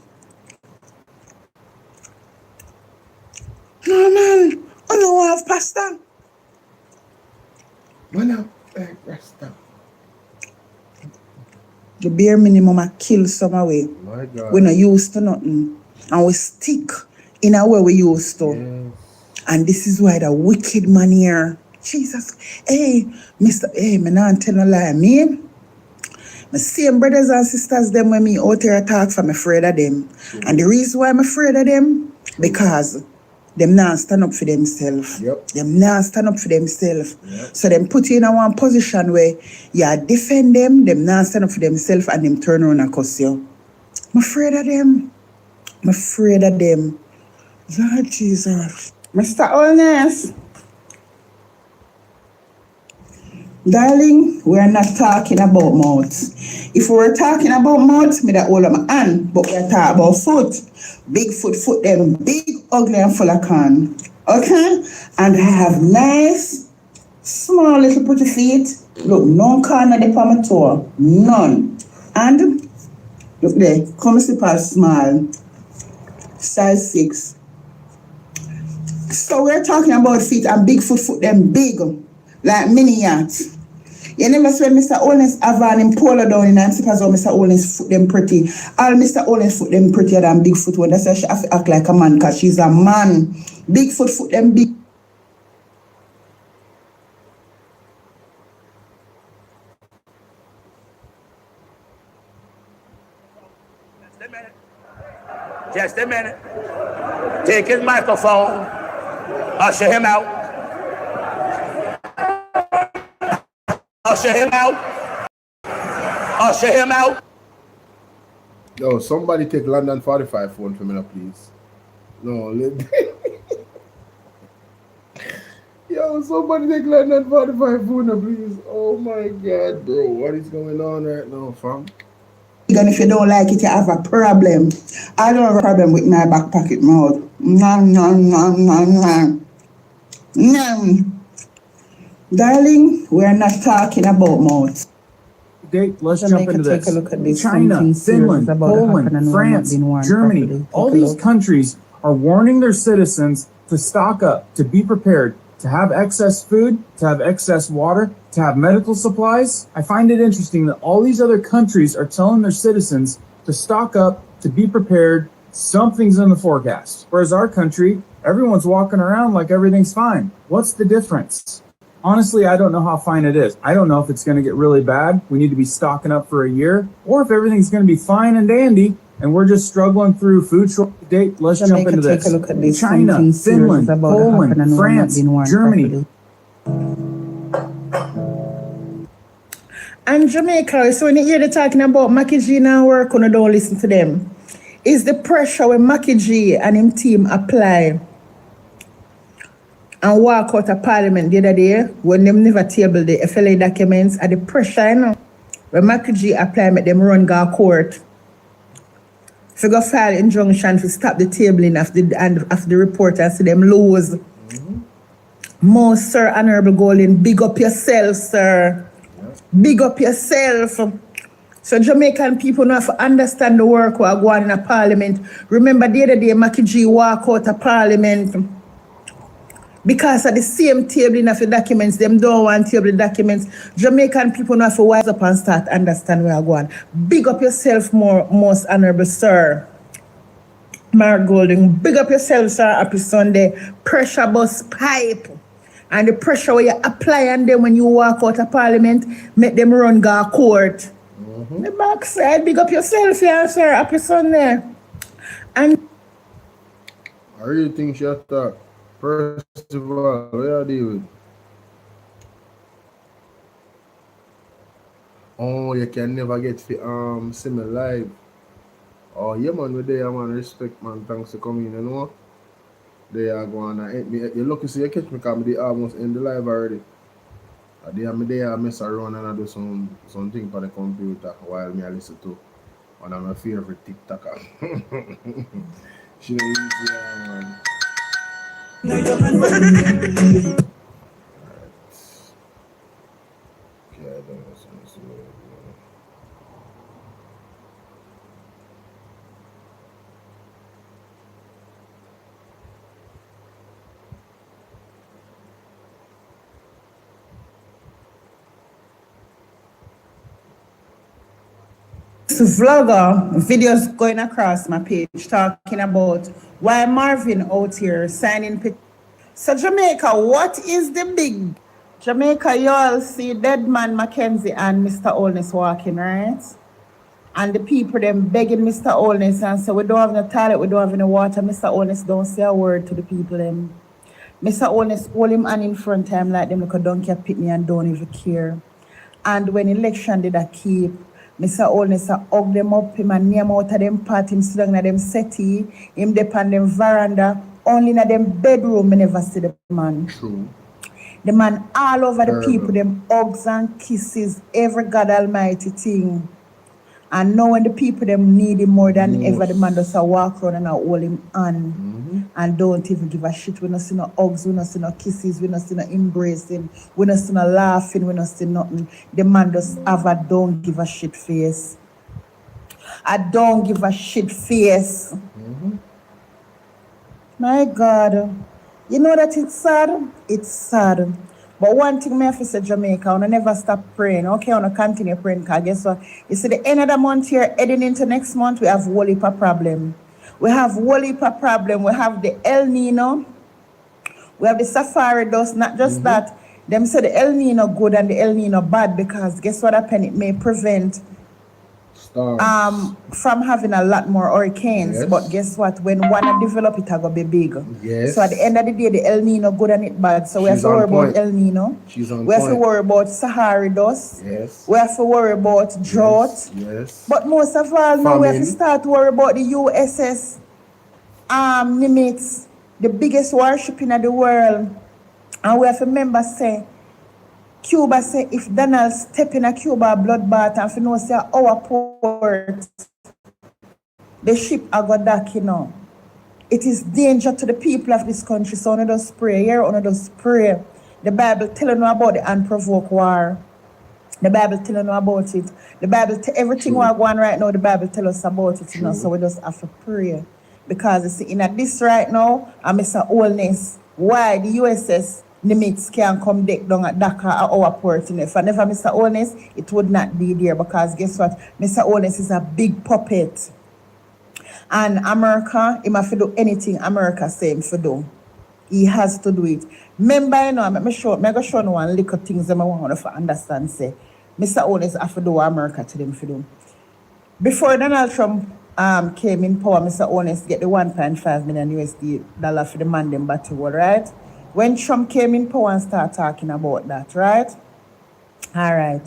Speaker 2: No man. Oh no one have pasta.
Speaker 1: Man up, pasta.
Speaker 2: The bare minimum I kill some away.
Speaker 1: My God.
Speaker 2: We're not used to nothing. And we stick in a way we used to.
Speaker 1: Yes.
Speaker 2: And this is why the wicked man here. Jesus. Hey, me not tell no lie. Me same brothers and sisters them when me out here talk for, I'm afraid of them. And the reason why I'm afraid of them, because them not stand up for themselves.
Speaker 1: Yep.
Speaker 2: Them not stand up for themselves.
Speaker 1: Yep.
Speaker 2: So them put you in a one position where you defend them not stand up for themselves, and them turn around and cuss you. I'm afraid of them. I'm afraid of them. Lord Jesus. Mr. Holness. Darling, we're not talking about mouth. If we were talking about mouth, me that hold of my hand, but we're talking about foot. Big foot them big, ugly and full of corn. Okay? And I have nice, small little pretty feet. Look, no corn at the palm of my toe. None. And look there, come super small. Size 6. So we're talking about feet and big foot them big. Like mini yacht. You never saw Mr. Holness have an polo down in and suppose Mr. Holness foot them pretty. All Mr. Holness foot them prettier than big foot one. That's why she have to act like a man, because she's a man. Big foot them big.
Speaker 12: Just a minute. Take his microphone. Usher him out. Usher him out. Usher him out.
Speaker 1: Yo, somebody take London 45 phone for me now, please. No, yo, somebody take London 45 phone now, please. Oh my God, bro. What is going on right now, fam?
Speaker 2: And if you don't like it, you have a problem. I don't have a problem with my back pocket mouth. No. Darling, we're not talking about mouth.
Speaker 13: Let's jump into this. China, Finland, Poland, France, Germany, all these countries are warning their citizens to stock up, to be prepared, to have excess food, to have excess water, to have medical supplies. I find it interesting that all these other countries are telling their citizens to stock up, to be prepared, something's in the forecast. Whereas our country, everyone's walking around like everything's fine. What's the difference? Honestly, I don't know how fine it is. I don't know if it's going to get really bad. We need to be stocking up for a year, or if everything's going to be fine and dandy and we're just struggling through food shortage. Let's jump into this.
Speaker 2: Take a look at this.
Speaker 13: China, Finland, Poland, France, Germany.
Speaker 2: And Jamaica, so when you hear they talking about Mackie G now work, on don't listen to them. Is the pressure when Mackie G and him team apply and walk out of Parliament the other day when them never table the FLA documents, and the pressure, you know, when Mackie G apply, make them run go court. Figure file injunction to stop the tabling of the report and see them lose. Most, sir, Honorable Golden, big up yourself, sir. Big up yourself. So Jamaican people know have to understand the work we are going in a Parliament. Remember the other day, Mackie G walk out of Parliament because of the same tabling of the documents. Them don't want to table the documents. Jamaican people know have to wise up and start understand where we are going. Big up yourself, most honorable sir. Mark Golding, big up yourself, sir. Happy Sunday. Pressure bus pipe. And the pressure where you apply on them when you walk out of Parliament, make them run go court. The backside, big up yourself, yeah, sir. Happy Sunday. And
Speaker 1: I really think she had to, first of all, what are you doing? Oh, you can never get see me live. Oh, yeah, man, we're there, man. Respect, man. Thanks for coming, you know. They are going to end me. You're lucky, so you catch me because they almost end the live already. I mess around and I do something for the computer while me I listen to one of my favorite TikToker. She don't use okay, I don't know.
Speaker 2: Vlogger videos going across my page talking about why Marvin out here signing petition. So Jamaica, what is the big Jamaica? You all see dead man Mackenzie and Mr. Olness walking, right? And the people them begging Mr. Olness and say we don't have no toilet, we don't have no water. Mr. Olness don't say a word to the people them. Mr. Olness hold him on in front of him like them like a donkey pit me and don't even care. And when election did I keep, Mr. Olness hug them up, him and name out of them part, him sit down in them settee, him depend them veranda, only in them bedroom, I never see the man.
Speaker 1: True.
Speaker 2: The man all over the people, them hugs and kisses, every God Almighty thing. And now when the people them need him more than ever, the man just walk around and hold him on and don't even give a shit. We not see no hugs, we not see no kisses, we not see no embracing, we not see no laughing, we not see nothing. The man just have a don't give a shit face. I don't give a shit face. My God. You know that it's sad? It's sad. But one thing I have to say, Jamaica, I never stop praying. Okay, I continue praying because guess what? You see, the end of the month here, heading into next month, we have whole heap of problem. We have whole heap of problem. We have the El Nino. We have the safari dust. Not just that. Them say the El Nino good and the El Nino bad because guess what happened? It may prevent from having a lot more hurricanes.
Speaker 1: Yes.
Speaker 2: But guess what? When one develop, it will be big.
Speaker 1: Yes.
Speaker 2: So at the end of the day, the El Nino good and it bad. So we have to worry about El Nino. We have to worry about Sahara dust.
Speaker 1: Yes.
Speaker 2: We have to worry about drought.
Speaker 1: Yes.
Speaker 2: But most of all, now we have to start to worry about the USS Nimitz, the biggest warship in the world. And we have to remember, say, Cuba say if Donald step in a Cuba bloodbath and if you know say our port, the ship are go dock, you know. It is danger to the people of this country. So on just pray. Here on just pray. The Bible telling you about the unprovoked war. The Bible telling you about it. The Bible everything we are going right now, the Bible tell us about it, you know. So we just have to pray. Because you see, in this right now, I'm Mr. Olness. Why the USS Nimitz can come down at Dakar at our port. You know, if I never Mr. Olness, it would not be there because guess what? Mr. Olness is a big puppet. And America, he must do anything America say him to do. He has to do it. Remember, you know, I'm going to show you one little things that I want to understand. Say, Mr. Olness have to do what America to them to do. Before Donald Trump came in power, Mr. Olness get the 1.5 million USD dollar for the man them battle, right? When Trump came in power and started talking about that, right? All right.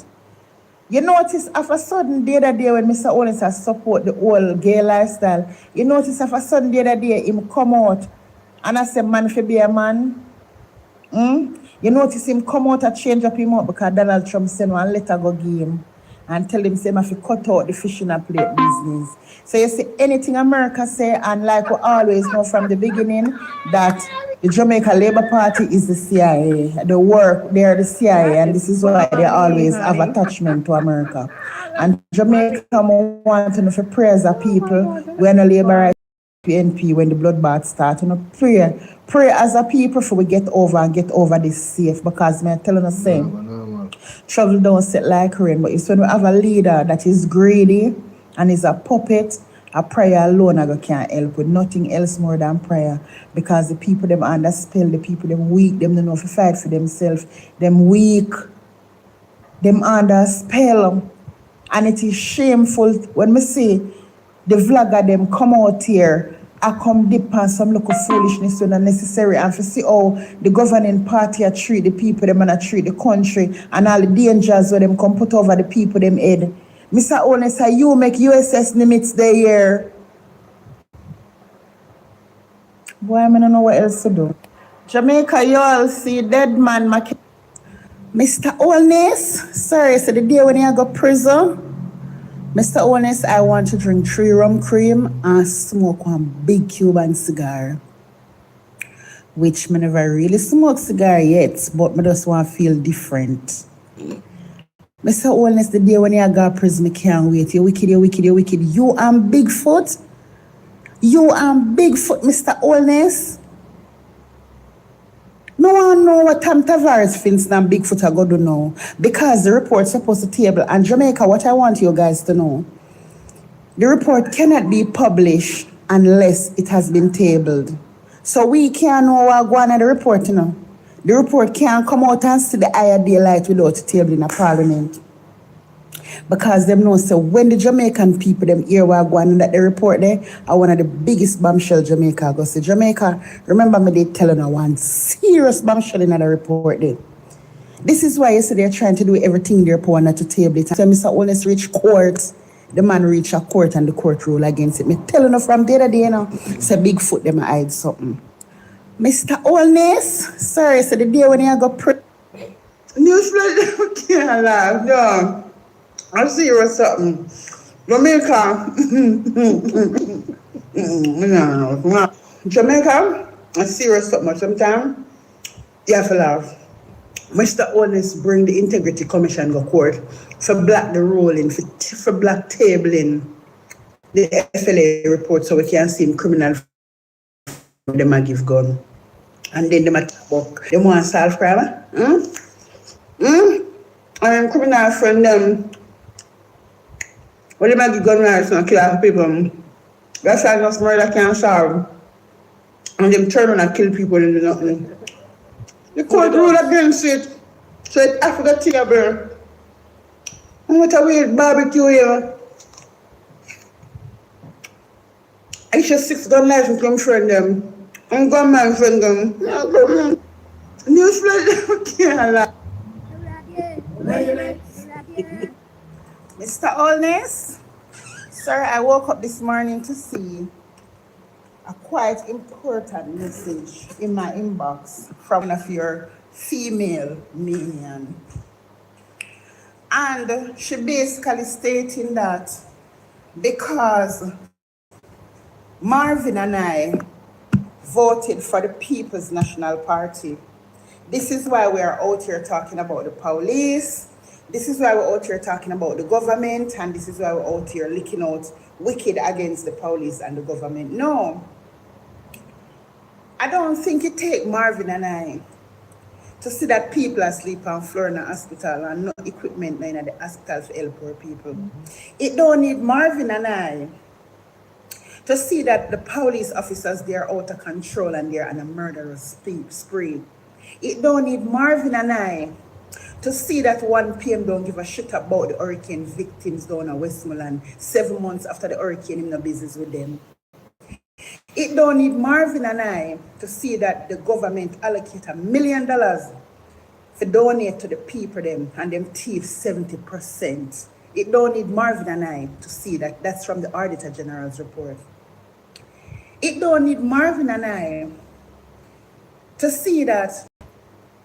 Speaker 2: You notice of a sudden the other day when Mr. Olness has support the whole gay lifestyle, you notice of a sudden the other day him come out and I say man for be a man. You notice him come out and change up him up because Donald Trump sent one letter go give him and tell him say him have to cut out the fishing and plate business. So you see anything America say, and like we always know from the beginning that the Jamaica Labour Party is the CIA. The work, they're the CIA, and this is why they always have attachment to America. And Jamaica want to praise the people when the Labour right PNP when the bloodbath starts. You know, pray as a people for we get over this safe because me telling us same. Trouble don't set like rain, but it's when we have a leader that is greedy and is a puppet, a prayer alone can't help with nothing else more than prayer. Because the people them under spell, the people them weak, them don't know if to fight for themselves, them weak, them under spell. And it is shameful when me see the vlogger them come out here I come deep on some local foolishness when unnecessary and to see how the governing party treat the people them and treat the country and all the dangers where them come put over the people them head. Mr. Olness, you make USS Nimitz the year. Boy, I don't know what else to do. Jamaica, you all see dead man Mr. Olness, sorry, so the day when you go prison, Mr. Olness, I want to drink 3 rum cream and smoke one big Cuban cigar. Which me never really smoke cigar yet, but me just want to feel different. Mr. Olness, the day when you go prison, me can't wait. You wicked, you wicked, you wicked. You and Bigfoot? You and Bigfoot, Mr. Olness? No one know what Tom Tavares thinks and Bigfoot are going to know. Because the report's supposed to table. And Jamaica, what I want you guys to know, the report cannot be published unless it has been tabled. So we can't know what going on the report, you know. The report can't come out and see the eye of daylight without a table in a parliament. Because them know, so when the Jamaican people them hear what going on that the report there are one of the biggest bombshell Jamaica go see. Jamaica, remember me they telling her one serious bombshell in the report there. This is why you see they're trying to do everything in their power not to table it. So Mr. Olness reach court, the man reach a court and the court rule against it. Me telling her from the other day, you know, say Bigfoot them hide something. Mr. Olness, sorry, so the day when you go newsflash can't laugh, no. I see you with something. Jamaica. Jamaica, I see you with something. Sometimes you have to laugh. Mr. Olness bring the Integrity Commission go court for black the ruling, for black tabling the FLA report so we can see him criminal them a give gun. And then them a talk. They want to solve crime. And criminal friend them. When they might give gun rights and kill people, that's why just murder can't solve. And them turn on and kill people and do nothing. The court rule against it. So it's Africa table. And what a weird barbecue here. I just 6 gun license from friend them. And gunman friend them. Newsflash can't lie. Mr. Olness, sir, I woke up this morning to see a quite important message in my inbox from one of your female minion. And she basically stating that because Marvin and I voted for the People's National Party, this is why we are out here talking about the police. This is why we're out here talking about the government, and this is why we're out here licking out wicked against the police and the government. No. I don't think it takes Marvin and I to see that people are sleeping on floor in the hospital and no equipment in the hospital for help poor people. It don't need Marvin and I to see that the police officers, they're out of control and they're on a murderous spree. It don't need Marvin and I to see that 1 PM don't give a shit about the hurricane victims down in Westmoreland 7 months after the hurricane, in no business with them. It don't need Marvin and I to see that the government allocate $1 million to donate to the people them and them thief 70%. It don't need Marvin and I to see that. That's from the Auditor General's report. It don't need Marvin and I to see that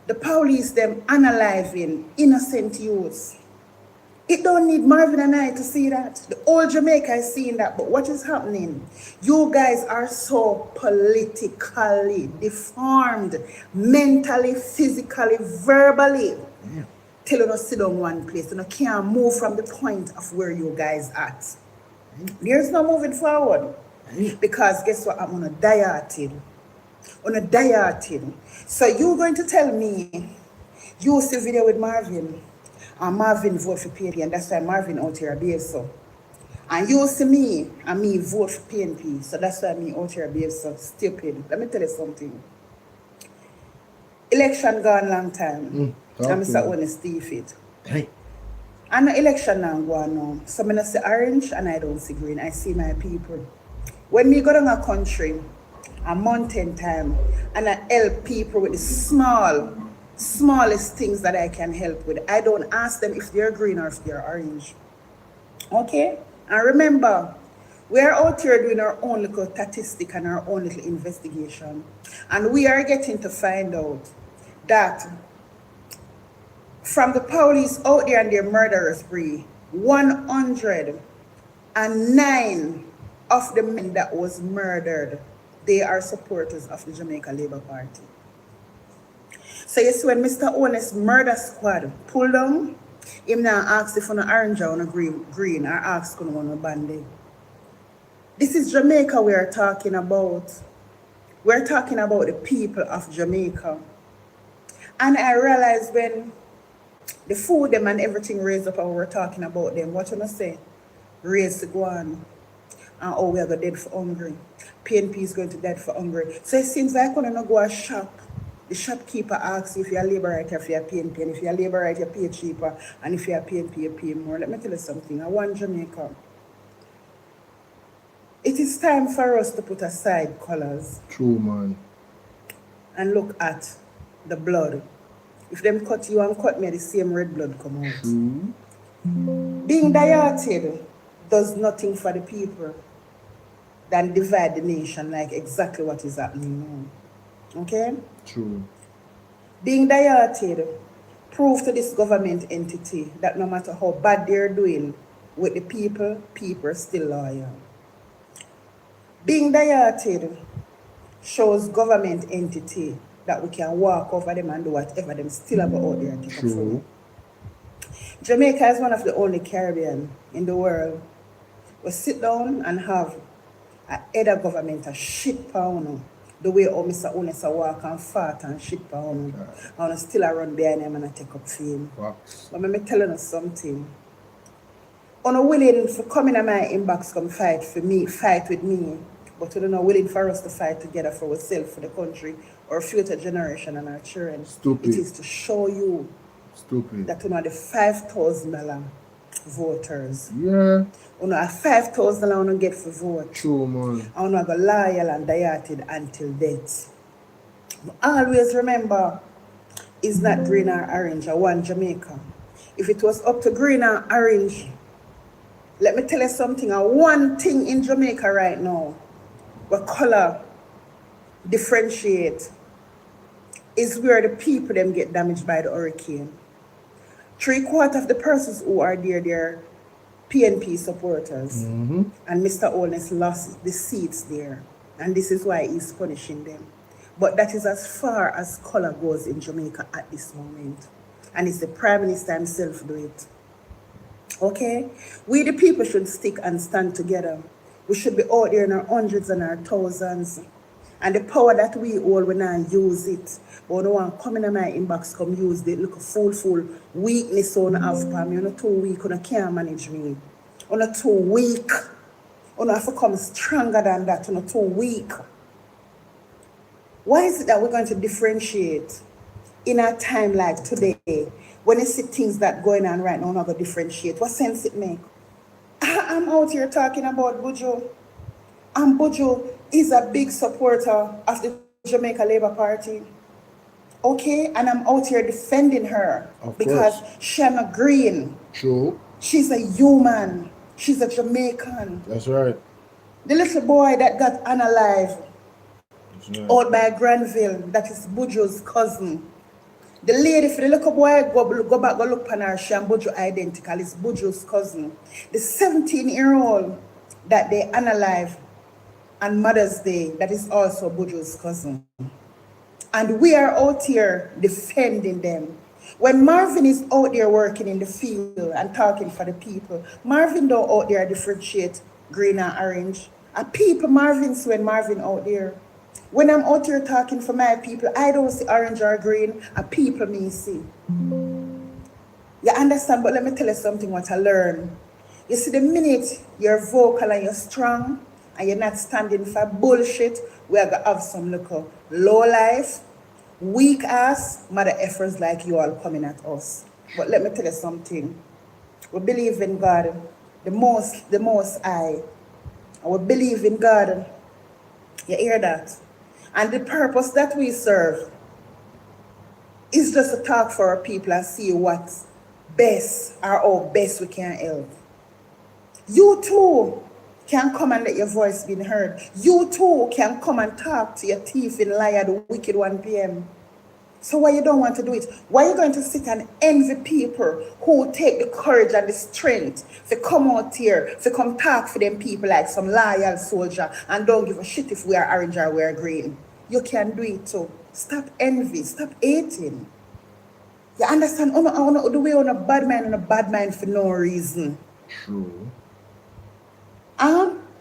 Speaker 2: the police them analyzing innocent youths. It don't need Marvin and I to see that. The whole Jamaica is seeing that. But what is happening? You guys are so politically deformed, mentally, physically, verbally. Yeah. Telling us sit down one place and you can't move from the point of where you guys at. There's no moving forward. Because guess what? I'm on a dieted. So you're going to tell me you see video with Marvin and Marvin vote for PNP and that's why Marvin out here behave so. And you see me and me vote for PNP, so that's why me out here behave so stupid. Let me tell you something. Election gone long time. I'm Mr. Honest Steve it. Hey. And the election now go on now. So I don't see orange and I don't see green. I see my people. When me go down a country, a mountain time, and I help people with the smallest things that I can help with. I don't ask them if they're green or if they're orange. Okay? And remember, we're out here doing our own little statistic and our own little investigation. And we are getting to find out that from the police out there and their murder spree, 109 of the men that was murdered, they are supporters of the Jamaica Labour Party. So you see when Mr. Owen's murder squad pull down, him now ask if on orange or on green or ask on a bandit. This is Jamaica we are talking about. We're talking about the people of Jamaica. And I realized when the food them and everything raised up and we were talking about them, what you say? Raise the go on. And oh, we are going dead for hungry. PNP is going to dead for hungry. So it seems like when you go a shop, the shopkeeper asks you if you're a labor right, if you're PNP, and if you're a labor right, you pay cheaper, and if you're PNP, you pay more. Let me tell you something. I want Jamaica. It is time for us to put aside colors.
Speaker 1: True, man.
Speaker 2: And look at the blood. If them cut you and cut me, the same red blood come out.
Speaker 1: True.
Speaker 2: Being dieted does nothing for the people than divide the nation like exactly what is happening now. Okay?
Speaker 1: True.
Speaker 2: Being dieted prove to this government entity that no matter how bad they're doing with the people, people are still loyal. Being dieted shows government entity that we can walk over them and do whatever them still about out there.
Speaker 1: True.
Speaker 2: Jamaica is one of the only Caribbean in the world we sit down and have a head of government a shit pound the way how Mr. Onesa walk and fart and shit pound and still I run behind him and I take up fame.
Speaker 1: Wow.
Speaker 2: But let me telling us something. You're willing for coming in my inbox, come fight for me, fight with me, but you're not willing for us to fight together for ourselves, for the country, or future generation and our children.
Speaker 1: Stupid.
Speaker 2: It is to show you that you know the $5,000 voters.
Speaker 1: Yeah.
Speaker 2: You know, $5,000 you get for vote.
Speaker 1: True, man.
Speaker 2: And you go loyal and dieted until death. But always remember, it's not green or orange. I want Jamaica. If it was up to green or orange, let me tell you something. One thing in Jamaica right now, where color differentiate, is where the people them get damaged by the hurricane. 3/4 of the persons who are there, they're PNP supporters.
Speaker 1: Mm-hmm.
Speaker 2: And Mr. Owen's lost the seats there. And this is why he's punishing them. But that is as far as color goes in Jamaica at this moment. And it's the Prime Minister himself do it. Okay? We the people should stick and stand together. We should be out there in our hundreds and our thousands. And the power that we hold, we not use it. But no one come in my inbox, come use it. Look, full weakness on have palm. You're not too weak, you can't manage me. You're not too weak. You have to come stronger than that. You're not too weak. Why is it that we're going to differentiate in a time like today, when you see things that going on right now, we're not going to differentiate? What sense it make? I'm out here talking about Buju. And Buju is a big supporter of the Jamaica Labour Party. Okay? And I'm out here defending her because she's not green.
Speaker 1: True.
Speaker 2: She's a human. She's a Jamaican.
Speaker 1: That's right.
Speaker 2: The little boy that got unalive out by Granville, that is Buju's cousin. The lady, for the little boy, go back, go look on her, she and Buju identical. It's Buju's cousin. The 17-year-old that they unalive on Mother's Day, that is also Buju's cousin. And we are out here defending them. When Marvin is out there working in the field and talking for the people, Marvin don't out there differentiate green and orange. And people, Marvin's when Marvin out there. When I'm out here talking for my people, I don't see orange or green, and people me see. You understand? But let me tell you something what I learned. You see, the minute you're vocal and you're strong, and you're not standing for bullshit, we're going to have some little low life, weak ass, mother effers like you all coming at us. But let me tell you something. We believe in God, the most high. And we believe in God. You hear that? And the purpose that we serve is just to talk for our people and see what's best or how best we can help. You too can come and let your voice be heard. You too can come and talk to your thief in liar, the wicked 1 p.m. So why you don't want to do it? Why you going to sit and envy people who take the courage and the strength to come out here, to come talk for them people like some loyal soldier and don't give a shit if we are orange or we are green? You can do it too. Stop envy, stop hating. You understand? The way on a bad mind for no reason.
Speaker 1: True.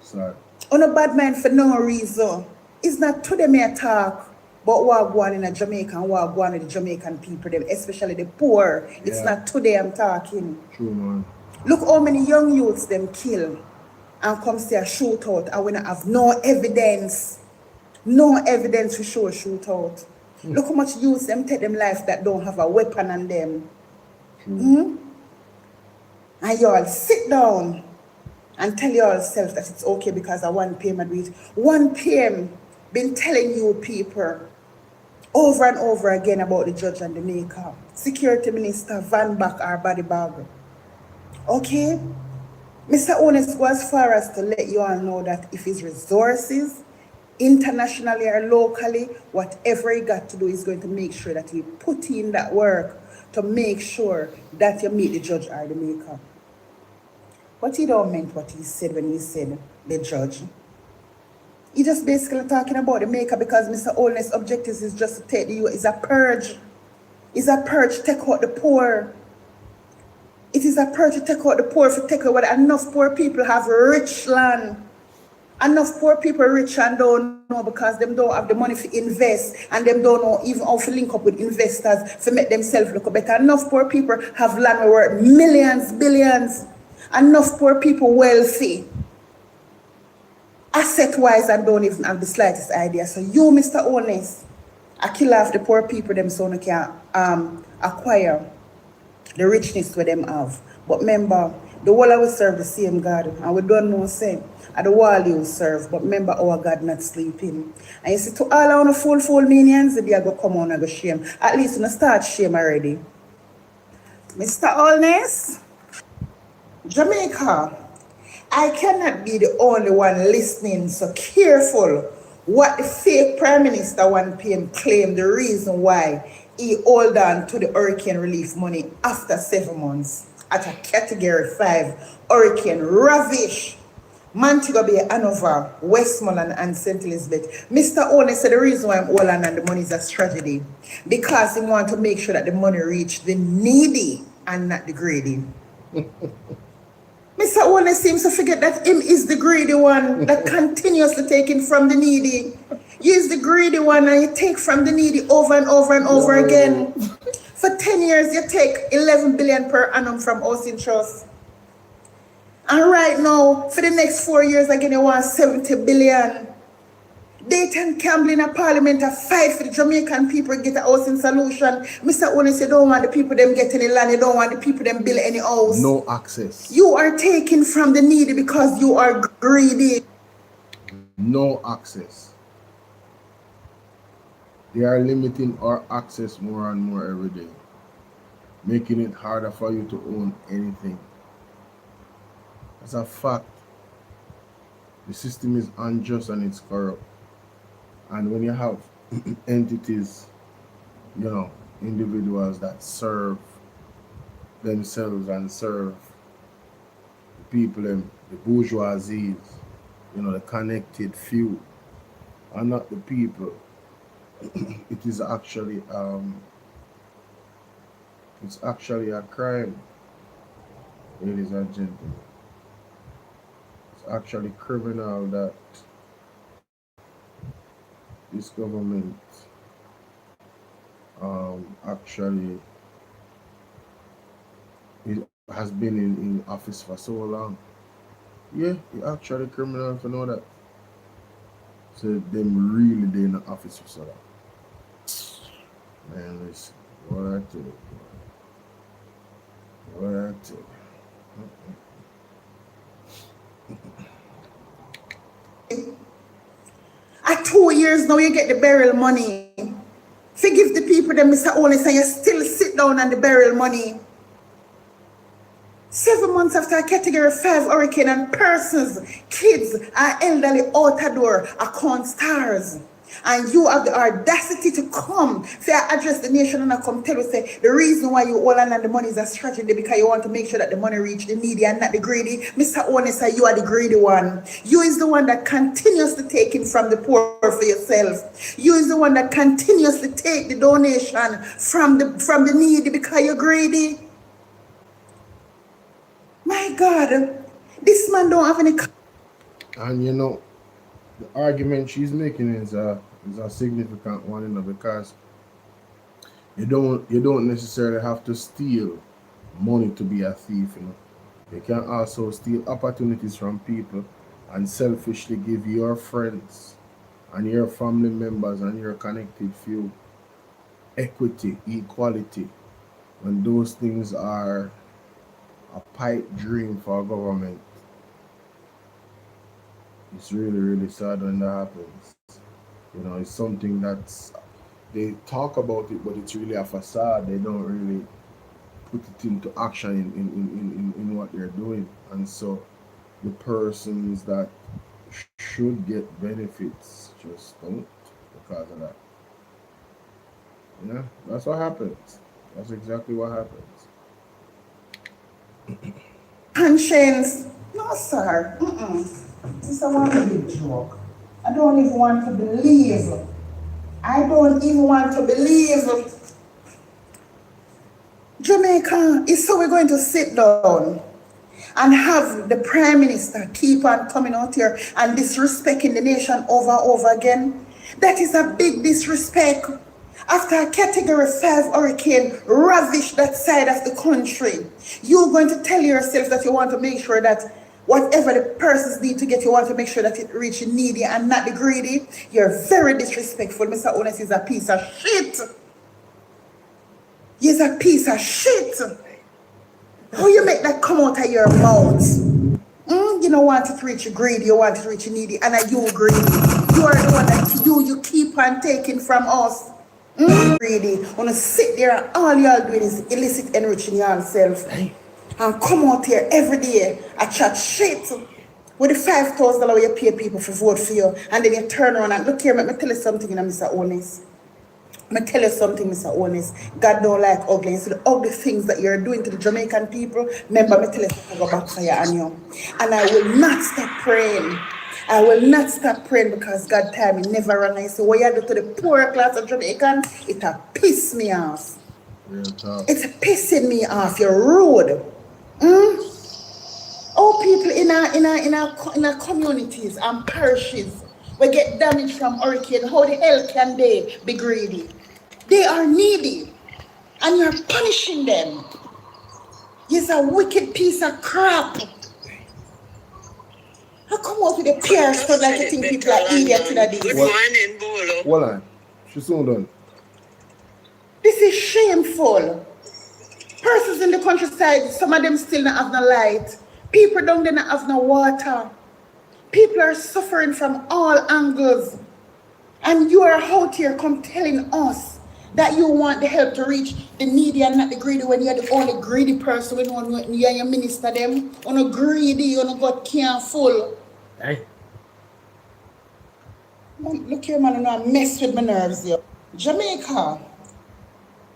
Speaker 2: Sorry. On a bad mind for no reason. It's not to them I talk. But what go on in Jamaica and what go on with the Jamaican people, them, especially the poor, it's not today I'm talking.
Speaker 1: True, man.
Speaker 2: Look how many young youths them kill and come say a shootout and we not have no evidence. No evidence to show a shootout. Look how much youths them take them life that don't have a weapon on them. And y'all sit down and tell yourself that it's okay because I 1 PM I do it. 1 PM been telling you people over and over again about the judge and the maker. Security Minister Van Back or body bag. Okay? Mr. Honest go as far as to let you all know that if his resources, internationally or locally, whatever he got to do is going to make sure that he put in that work to make sure that you meet the judge or the maker. But he don't mean what he said when he said the judge. He just basically talking about the maker because Mr. Olness' objective is just to take the youth. It's a purge. It's a purge to take out the poor. It is a purge to take out the poor, to take away enough poor people have rich land. Enough poor people rich and don't know because them don't have the money to invest and them don't know even how to link up with investors to make themselves look better. Enough poor people have land worth millions, billions. Enough poor people wealthy. Asset-wise and don't even have the slightest idea. So you, Mr. Honest, I kill off the poor people them so they can acquire the richness where them have. But remember, the whole of we serve the same God and we don't know same. And the wall you serve, but remember our God not sleeping. And you see to all our full minions, they are going to come on and go shame. At least you start shame already. Mr. Honest, Jamaica, I cannot be the only one listening, so careful what the fake Prime Minister 1 PM claimed the reason why he hold on to the hurricane relief money after 7 months at a Category 5 hurricane ravish Montego Bay, Hanover, Westmoreland, and St. Elizabeth. Mr. Honest said the reason why I'm holding on the money is a strategy because he want to make sure that the money reach the needy and not the greedy. Mr. Honest seems to forget that him is the greedy one that continuously taking from the needy. You is the greedy one and you take from the needy over and over and over again. For 10 years, you take 11 billion per annum from Housing Trust. And right now, for the next 4 years, again, you want 70 billion. Dayton Campbell in a parliament a fight for the Jamaican people get a housing solution. Mr. Honest, you don't want the people them get any land, you don't want the people them build any house.
Speaker 1: No access.
Speaker 2: You are taking from the needy because you are greedy.
Speaker 1: No access. They are limiting our access more and more every day, making it harder for you to own anything. As a fact, the system is unjust and it's corrupt. And when you have entities, individuals that serve themselves and serve the people, the bourgeoisies, the connected few, and not the people, it is actually a crime, ladies and gentlemen. It's actually criminal that this government actually it has been in office for so long. Yeah, it's actually criminal to know that. So them really they in the office for so long. Man, listen, what I tell you. What I tell you.
Speaker 2: At 2 years now, you get the burial money. Forgive the people that Mr. Honest and you still sit down on the burial money. 7 months after a Category 5 hurricane and persons, kids, and elderly out the door are called stars. And you have the audacity to come, say, address the nation and I come tell you, say, the reason why you all and the money is a strategy because you want to make sure that the money reach the needy and not the greedy. Mr. Honest, you are the greedy one. You is the one that continuously taking from the poor for yourself. You is the one that continuously take the donation from the needy because you're greedy. My God, this man don't have any...
Speaker 1: And you know, the argument she's making is a significant one, you know, because you don't necessarily have to steal money to be a thief, you know. You can also steal opportunities from people and selfishly give your friends and your family members and your connected few equity, equality, when those things are a pipe dream for a government. It's really, really sad when that happens. You know, it's something that's, they talk about it, but it's really a facade. They don't really put it into action in what they're doing. And so the persons that should get benefits just don't because of that. Yeah, that's what happens. That's exactly what happens.
Speaker 2: Conscience. No, sir. This is one big joke. I don't even want to believe. Jamaica is so we're going to sit down and have the Prime Minister keep on coming out here and disrespecting the nation over and over again. That is a big disrespect. After a Category 5 hurricane ravished that side of the country, you're going to tell yourself that you want to make sure that whatever the persons need to get, you want to make sure that it reaches the needy and not the greedy. You're very disrespectful. Mr. Honest is a piece of shit. He's a piece of shit. How you make that come out of your mouth? You don't want it to reach the greedy, you want it to reach the needy, and you greedy. You are the one that you keep on taking from us. Greedy. Wanna sit there and all you're doing is illicit enriching yourself. And come out here every day and chat shit with the $5,000 you pay people for vote for you, and then you turn around and look here, let me tell you something, Mr. Honest. Let me tell you something, Mr. Honest. God don't like ugly. You see the ugly things that you're doing to the Jamaican people, remember me tell you something go backfire on you. And I will not stop praying. I will not stop praying because God time me never run. I say what you do to the poor class of Jamaican, it a piss me off. It's pissing me off. You're rude. All people in our communities and parishes will get damaged from hurricane. How the hell can they be greedy? They are needy, and you're punishing them. You're a wicked piece of crap. How come out with a PR stuff like you think people are idiots in this?
Speaker 14: Good morning, Bolo.
Speaker 1: Hold on. She's soon done.
Speaker 2: This is shameful. Persons in the countryside, some of them still not have no light. People down there not have no water. People are suffering from all angles. And you are out here come telling us that you want the help to reach the needy and not the greedy when you're the only greedy person when you and your minister them. On a greedy, you don't got careful.
Speaker 1: Hey.
Speaker 2: Look here, man, I mess with my nerves here. Jamaica.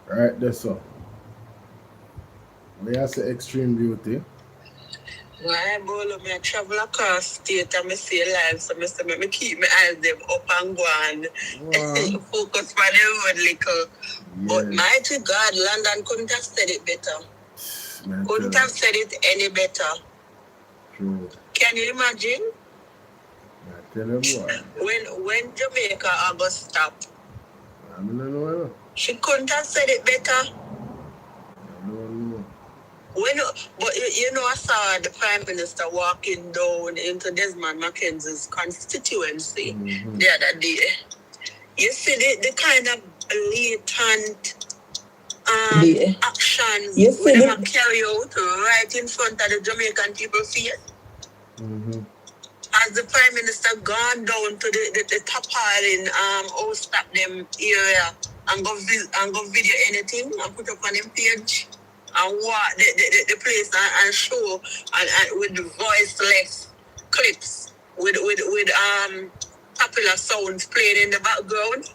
Speaker 1: Right, that's all. We have the extreme beauty.
Speaker 14: Why, Bolo, I travel across state and I see live, so I say, me keep my eyes them up and go and focus on the road little. Yeah. But mighty God, London couldn't have said it better. Couldn't have said it any better.
Speaker 1: True.
Speaker 14: Can you imagine?
Speaker 1: Tell them what.
Speaker 14: When Jamaica are going to stop,
Speaker 1: I don't know.
Speaker 14: She couldn't have said it better. But you know, I saw the Prime Minister walking down into Desmond Mackenzie's constituency the other day. You see the kind of blatant actions we never carry out right in front of the Jamaican people's face. As the Prime Minister gone down to the Tapaling house stop them area and go video anything and put up on them page and walk the place and show and with voiceless clips with popular sounds playing in the background.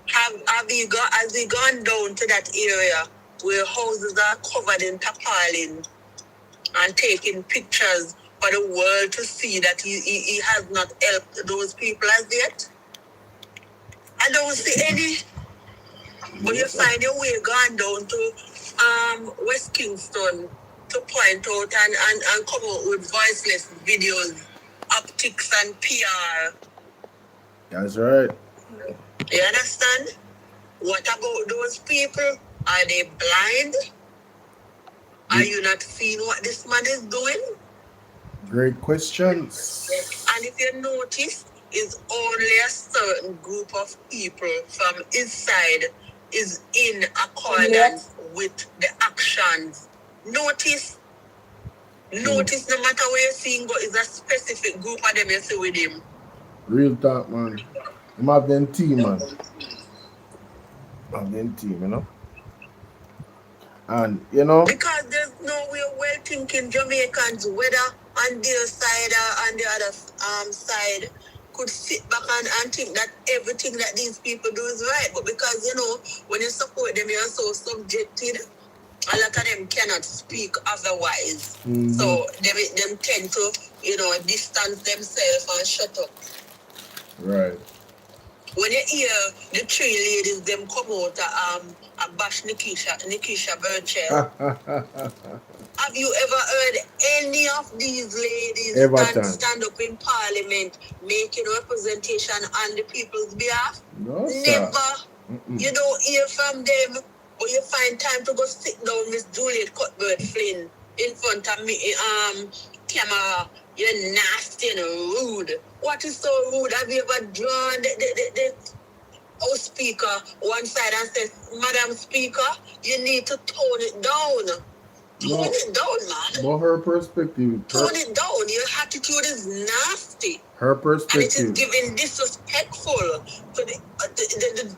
Speaker 14: Has he gone down to that area where houses are covered in tarpaulin and taking pictures for the world to see that he has not helped those people as yet? I don't see any. But you find your way going down to West Kingston to point out and come out with voiceless videos, optics and PR.
Speaker 1: That's right.
Speaker 14: You understand? What about those people? Are they blind? Are you not seeing what this man is doing?
Speaker 1: Great questions.
Speaker 14: And if you notice, it's only a certain group of people from his side is in accordance with the actions. Notice, no matter where you're seeing, but it's a specific group of them you see with him.
Speaker 1: Real talk, man. I'm have them team, man. Have them team, you know. And you know,
Speaker 14: because there's no way well-thinking Jamaicans, whether on their side or on the other side, could sit back and think that everything that these people do is right. But because, you know, when you support them, you're so subjected, a lot of them cannot speak otherwise. So them tend to, you know, distance themselves and shut up.
Speaker 1: right.
Speaker 14: When you hear the three ladies, them come out and bash Nikisha Burchell, have you ever heard any of these ladies stand up in Parliament making representation on the people's behalf?
Speaker 1: No,
Speaker 14: never.
Speaker 1: You
Speaker 14: don't hear from them, but you find time to go sit down, Miss Juliet Cuthbert Flynn, in front of me, camera. You're nasty and rude. What is so rude? Have you ever drawn the House Speaker one side and said, Madam Speaker, you need to tone it down. Tone it down, man.
Speaker 1: But her perspective.
Speaker 14: Tone it down. Your attitude is nasty.
Speaker 1: Her perspective.
Speaker 14: And it is giving disrespectful to the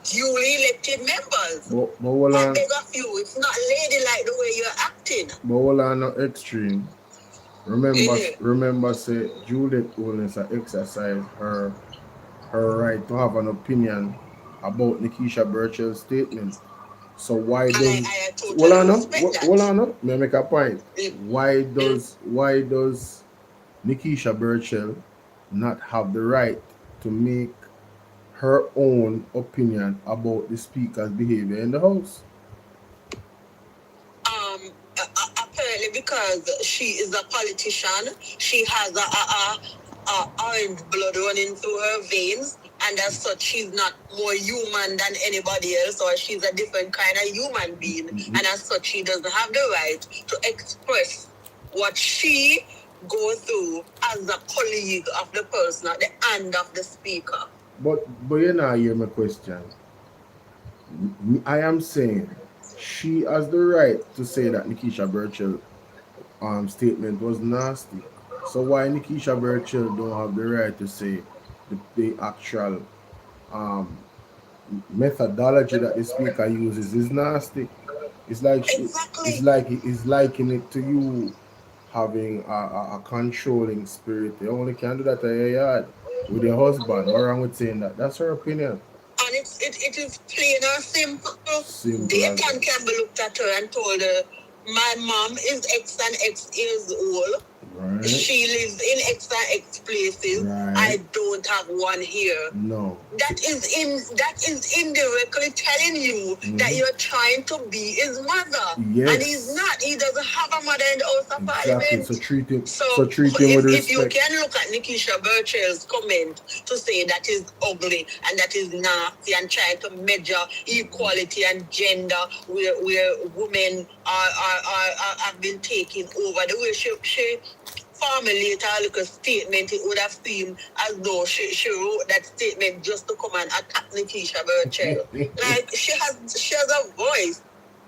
Speaker 14: duly elected members.
Speaker 1: But
Speaker 14: I beg of you, it's not ladylike the way you're acting.
Speaker 1: But while I'm not extreme, remember, say Juliet Owens exercise her right to have an opinion about Nikisha Burchell's statement. So why does may I make a point? Why does Nikisha Burchell not have the right to make her own opinion about the speaker's behavior in the House?
Speaker 14: Apparently because she is a politician, she has a orange blood running through her veins, and as such she's not more human than anybody else, or she's a different kind of human being, and as such she doesn't have the right to express what she goes through as a colleague of the person at the hand of the speaker.
Speaker 1: But you know, hear my question. I am saying she has the right to say that Nikisha Burchell statement was nasty. So why Nikisha Burchell don't have the right to say the actual methodology that the speaker uses is nasty? It's like it's liking it to you having a controlling spirit. You only can do that at your yard with your husband. What's wrong with saying that? That's her opinion.
Speaker 14: And it is plain and simple. Dayton Campbell looked at her and told her, my mom is X and X years old.
Speaker 1: Right.
Speaker 14: She lives in X and X places.
Speaker 1: Right.
Speaker 14: I don't have one here.
Speaker 1: No.
Speaker 14: That is indirectly telling you that you're trying to be his mother.
Speaker 1: Yes.
Speaker 14: And he's not. He doesn't have a mother in the House of Parliament.
Speaker 1: So treat him
Speaker 14: if
Speaker 1: with respect.
Speaker 14: you can look at Nikisha Burchell's comment to say that is ugly and that is nasty and trying to measure equality and gender where women have been taking over, the way she formulated a little statement, it would have seemed as though she wrote that statement just to come and attack Nikisha Burchell. Like she has a voice.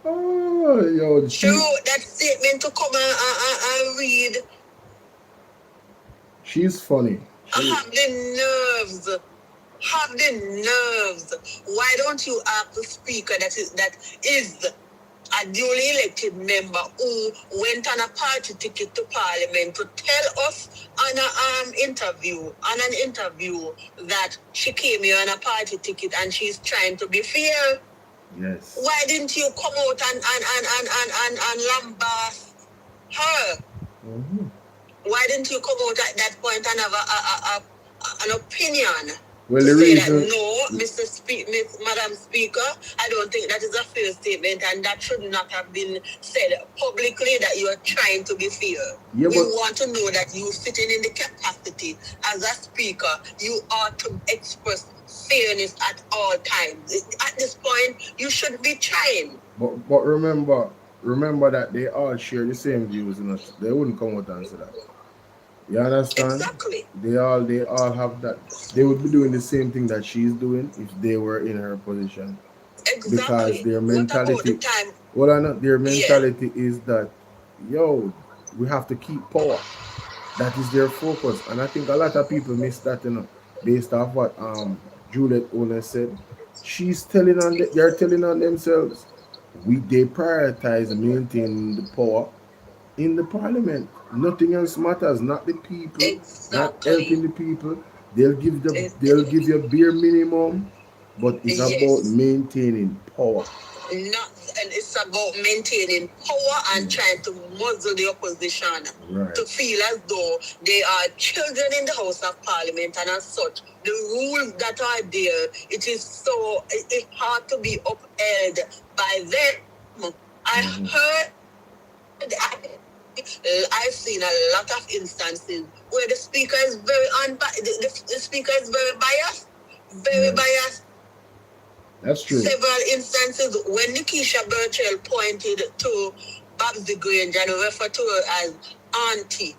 Speaker 1: Oh, yo,
Speaker 14: she wrote that statement to come and read.
Speaker 1: She's funny.
Speaker 14: Have the nerves. Why don't you ask the speaker that is a duly elected member who went on a party ticket to Parliament to tell us on an interview that she came here on a party ticket and she's trying to be fair.
Speaker 1: Yes.
Speaker 14: Why didn't you come out and lambast her?
Speaker 1: Mm-hmm.
Speaker 14: Why didn't you come out at that point and have an opinion?
Speaker 1: Well,
Speaker 14: to
Speaker 1: the
Speaker 14: say
Speaker 1: reason,
Speaker 14: that no, Madam Speaker, I don't think that is a fair statement, and that should not have been said publicly that you are trying to be fair.
Speaker 1: Yeah,
Speaker 14: we want to know that you sitting in the capacity as a speaker, you ought to express fairness at all times. At this point, you should be trying.
Speaker 1: But remember that they all share the same views, and they wouldn't come out and say that. You understand?
Speaker 14: Exactly.
Speaker 1: They all have that. They would be doing the same thing that she's doing if they were in her position.
Speaker 14: Exactly.
Speaker 1: Because their mentality, their mentality is that, we have to keep power. That is their focus. And I think a lot of people miss that, based off what Juliet Owen said. They're telling on themselves. They prioritize maintaining the power in the Parliament. Nothing else matters. Not the people. Not helping the people. They'll give you a bare minimum, but it's about maintaining power.
Speaker 14: It's about maintaining power and trying to muzzle the opposition to feel as though they are children in the House of Parliament, and as such, the rules that are there, it's hard to be upheld by them. I've seen a lot of instances where the speaker is the speaker is very biased, biased.
Speaker 1: That's true.
Speaker 14: Several instances when Nikisha Burchell pointed to Babsy Grange and referred to her as auntie,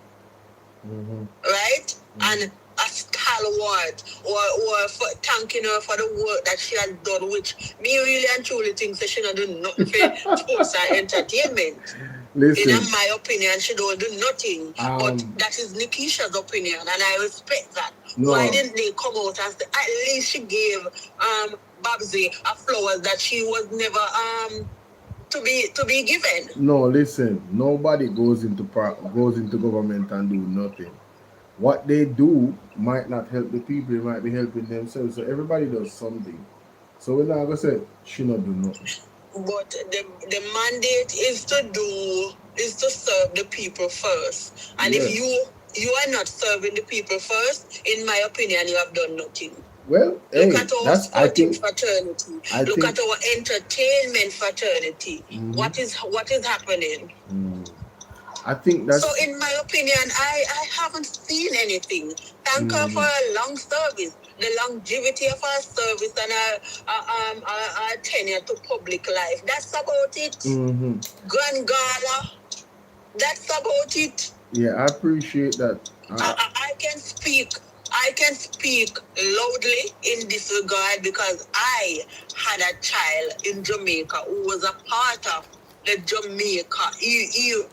Speaker 14: right? And a stalwart, or for thanking her for the work that she has done, which me really and truly think she not do nothing for sports and entertainment.
Speaker 1: Listen,
Speaker 14: in my opinion, she don't do nothing. But that is Nikisha's opinion, and I respect that. No. Why didn't they come out and say, at least she gave Babsy a flowers that she was never to be given?
Speaker 1: No, listen. Nobody goes into government and do nothing. What they do might not help the people; it might be helping themselves. So everybody does something. So we're not gonna say she not do nothing.
Speaker 14: But the mandate is to serve the people first. And if you are not serving the people first, in my opinion, you have done nothing.
Speaker 1: Well,
Speaker 14: look at our sporting fraternity. Look at our entertainment fraternity. What is happening?
Speaker 1: I think that's...
Speaker 14: So in my opinion, I haven't seen anything. Thank her for a long service, the longevity of our service and our tenure to public life. That's about it. Grand Gala, that's about it.
Speaker 1: Yeah, I appreciate that.
Speaker 14: I can speak loudly in this regard because I had a child in Jamaica who was a part of the Jamaica. He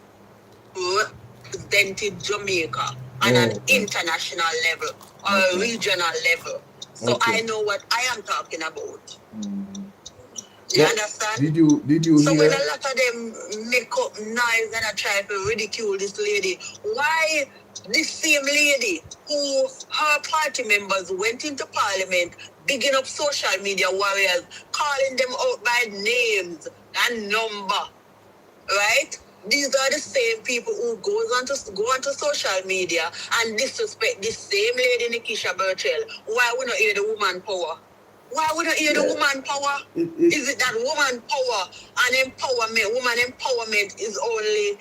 Speaker 14: represented Jamaica on an international level or a regional level. So I know what I am talking about. You understand?
Speaker 1: Did you
Speaker 14: so
Speaker 1: hear?
Speaker 14: When a lot of them make up noise and I try to ridicule this lady, why this same lady who her party members went into Parliament bigging up social media warriors, calling them out by names and number, right? These are the same people who go onto social media and disrespect this same lady Nikisha Burchell. Why would not hear the woman power? Why would not hear the woman power? Is it that woman power and empowerment? Woman empowerment is only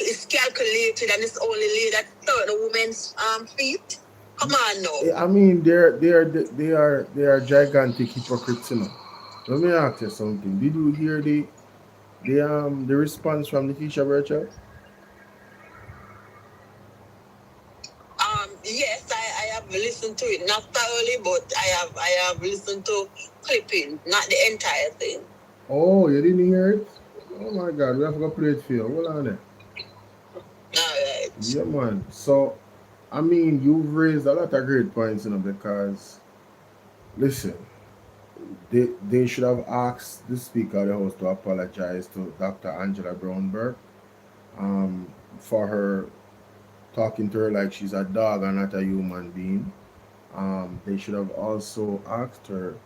Speaker 14: is calculated and it's only laid at certain women's feet? Come on now.
Speaker 1: I mean, they are gigantic hypocrites, you know. Let me ask you something. Did you hear the response from Nikisha Burchell?
Speaker 14: Yes, I have listened to it, not thoroughly, but I have listened to clipping, not the entire thing.
Speaker 1: Oh, you didn't hear it? Oh my God, we have to go play it for you. Hold on there.
Speaker 14: Alright.
Speaker 1: Yeah, man. So, I mean, you've raised a lot of great points, you know, because, listen, they should have asked the Speaker of the House to apologize to Dr. Angela Brownberg for her talking to her like she's a dog and not a human being. They should have also asked her,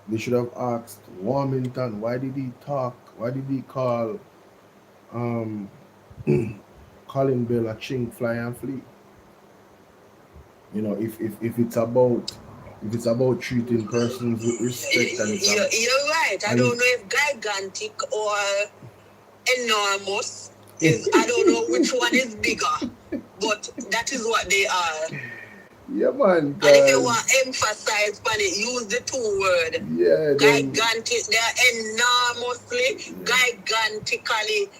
Speaker 1: they should have asked Warmington, why did he call Colin Bell a chink, fly and flee? You know, if it's about treating persons with respect and it's
Speaker 14: you're right. I don't know if gigantic or enormous is, I don't know which one is bigger, but that is what they are.
Speaker 1: Yeah, man.
Speaker 14: And if you want to emphasize on it, use the two words.
Speaker 1: Yeah.
Speaker 14: Gigantic, they're enormously, gigantically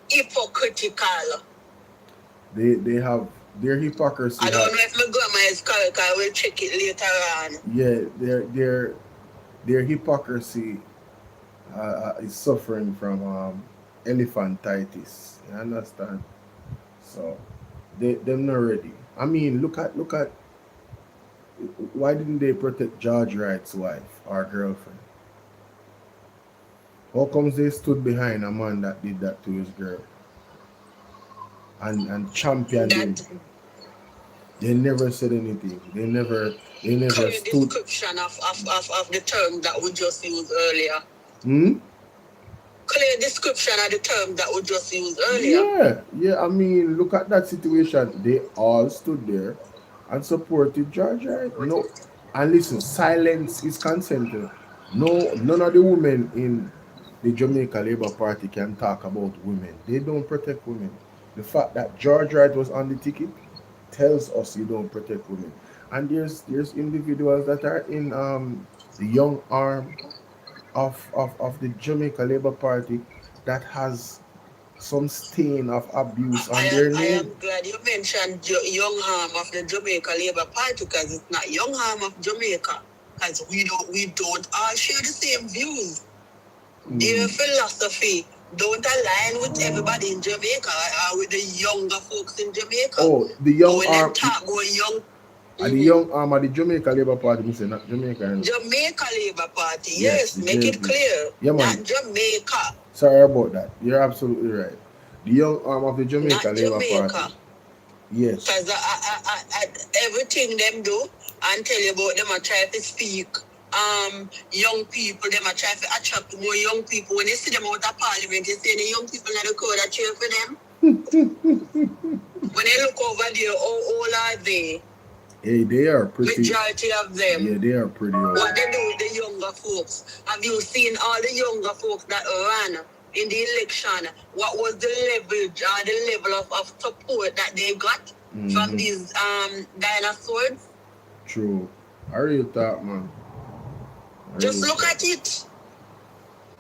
Speaker 14: hypocritical.
Speaker 1: They have their hypocrisy.
Speaker 14: I don't know if my grammar is correct. I will check it later on.
Speaker 1: Yeah, their hypocrisy is suffering from elephantitis. You understand? So them not ready. I mean, look at why didn't they protect George Wright's wife or girlfriend? How comes they stood behind a man that did that to his girl and championed him? They never said anything. They never
Speaker 14: Clear
Speaker 1: stood.
Speaker 14: description of the term that we just used earlier. Clear description of the term that we just used earlier.
Speaker 1: Yeah. I mean, look at that situation. They all stood there and supported George Wright. No, and listen, silence is consented. No, none of the women in the Jamaica Labour Party can talk about women. They don't protect women. The fact that George Wright was on the ticket tells us you don't protect women. And there's individuals that are in the young arm of the Jamaica Labour Party that has some stain of abuse on their name.
Speaker 14: I am glad you mentioned young arm of the Jamaica Labour Party, because it's not young arm of Jamaica, because we don't all share the same views. Their philosophy don't align with everybody in Jamaica or with the younger folks in Jamaica.
Speaker 1: Oh, the young
Speaker 14: when
Speaker 1: arm.
Speaker 14: they talk about young.
Speaker 1: The young arm of the Jamaica Labour Party, me say not Jamaica.
Speaker 14: Jamaica Labour Party, yes, make it clear.
Speaker 1: Yeah, man.
Speaker 14: Not Jamaica.
Speaker 1: Sorry about that. You're absolutely right. The young arm of the Jamaica Labour Party. Yes.
Speaker 14: Because everything them do and tell you about them I try to speak. Young people, them I try to attract more young people. When you see them out of parliament, you see the young people in the crowd that cheer for them. When you look over there, how old are they?
Speaker 1: Hey, they are pretty.
Speaker 14: Majority of them.
Speaker 1: Yeah, they are pretty old.
Speaker 14: What they do with the younger folks? Have you seen all the younger folks that ran in the election? What was the leverage or the level of support that they got from these dinosaurs?
Speaker 1: True. I really thought, man.
Speaker 14: Just look at it.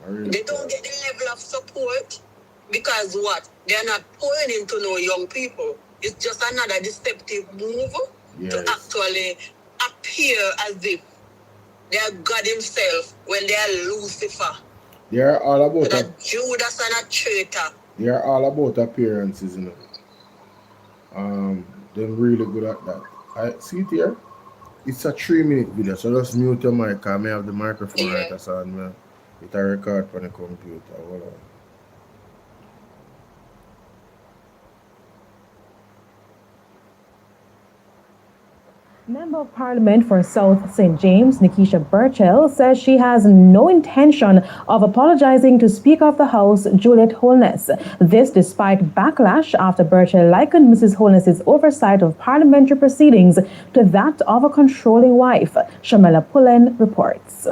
Speaker 14: They don't get the level of support because what? They're not pouring into no young people. It's just another deceptive move to actually appear as if they are God himself when they are Lucifer.
Speaker 1: They are all about
Speaker 14: Judas and a traitor.
Speaker 1: They are all about appearances, you know. They're really good at that. I see it here. It's a 3-minute video, so just mute your mic. I may have the microphone right so and it a record on the computer. Hold on.
Speaker 15: Member of Parliament for South St. James, Nikisha Burchell, says she has no intention of apologizing to Speaker of the House, Juliet Holness. This despite backlash after Burchell likened Mrs. Holness's oversight of parliamentary proceedings to that of a controlling wife. Shamela Pullen reports.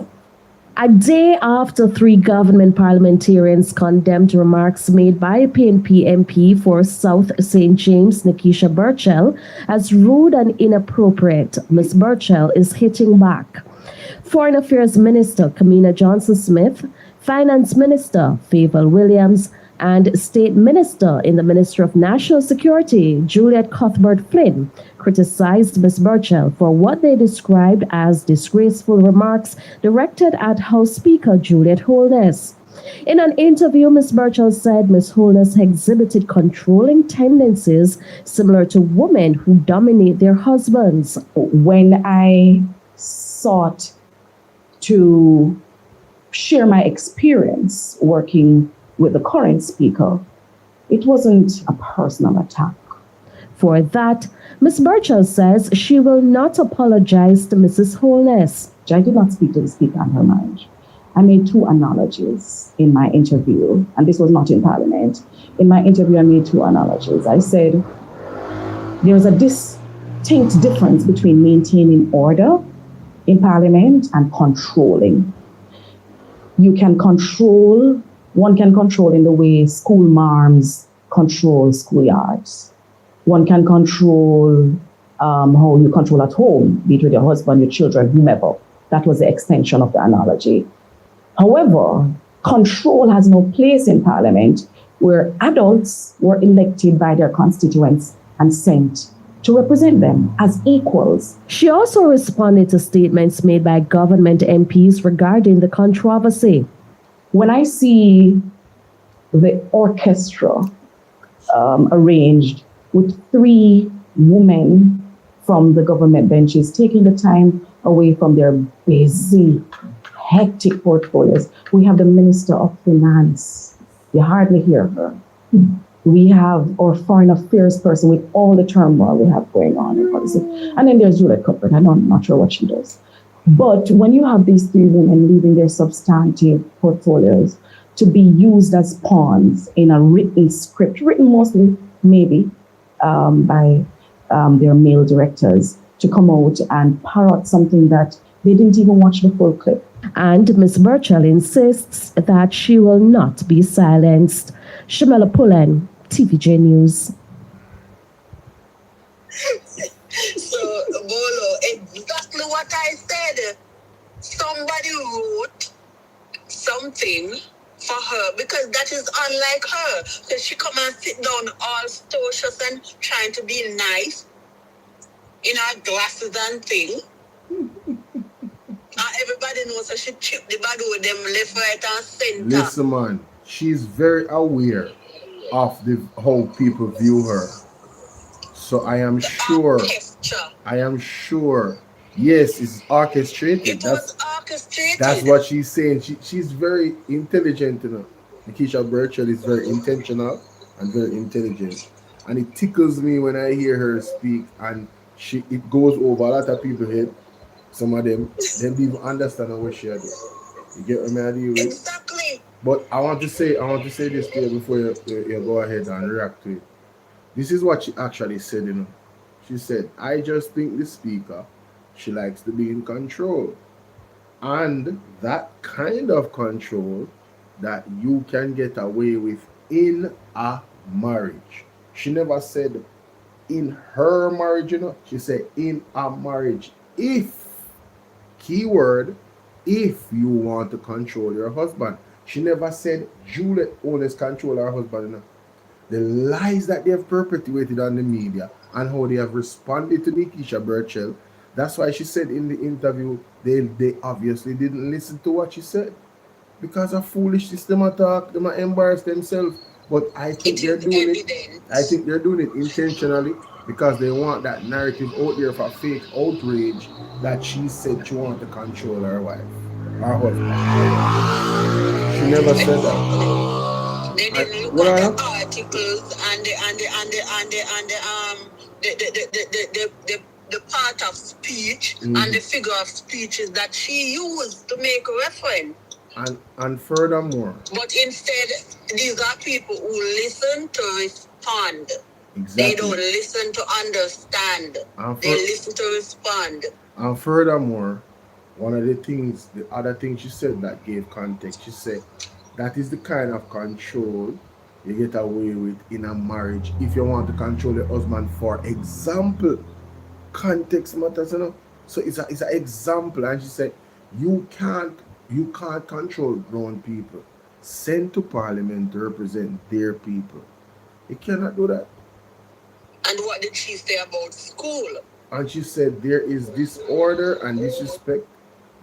Speaker 16: A day after 3 government parliamentarians condemned remarks made by a PNP MP for South St. James, Nikisha Burchell, as rude and inappropriate, Ms. Burchell is hitting back. Foreign Affairs Minister Kamina Johnson-Smith, Finance Minister Favour Williams, and State Minister in the Ministry of National Security, Juliet Cuthbert-Flynn, criticized Ms. Burchell for what they described as disgraceful remarks directed at House Speaker Juliet Holness. In an interview, Ms. Burchell said Ms. Holness exhibited controlling tendencies similar to women who dominate their husbands.
Speaker 15: When I sought
Speaker 17: to share my experience working with the current speaker. It wasn't a personal attack.
Speaker 16: For that, Ms. Burchell says she will not apologize to Mrs. Holness.
Speaker 17: I did not speak to the speaker on her marriage. I made 2 analogies in my interview, and this was not in Parliament. In my interview, I made 2 analogies. I said, there's a distinct difference between maintaining order in Parliament and controlling. One can control in the way school marms control schoolyards. One can control how you control at home, be it with your husband, your children, whomever. That was the extension of the analogy. However, control has no place in Parliament where adults were elected by their constituents and sent to represent them as equals.
Speaker 16: She also responded to statements made by government MPs regarding the controversy.
Speaker 17: When I see the orchestra arranged with 3 women from the government benches taking the time away from their busy, hectic portfolios. We have the Minister of Finance. You hardly hear her. We have our foreign affairs person with all the turmoil we have going on in policy. And then there's Juliet Cuthbert. I'm not sure what she does. But when you have these 3 women leaving their substantive portfolios to be used as pawns in a written script, written mostly, maybe, by their male directors, to come out and parrot something that they didn't even watch the full clip.
Speaker 16: And Ms. Burchell insists that she will not be silenced. Shamela Pullen, TVJ News.
Speaker 14: So, Bolo, exactly what I said. Somebody wrote something for her because that is unlike her. So she come and sit down all stocious and trying to be nice in her glasses and thing. Everybody knows that she chipped the bad with them left, right, and center.
Speaker 1: Listen, man, she's very aware of how people view her. So I am sure. Yes, it's orchestrated. That's what she's saying. She's very intelligent, you know. Nikisha Burchell is very intentional and very intelligent. And it tickles me when I hear her speak, and it goes over a lot of people's head. Some of them don't even understand what she doing. You get what I mean?
Speaker 14: Exactly.
Speaker 1: But I want to say this to you before you go ahead and react to it. This is what she actually said, you know. She said, I just think the speaker, she likes to be in control. And that kind of control that you can get away with in a marriage. She never said in her marriage, you know. She said in a marriage. Keyword, if you want to control your husband. She never said Juliet Holness control her husband, you know. The lies that they have perpetuated on the media and how they have responded to Nikisha Burchell. That's why she said in the interview, they obviously didn't listen to what she said. Because of foolishness, they might talk, they might embarrass themselves. But I think they're doing it. I think they're doing it intentionally because they want that narrative out there for fake outrage that she said she wanted to control her wife, her husband. She never said that.
Speaker 14: They didn't look at the articles and the part of speech and the figure of speeches that she used to make reference.
Speaker 1: And furthermore.
Speaker 14: But instead, these are people who listen to respond.
Speaker 1: Exactly.
Speaker 14: They don't listen to understand. They listen to respond.
Speaker 1: And furthermore, the other thing she said that gave context, she said, that is the kind of control you get away with in a marriage if you want to control your husband. For example, context matters, you know. So it's an example, and she said, you can't control grown people sent to Parliament to represent their people. You cannot do that.
Speaker 14: And what did she say about school?
Speaker 1: And she said there is disorder and disrespect,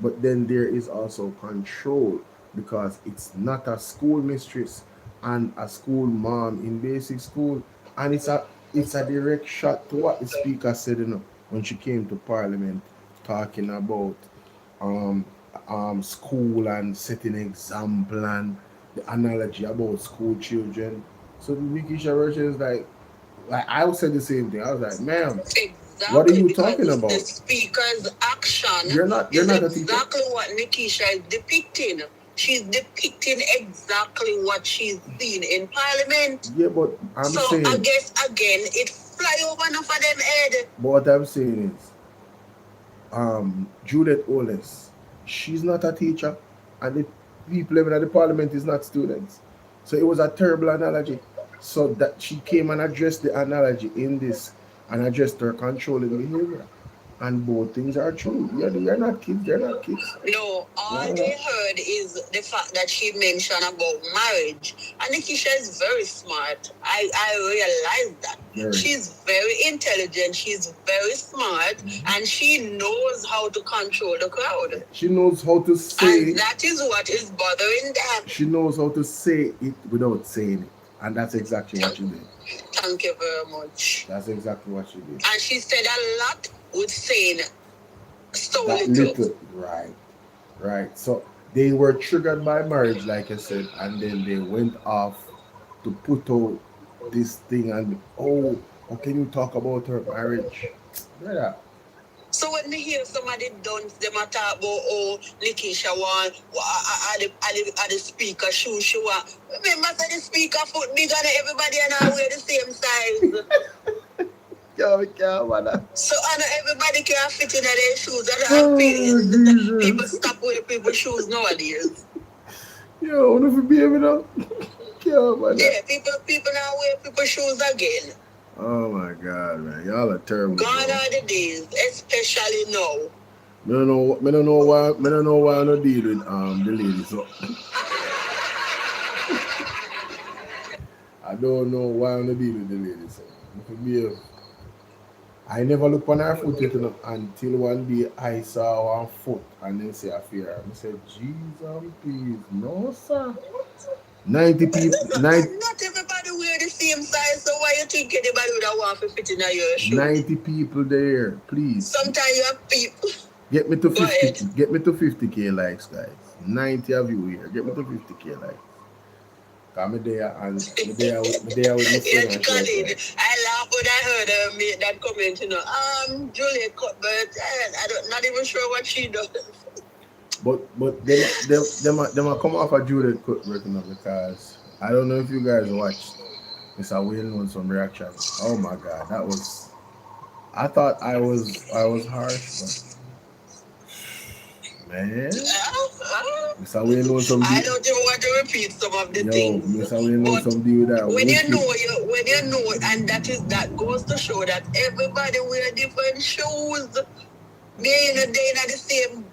Speaker 1: but then there is also control, because it's not a school mistress and a school mom in basic school. And it's a direct shot to what the speaker said, you know, when she came to Parliament talking about school and setting example and the analogy about school children. So Nikisha Rocha is like I would say the same thing. I was like, ma'am, what are you talking about?
Speaker 14: The speaker's action
Speaker 1: you're not
Speaker 14: exactly what Nikisha is depicting. She's depicting exactly what she's seen in Parliament.
Speaker 1: Yeah, but I'm saying.
Speaker 14: I guess again it fly over enough of them head.
Speaker 1: But what I'm saying is, Juliet Oles, she's not a teacher, and the people living at the Parliament is not students. So it was a terrible analogy. So that she came and addressed the analogy in this and addressed her controlling behavior. And both things are true. They're not kids. They're not kids.
Speaker 14: No, all they heard is the fact that she mentioned about marriage. And Nikisha is very smart. I realize that. She's very intelligent. She's very smart. And she knows how to control the crowd.
Speaker 1: She knows how to say.
Speaker 14: And that is what is bothering them.
Speaker 1: She knows how to say it without saying it. And that's exactly what she did.
Speaker 14: Thank you very much.
Speaker 1: That's exactly what she did.
Speaker 14: And she said a lot with saying so little.
Speaker 1: Right. So they were triggered by marriage, like I said, and then they went off to put out this thing and how can you talk about her marriage? Yeah.
Speaker 14: So when me hear somebody done them a talk about Nikisha want at the speaker shoe she want. Remember that the speaker foot bigger than everybody and I wear the same size. So I know everybody can fit in their shoes. People stop wearing people's shoes nowadays.
Speaker 1: Yo, what if you be able to?
Speaker 14: Yeah, people now wear people's shoes again.
Speaker 1: Oh my God, man, y'all are terrible.
Speaker 14: Gone are the days, especially now.
Speaker 1: I don't know why I don't deal with the lady. So I don't know why I don't deal with the lady. So I never look on her foot until one day I saw one foot and then say I fear her. I said, Jesus, please, no sir. 90 people.
Speaker 14: Not everybody wear the same size, so why you think anybody would want to fit in your shoe?
Speaker 1: 90 people there, please.
Speaker 14: Sometimes you have people.
Speaker 1: Get me to 50. Get me to 50K likes, guys. 90 of you here. Get me to 50K likes. Come there and there with my friend.
Speaker 14: Colin, I laugh when I heard her make that comment. Juliet Cuthbert. I'm not even sure what she does.
Speaker 1: But them come off of Juliet Cuthbert because I don't know if you guys watched Mr. Wayne on some reactions. Oh my God, that was. I thought I was harsh, but man, Mr. Wayne knows some.
Speaker 14: I don't even want to repeat some of the things.
Speaker 1: Mr. Wayne knows some deal with that.
Speaker 14: When you know, and that goes to show that everybody wear different shoes. They in the same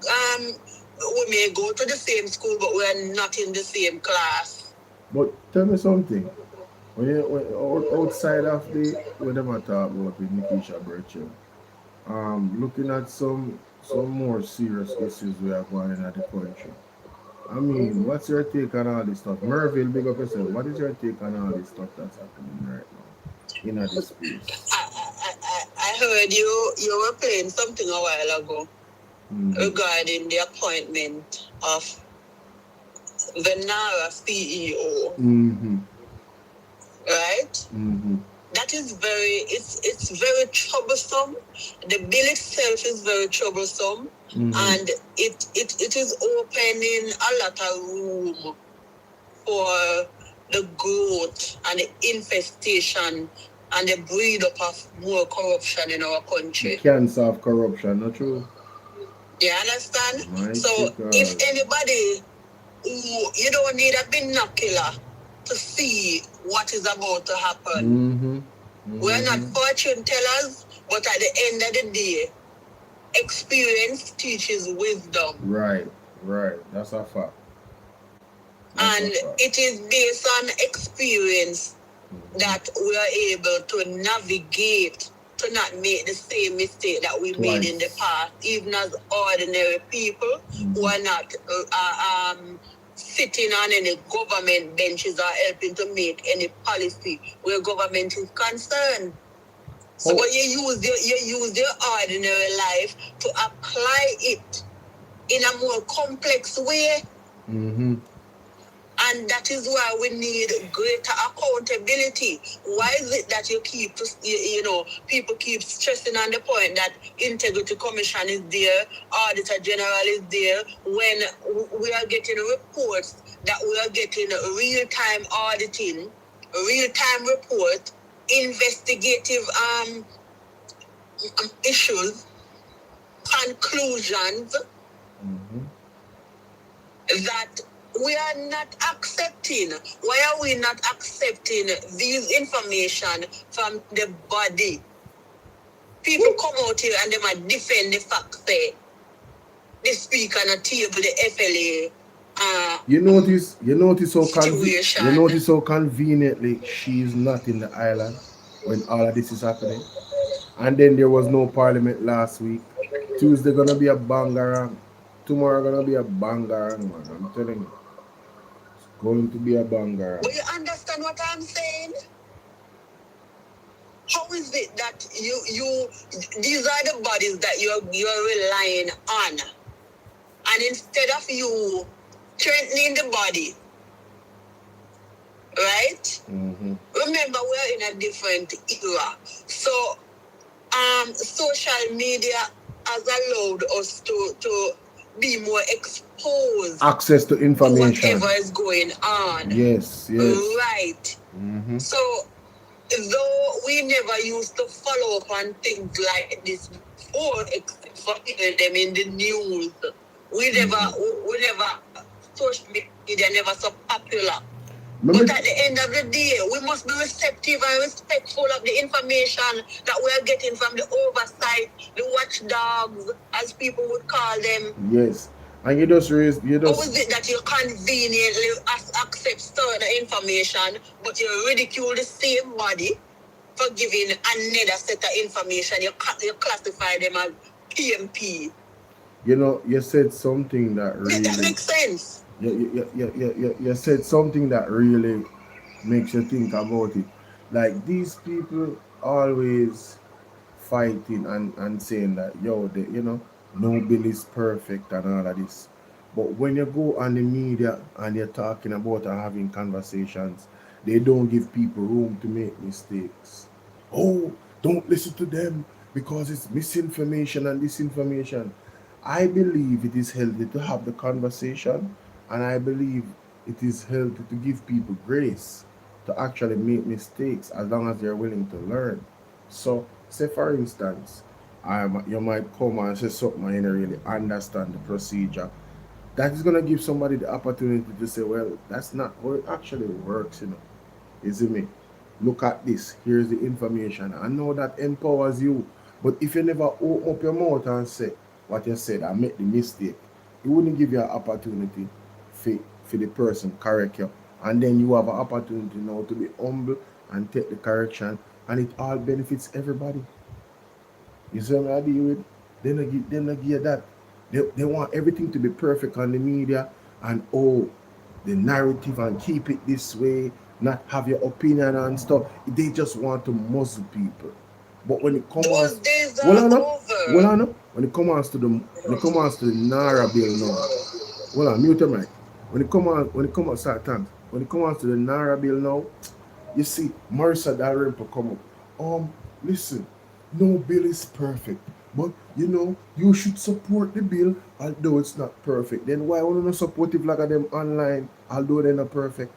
Speaker 14: we may go to the same school, but we're not in the same class.
Speaker 1: But tell me something. When outside of when them talk about with Nikisha Burchell, looking at some more serious issues we are going in at the country. I mean, what's your take on all this stuff? Merville, big up yourself. What is your take on all this stuff that's happening right now in this space?
Speaker 14: I heard you were playing something a while ago regarding the appointment of the NARA CEO. Right? That is it's very troublesome. The bill itself is very troublesome, and it is opening a lot of room for the growth and the infestation and the breed up of more corruption in our country.
Speaker 1: The cancer of corruption, not true?
Speaker 14: You understand? If anybody you don't need a binocular to see what is about to happen. We're not fortune tellers, but at the end of the day, experience teaches wisdom.
Speaker 1: Right. That's a fact.
Speaker 14: It is based on experience that we are able to navigate to not make the same mistake that we made in the past, even as ordinary people who are not sitting on any government benches or helping to make any policy where government is concerned. So when you use your ordinary life to apply it in a more complex way.
Speaker 1: Mm-hmm.
Speaker 14: And that is why we need greater accountability. Why is it that people keep stressing on the point that Integrity Commission is there, Auditor General is there, when we are getting reports that we are getting real-time auditing, real-time report, investigative issues, conclusions that we are not accepting. Why are we not accepting these information from the body? People come out here and they might defend the fact that they speak on a table, the FLA.
Speaker 1: You notice how conveniently she's not in the island when all of this is happening. And then there was no parliament last week. Tuesday gonna be a bangarang. Tomorrow gonna be a bangarang, man. I'm telling you. It's going to be a bangarang.
Speaker 14: But you understand what I'm saying? How is it that these are the bodies that you're relying on? And instead of you strengthening the body, right?
Speaker 1: Mm-hmm.
Speaker 14: Remember, we're in a different era. So social media has allowed us to be more exposed.
Speaker 1: Access to information.
Speaker 14: To whatever is going on.
Speaker 1: Yes.
Speaker 14: Right.
Speaker 1: Mm-hmm.
Speaker 14: So, though we never used to follow up on things like this before, except for hearing them in the news, social media never so popular. But at the end of the day, we must be receptive and respectful of the information that we are getting from the oversight, the watchdogs, as people would call them.
Speaker 1: Yes. And you just
Speaker 14: How is it that you conveniently accept certain information, but you ridicule the same body for giving another set of information? You classify them as PMP.
Speaker 1: You said something that really...
Speaker 14: Does that make sense?
Speaker 1: You said something that really makes you think about it. Like, these people always fighting and saying that, no bill is perfect and all of this. But when you go on the media and you're talking about and having conversations, they don't give people room to make mistakes. Oh, don't listen to them because it's misinformation and disinformation. I believe it is healthy to have the conversation, and I believe it is healthy to give people grace to actually make mistakes as long as they're willing to learn. So, say for instance, you might come and say something and you don't really understand the procedure. That is going to give somebody the opportunity to say, well, that's not how it actually works, You see me? Look at this. Here's the information. I know that empowers you. But if you never open up your mouth and say what you said and make the mistake, it wouldn't give you an opportunity for the person correct you. And then you have an opportunity now to be humble and take the correction. And it all benefits everybody. You see what I deal with? They don't give you that. They want everything to be perfect on the media and the narrative and keep it this way, not have your opinion and stuff. They just want to muzzle people. But when it comes when it comes to the Naira bill now, mute your mic. When it comes to the Naira bill now, you see Marissa Dalrymple come up. Listen, no bill is perfect. But you should support the bill, although it's not perfect. Then why would you not support the vlog of them online, although they're not perfect?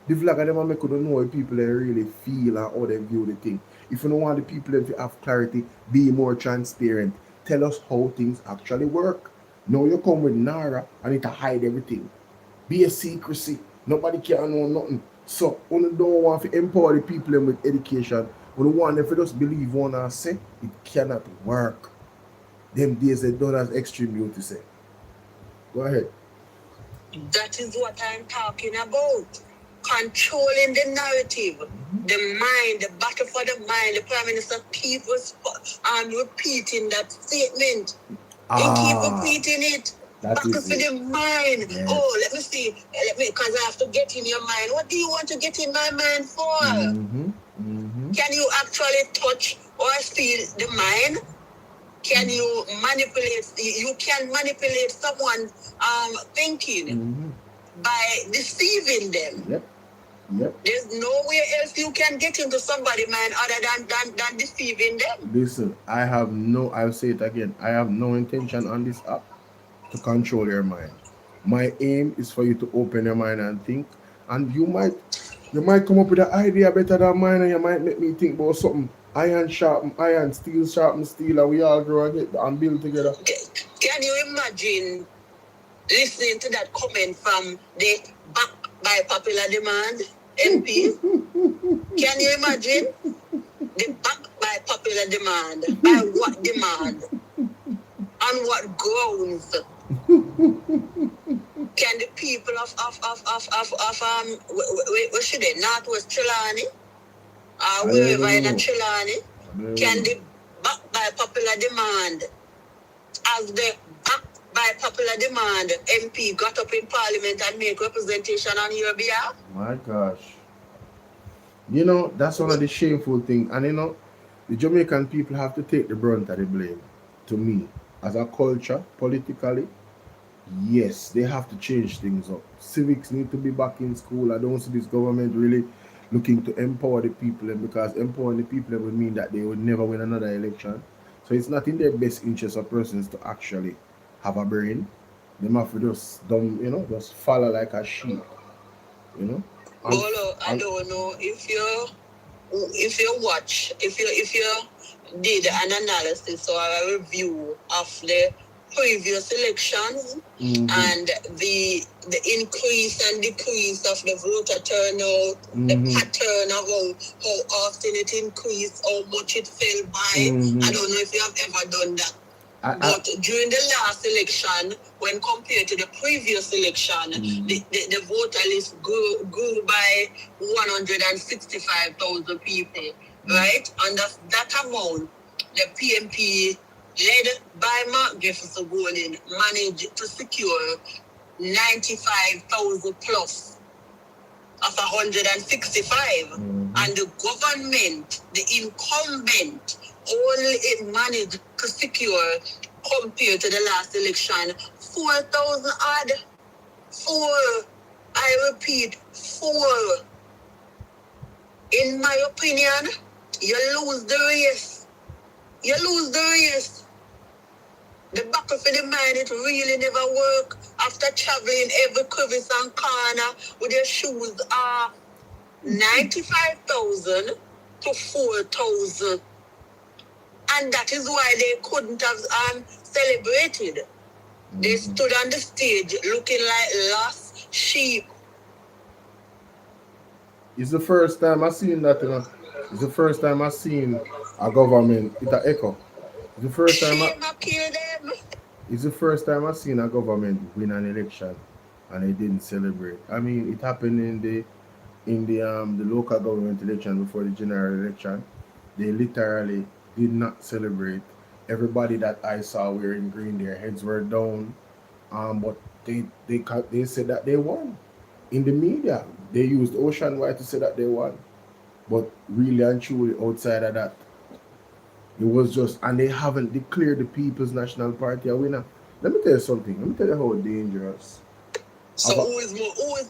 Speaker 1: The vlog of them make you know what people they really feel and how they view the thing. If you don't want the people to have clarity, be more transparent. Tell us how things actually work. Now you come with Naira and it hide everything. Be a secrecy. Nobody can know nothing. So you don't want to empower the people with education. You want them to just believe one and say it cannot work. Them days they don't have extreme you to say. Go ahead.
Speaker 14: That is what I'm talking about. Controlling the narrative, the mind, the battle for the mind. The Prime Minister keeps repeating that statement. He keep repeating it. Battle for the mind. Yes. Oh, let me see. Because I have to get in your mind. What do you want to get in my mind for? Can you actually touch or feel the mind? Can you manipulate? You can manipulate someone thinking by deceiving them.
Speaker 1: Yep. Yep.
Speaker 14: There's nowhere else you can get into somebody, man, other than deceiving them.
Speaker 1: Listen, I'll say it again. I have no intention on this app to control your mind. My aim is for you to open your mind and think. And you might come up with an idea better than mine, and you might make me think about something. Iron sharpen iron, steel sharpen steel, and we all grow and build together.
Speaker 14: Can you imagine listening to that comment from the back by popular demand MP? Can you imagine? The back by popular demand. By what demand? On what grounds? Can the people of where should they? Northwest Trelawney? Wherever in Trelawney? Can the back by popular demand, as the back by popular demand MP got up in Parliament and make representation on your behalf?
Speaker 1: My gosh. You know, that's one of the shameful things. And you know, the Jamaican people have to take the brunt of the blame. To me, as a culture, politically, yes, they have to change things up. Civics need to be back in school. I don't see this government really looking to empower the people, and because empowering the people would mean that they would never win another election. So it's not in their best interest of persons to actually have a brain. They have to just just follow like a sheep. You know?
Speaker 14: Bolo, I don't know if you did an analysis or a review of the previous elections and the increase and decrease of the voter turnout, the pattern of how often it increased, how much it fell by. I don't know if you have ever done that. But during the last election, when compared to the previous election, the voter list grew by 165,000 people, right? And that amount, the PMP, led by Mark Jefferson Golden, managed to secure 95,000 plus of 165. And the government, the incumbent, only managed to secure, compared to the last election, 4,000 odd. 4. I repeat, 4. In my opinion, you lose the race. You lose the race. The battle for the mind, it really never work. After traveling every crevice and corner with your shoes off, 95,000 to 4,000. And that is why they couldn't have celebrated. They stood on the stage looking like lost sheep.
Speaker 1: It's the first time I've seen that, you know. It's the first time I've seen a government, it's an echo. It's the first time I've seen a government win an election and they didn't celebrate. I mean, it happened in the local government election before the general election. They literally did not celebrate. Everybody that I saw wearing green, their heads were down. But they said that they won. In the media, they used Ocean White to say that they won. But really and truly, outside of that, it was just, and they haven't declared the People's National Party a winner. Let me tell you something. Let me tell you how dangerous.
Speaker 14: So who is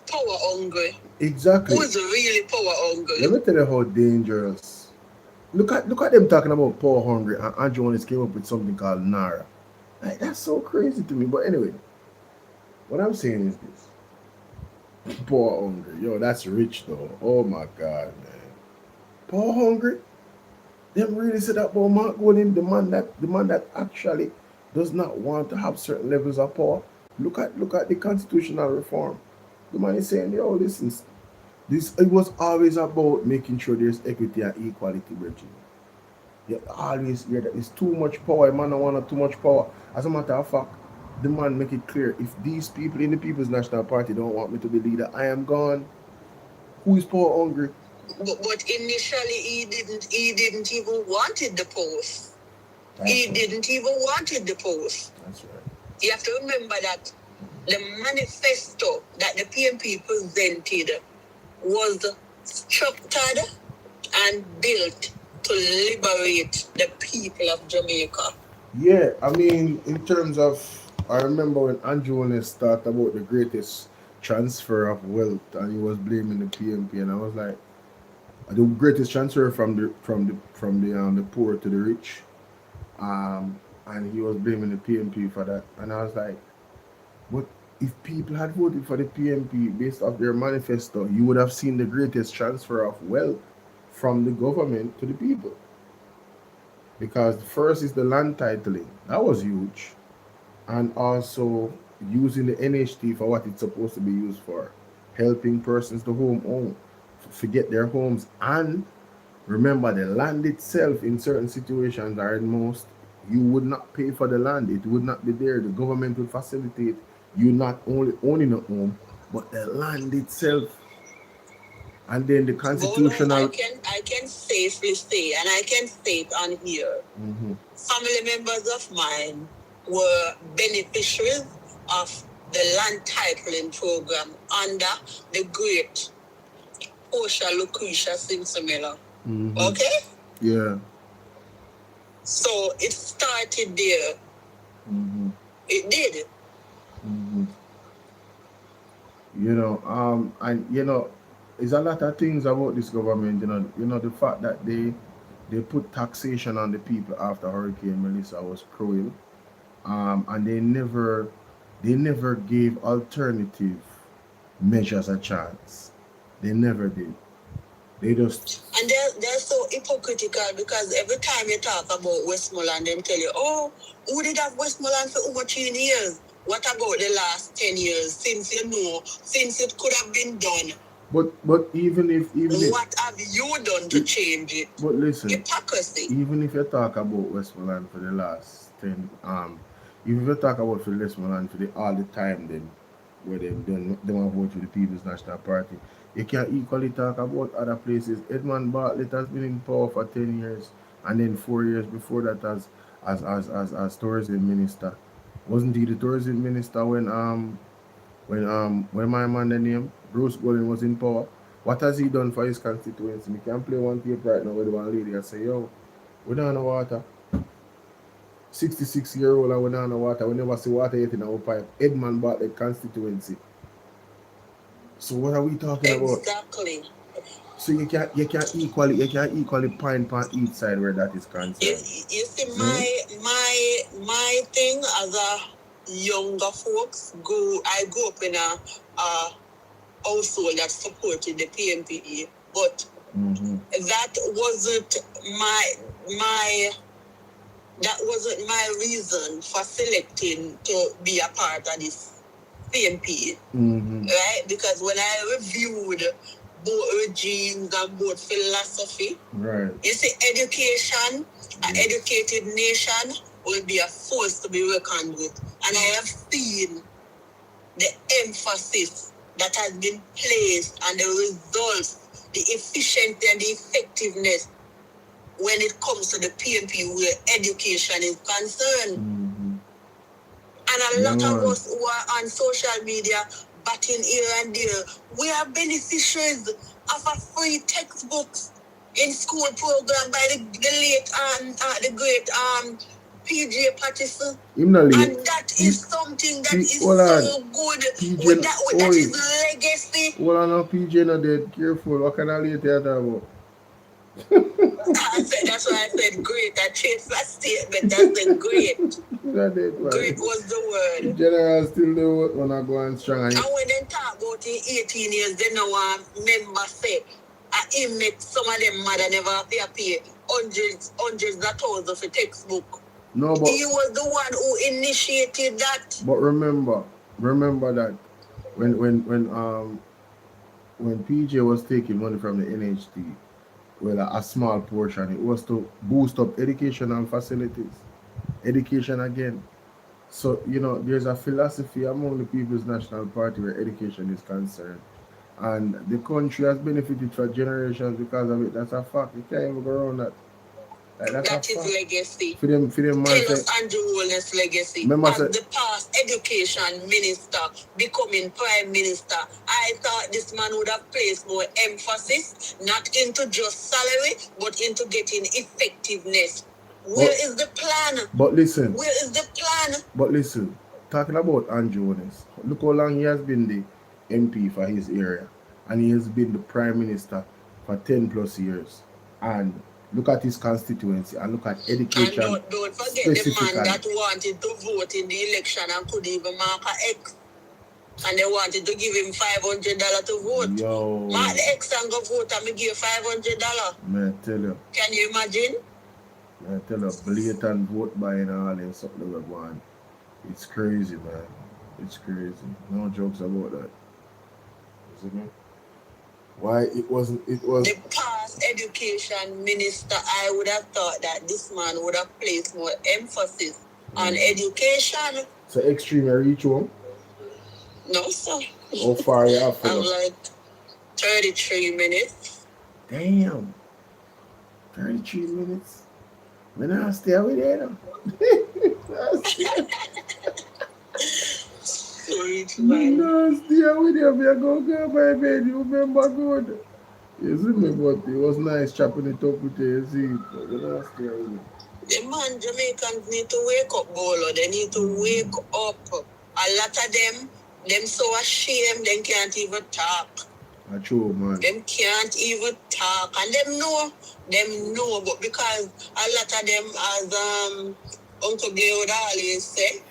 Speaker 14: power hungry?
Speaker 1: Exactly.
Speaker 14: Who is really power hungry?
Speaker 1: Let me tell you how dangerous. Look at them talking about power hungry, and Andrew Jones came up with something called Nara. Like, that's so crazy to me. But anyway, what I'm saying is this. Power hungry. Yo, that's rich though. Oh my God, man. Power hungry? Them really said that about Mark Golden, the man that actually does not want to have certain levels of power. Look at the constitutional reform. The man is saying, yo, listen, it was always about making sure there's equity and equality, Bridget. You always hear that it's too much power. A man don't want too much power. As a matter of fact, the man make it clear, if these people in the People's National Party don't want me to be leader, I am gone. Who is power hungry?
Speaker 14: But initially he didn't even wanted the post. Didn't even wanted the post.
Speaker 1: That's right.
Speaker 14: You have to remember that the manifesto that the PMP presented was structured and built to liberate the people of Jamaica.
Speaker 1: Yeah, I mean, in terms of, I remember when Andrew Holness talked about the greatest transfer of wealth, and he was blaming the PMP, and I was like, the greatest transfer from the poor to the rich, and he was blaming the PMP for that, and I was like, but if people had voted for the PMP based off their manifesto, you would have seen the greatest transfer of wealth from the government to the people. Because first is the land titling, that was huge, and also using the NHT for what it's supposed to be used for, helping persons to home own, forget their homes, and remember the land itself in certain situations or in most, you would not pay for the land, it would not be there. The government would facilitate you not only owning a home, but the land itself. And then the constitutional.
Speaker 14: I can safely say, and I can say it on here, family members of mine were beneficiaries of the land titling program under the great Portia Lucretia Simpson Miller. Okay?
Speaker 1: Yeah.
Speaker 14: So it started there. It did.
Speaker 1: And there's a lot of things about this government, the fact that they put taxation on the people after Hurricane Melissa was cruel. And they never gave alternative measures a chance. They never did. They just.
Speaker 14: And they're so hypocritical, because every time you talk about Westmoreland, they tell you, oh, who did have Westmoreland for over 10 years? What about the last 10 years, since it could have been done?
Speaker 1: But even if
Speaker 14: what have you done to change it?
Speaker 1: But listen,
Speaker 14: hypocrisy.
Speaker 1: Even if you talk about Westmoreland for the last 10, even if you talk about for Westmoreland for all the time, then where they don't vote for the People's National Party, you can't equally talk about other places. Edmund Bartlett has been in power for 10 years, and then 4 years before that as tourism minister. Wasn't he the tourism minister when my man the name Bruce Golden was in power? What has he done for his constituency? We can play one tape right now with one lady and say, yo, we don't know water. 66-year-old and we don't know water. We never see water yet in our pipe. Edmund Bartlett constituency. So what are we talking about?
Speaker 14: Exactly.
Speaker 1: So you can't equally point on each side where that is concerned.
Speaker 14: You see, my thing as a younger folks, I grew up in a household that supported the PMP, but that wasn't my reason for selecting to be a part of this PMP, right? Because when I reviewed both regimes and both philosophy,
Speaker 1: right?
Speaker 14: You see, education, an educated nation will be a force to be reckoned with, and I have seen the emphasis that has been placed on the results, the efficiency and the effectiveness when it comes to the PMP where education is concerned. And a lot of us who are on social media, batting here and there, we are beneficiaries of a free textbooks in school program by the great PJ Patterson. And that is something that is so good. That is legacy.
Speaker 1: Well, I know PJ not dead. Careful. What kind of late you talk about?
Speaker 14: That's why I said great. I changed that statement. That's the great. Great was the word.
Speaker 1: General still do it when I go on strong.
Speaker 14: And when they talk about in 18 years, they know member say, he make some of them mother never pay hundreds of thousands for textbook.
Speaker 1: No, but
Speaker 14: he was the one who initiated that.
Speaker 1: But remember that when PJ was taking money from the NHT, well, a small portion, it was to boost up educational facilities. Education again. So, there's a philosophy among the People's National Party where education is concerned. And the country has benefited for generations because of it. That's a fact. You can't even go around that.
Speaker 14: That is legacy.
Speaker 1: For them
Speaker 14: Tell us Andrew Holness' legacy. As the past education minister becoming prime minister, I thought this man would have placed more emphasis not into just salary, but into getting effectiveness. Where is the plan?
Speaker 1: But listen.
Speaker 14: Where is the plan?
Speaker 1: But listen, talking about Andrew Holness, look how long he has been the MP for his area. And he has been the Prime Minister for 10 plus years. And look at his constituency and look at education.
Speaker 14: And don't forget the man that wanted to vote in the election and couldn't even mark an X. And they wanted to give him $500 to vote.
Speaker 1: Yo.
Speaker 14: Mark the X and go vote and me give $500.
Speaker 1: Man, I tell you.
Speaker 14: Can you imagine?
Speaker 1: I tell you, blatant vote buying all and something like that. It's crazy, man. It's crazy. No jokes about that. You see me? Why it was
Speaker 14: the past education minister, I would have thought that this man would have placed more emphasis on education.
Speaker 1: So extreme reach home?
Speaker 14: No, sir.
Speaker 1: How far you have?
Speaker 14: I'm like 33 minutes.
Speaker 1: Damn. 33 minutes. When I stay with you.
Speaker 14: Sorry,
Speaker 1: man. Stay with you. I go my bed. You remember good. You see me, but it was nice chopping it up with you. See, when I stay with you.
Speaker 14: The man Jamaicans need to wake up, Bolo. They need to wake up. A lot of them so ashamed, they can't even talk.
Speaker 1: That's true, man.
Speaker 14: Them can't even talk. And them know, but because a lot of them, as Uncle Gay would always say,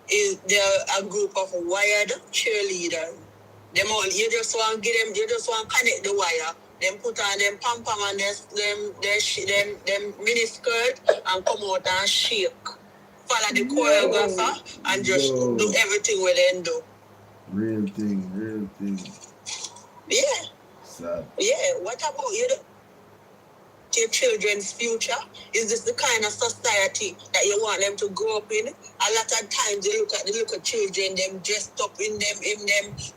Speaker 14: is they're a group of wired cheerleaders. Them all, you just want to give them, you just want to connect the wire. Them put on them pom-pom and them miniskirt and come out and shake. Follow the choreographer and just do everything with them do.
Speaker 1: Real thing.
Speaker 14: Yeah.
Speaker 1: Sad.
Speaker 14: Yeah, what about you? Your children's future? Is this the kind of society that you want them to grow up in? A lot of times you look at children, them dressed up in them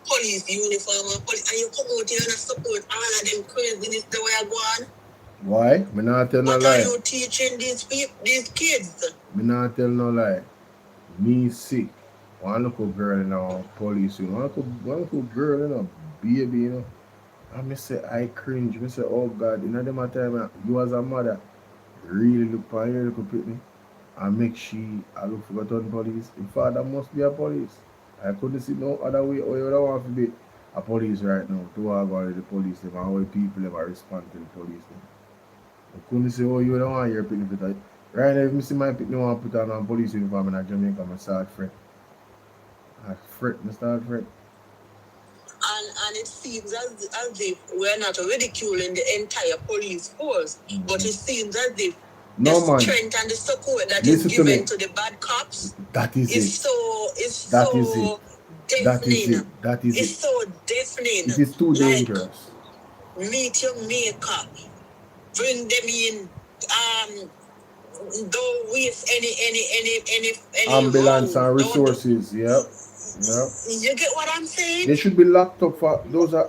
Speaker 14: police uniform and you come out here and support all of them craziness the way I go on.
Speaker 1: Why? Me not tell no lie.
Speaker 14: What are you teaching these kids?
Speaker 1: Me not tell no lie. Me sick. One little girl in a police uniform. One little girl in a baby, you know. And me say, I cringe. Me say, oh God, you know them time you as a mother really look for your little pitney and make I look for the police. In fact, that must be a police. I couldn't see no other way or you don't want to be a police right now. To walk out the police them and how people ever respond to the police them. I couldn't say, oh, you don't want your pitney fit. Right now, if I see my pitney want to put on a police uniform in Jamaica, I start fret. I start fret.
Speaker 14: And it seems as if we're not ridiculing the entire police force, but it seems as if the strength and the support that is given to the bad cops is so deafening. It's so deafening.
Speaker 1: It is too dangerous.
Speaker 14: Meet your maker, bring them in, don't waste any
Speaker 1: ambulance and resources. Yep.
Speaker 14: You get what I'm saying?
Speaker 1: They should be locked up for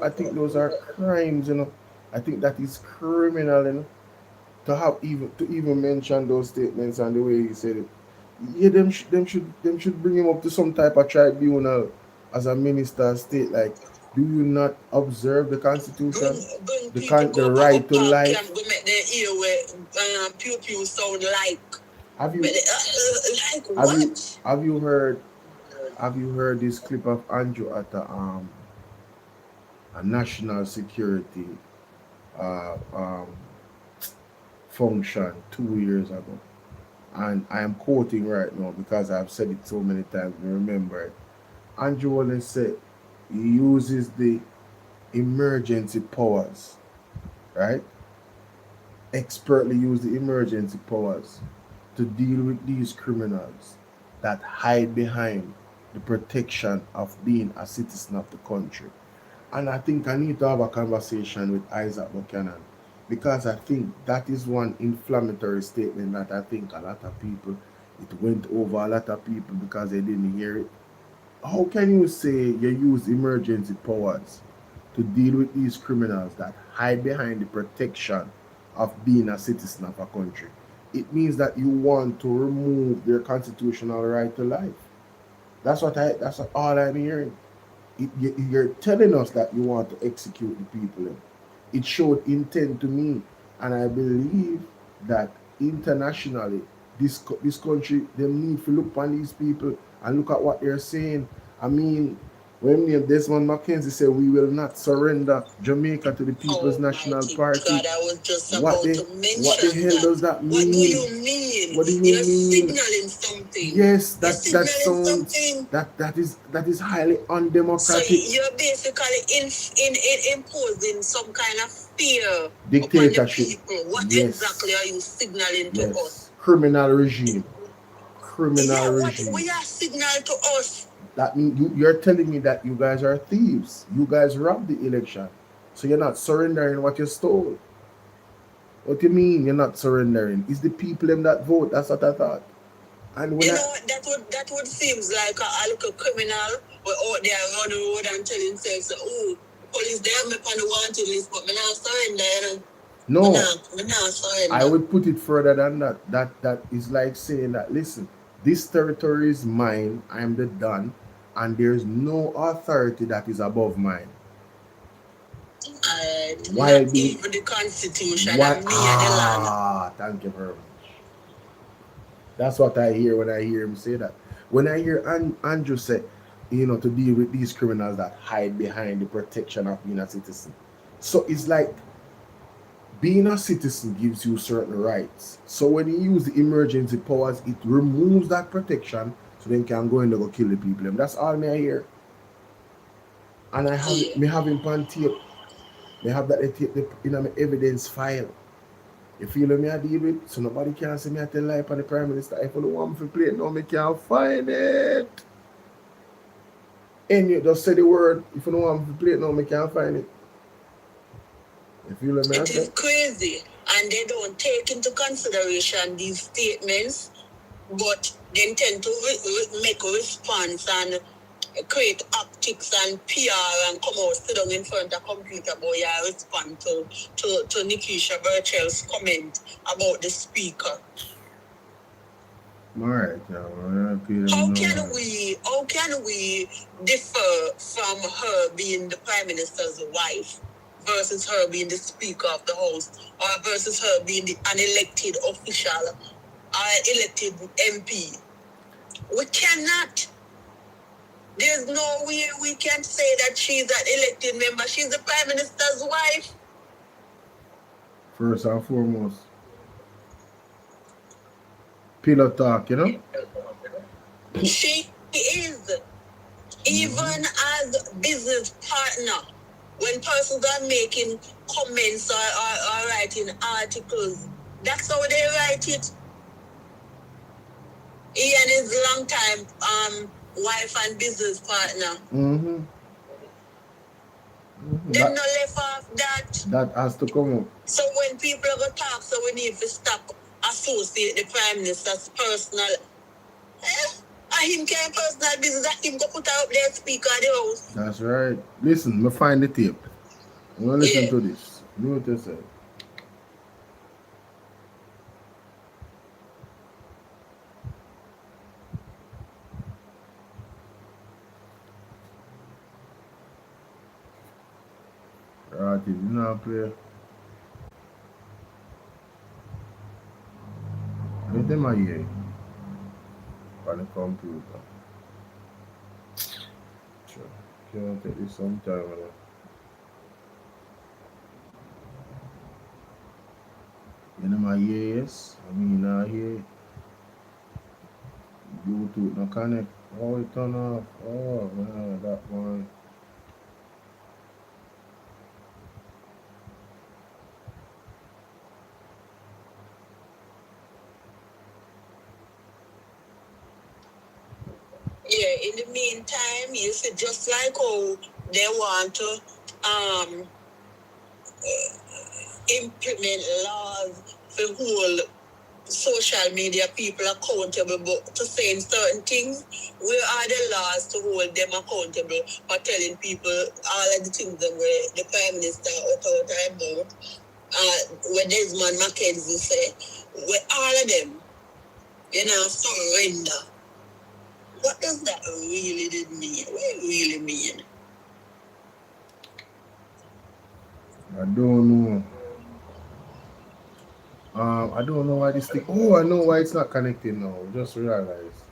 Speaker 1: I think those are crimes, you know. I think that is criminal, you know. To even mention those statements and the way he said it. Yeah, them should bring him up to some type of tribunal as a minister of state. Like, do you not observe the Constitution? The right to life.
Speaker 14: Go make their ear where pew pew sound like.
Speaker 1: Have you heard this clip of Andrew at a national security function 2 years ago? And I am quoting right now because I've said it so many times. Remember it. Andrew Holness said he uses the emergency powers, right? Expertly use the emergency powers to deal with these criminals that hide behind the protection of being a citizen of the country. And I think I need to have a conversation with Isaac Buchanan, because I think that is one inflammatory statement that I think a lot of people, it went over a lot of people because they didn't hear it. How can you say you use emergency powers to deal with these criminals that hide behind the protection of being a citizen of a country? It means that you want to remove their constitutional right to life. That's all I'm hearing. You're telling us that you want to execute the people. It showed intent to me, and I believe that internationally, this country, they need to look on these people and look at what they're saying. I mean, when Desmond Mackenzie said we will not surrender Jamaica to the People's National Party.
Speaker 14: God, I was just about to mention
Speaker 1: what the hell does that mean?
Speaker 14: What do you mean?
Speaker 1: What do you
Speaker 14: You're
Speaker 1: mean?
Speaker 14: signaling something.
Speaker 1: Yes, that
Speaker 14: signaling
Speaker 1: sounds
Speaker 14: something.
Speaker 1: that is highly undemocratic.
Speaker 14: So you're basically in imposing some kind of fear
Speaker 1: Dictatorship.
Speaker 14: upon the people. What exactly are you signaling to us?
Speaker 1: Criminal regime.
Speaker 14: What we are signaling to us?
Speaker 1: That means you're telling me that you guys are thieves. You guys robbed the election. So you're not surrendering what you stole. What do you mean you're not surrendering? It's the people them that vote. That's what I thought. And when
Speaker 14: that would seems like a little criminal but out there on the road and telling themselves, oh, police they have me on the wanted list, but me not surrender.
Speaker 1: No,
Speaker 14: me not surrender.
Speaker 1: I would put it further than that. That is like saying that, listen, this territory is mine, I am the Don, and there's no authority that is above mine.
Speaker 14: Not even the Constitution and me and the land.
Speaker 1: Thank you very much. That's what I hear when I hear him say that. When I hear Andrew say, to deal with these criminals that hide behind the protection of being a citizen. So it's like being a citizen gives you certain rights. So when you use the emergency powers, it removes that protection so they can go in and go kill the people. And that's all me I hear. And I have him on tape. They have that tape in my evidence file. You feel me I deal with? So nobody can say me I tell lie upon the Prime Minister. If I don't want to play it now, me can't find it. And you just say the word. If you don't want to play it now, me can't find it. You feel me?
Speaker 14: It is crazy. And they don't take into consideration these statements, but they tend to make a response and create optics and PR and come out, sit down in front of a computer boy and respond to Nikisha Burchell's comment about the speaker.
Speaker 1: Alright,
Speaker 14: how can we differ from her being the Prime Minister's wife versus her being the Speaker of the House or versus her being an elected official or elected MP? We cannot. There's no way we can say that she's an elected member. She's the Prime Minister's wife.
Speaker 1: First and foremost. Pillow talk,
Speaker 14: She is. Even as business partner, when persons are making comments or writing articles, that's how they write it. He and his long-time wife and business partner. They no left off that.
Speaker 1: That has to come up.
Speaker 14: So when people go talk, so we need to stop associate the Prime Minister's personal. Him can't personal business. That him go put her up there speaker of the house.
Speaker 1: That's right. Listen, me find the tape. I'm gonna listen to this. You know what they say. Right, you know play. Let them here on the computer. Sure. Can't take this some time. You know my yes, I mean I hear YouTube no connect. Oh it turn off. Oh man, that one.
Speaker 14: Yeah, in the meantime, you see, just like how they want to implement laws to hold social media people accountable but to saying certain things, where are the laws to hold them accountable for telling people all of the things that the Prime Minister out about, where Desmond Mackenzie say, where all of them, surrender. What does that really mean? What it really mean?
Speaker 1: I don't know. I don't know why this thing. Oh, I know why it's not connecting now. Just realized.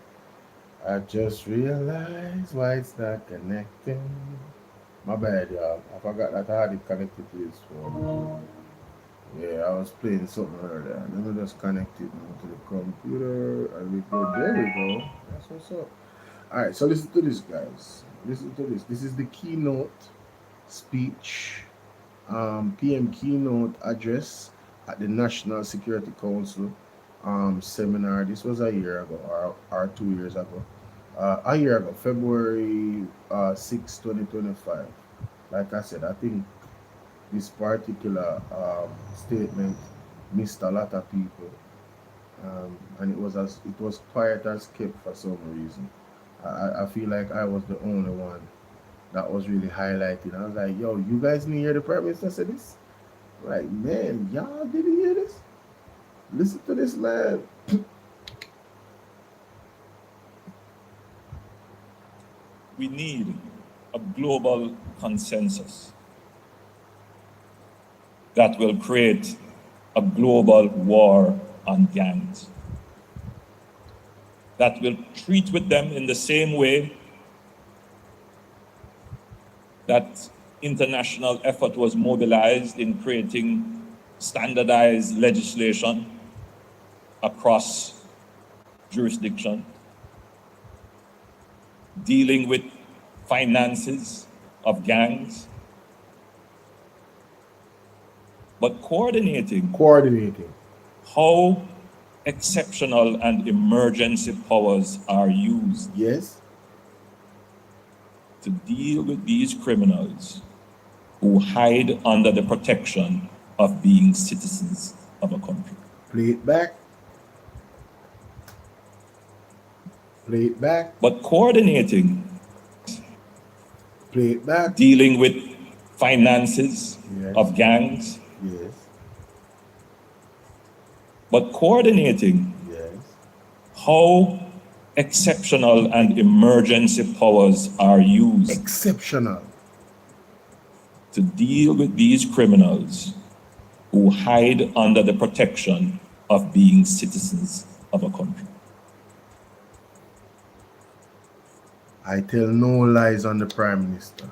Speaker 1: I just realized why it's not connecting. My bad, y'all. I forgot that I had it connected to this phone. Yeah, I was playing something earlier. Let me just connect it now to the computer. And we go. There we go. That's what's up. All right, so listen to this, guys. Listen to this. This is the keynote speech, PM keynote address at the National Security Council seminar. This was a year ago or 2 years ago. A year ago, February 6, 2025. Like I said, I think this particular statement missed a lot of people, and it was quiet as kept for some reason. I feel like I was the only one that was really highlighted. I was like, yo, you guys didn't hear the Prime Minister say this? Like, man, y'all didn't hear this? Listen to this, man.
Speaker 4: We need a global consensus that will create a global war on gangs, that will treat with them in the same way that international effort was mobilized in creating standardized legislation across jurisdiction, dealing with finances of gangs, but coordinating how exceptional and emergency powers are used.
Speaker 1: Yes.
Speaker 4: To deal with these criminals who hide under the protection of being citizens of a country.
Speaker 1: Play it back. Play it back.
Speaker 4: But coordinating.
Speaker 1: Play it back.
Speaker 4: Dealing with finances of gangs.
Speaker 1: Yes.
Speaker 4: But coordinating.
Speaker 1: Yes.
Speaker 4: How exceptional and emergency powers are used.
Speaker 1: Exceptional.
Speaker 4: To deal with these criminals who hide under the protection of being citizens of a country.
Speaker 1: I tell no lies on the Prime Minister.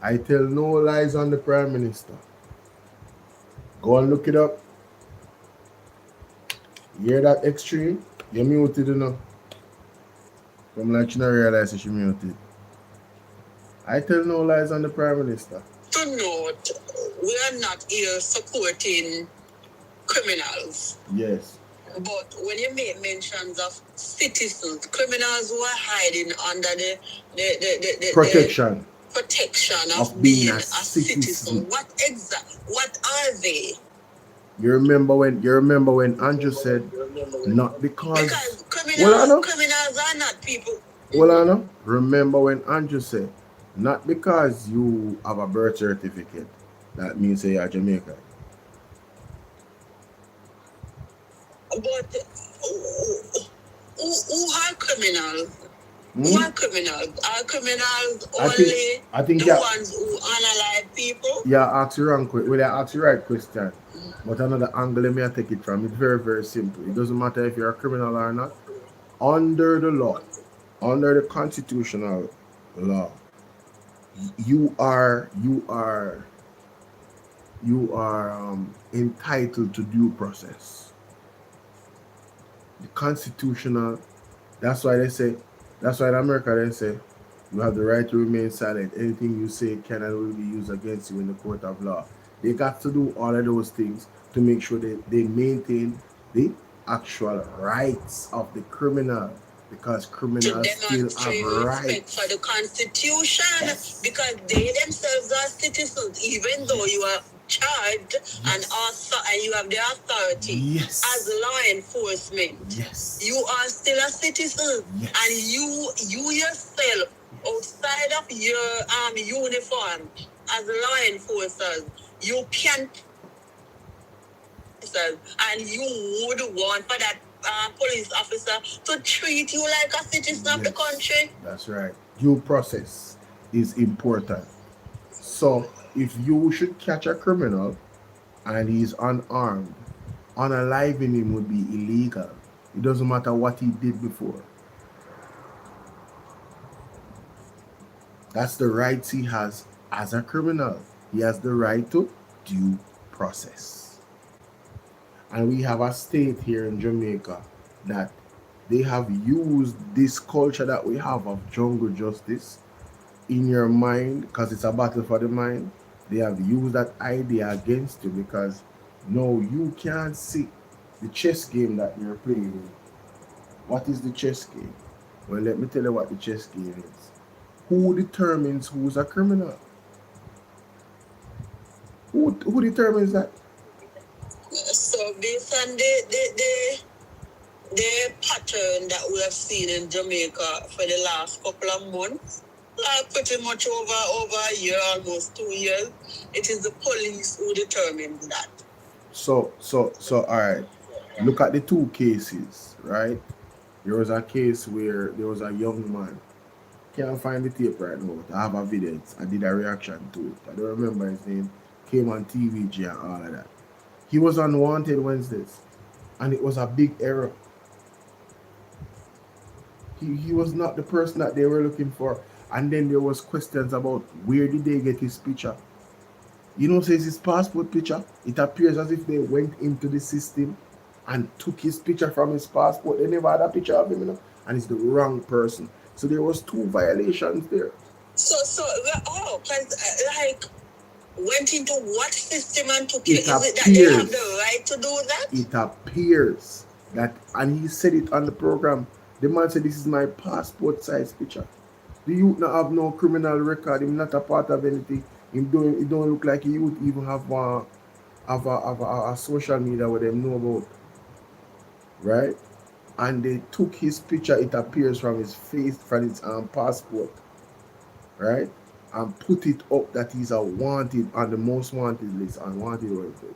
Speaker 1: I tell no lies on the Prime Minister. Go and look it up. You hear that extreme? You're muted enough. From like she not realize that she muted. I tell no lies on the Prime Minister.
Speaker 14: To note, we are not here supporting criminals.
Speaker 1: Yes.
Speaker 14: But when you make mentions of citizens, criminals who are hiding under the
Speaker 1: protection
Speaker 14: of being a citizen. What are they?
Speaker 1: You remember when Andrew said not because
Speaker 14: criminals are not people.
Speaker 1: Well, Anna, remember when Andrew said not because you have a birth certificate that means you are Jamaican.
Speaker 14: But who are criminals? Who are criminals? Are criminals only the ones who unalive people?
Speaker 1: Yeah, ask you wrong. Well, I ask you right question. But another angle, let me take it from. It's very, very simple. It doesn't matter if you're a criminal or not. Under the law, under the constitutional law, you are entitled to due process. The constitutional, that's why in America they say you have the right to remain silent. Anything you say can and will be used against you in the court of law. They got to do all of those things to make sure that they maintain the actual rights of the criminal, because criminals still have rights.
Speaker 14: For the Constitution, because they themselves are citizens, even though you are charged and also and you have the authority as law enforcement. You are still a citizen, and you yourself outside of your uniform as law enforcers, you can and you would want for that police officer to treat you like a citizen of the country.
Speaker 1: That's right. Due process is important. So if you should catch a criminal and he's unarmed unaliving him would be illegal. It doesn't matter what he did before. That's the rights he has as a criminal. He has the right to due process. And we have a state here in Jamaica that they have used this culture that we have of jungle justice in your mind, because it's a battle for the mind. They have used that idea against you because no, you can't see the chess game that you're playing. What is the chess game? Well, let me tell you what the chess game is. Who determines who's a criminal? Who determines that?
Speaker 14: So based on the pattern that we have seen in Jamaica for the last couple of months, pretty much over a year, almost 2 years, it is the police who determines that.
Speaker 1: So all right. Look at the two cases, right? There was a case where there was a young man. Can't find the tape right now. I have evidence. I did a reaction to it. I don't remember his name. Came on TVG and all of that. He was on Wanted Wednesdays, and it was a big error. He was not the person that they were looking for. And then there was questions about where did they get his picture. You know, says his passport picture. It appears as if they went into the system and took his picture from his passport. They never had a picture of him, you know, and it's the wrong person. So there was 2 violations there.
Speaker 14: Because like went into what system and took it? Is it that they have the right to do that?
Speaker 1: It appears that, and he said it on the program. The man said, "This is my passport size picture." The youth not have no criminal record. He's not a part of anything. It don't look like he would even have a social media where them know about, right? And they took his picture. It appears from his face, from his passport, right? And put it up that he's a wanted on the most wanted list, unwanted website.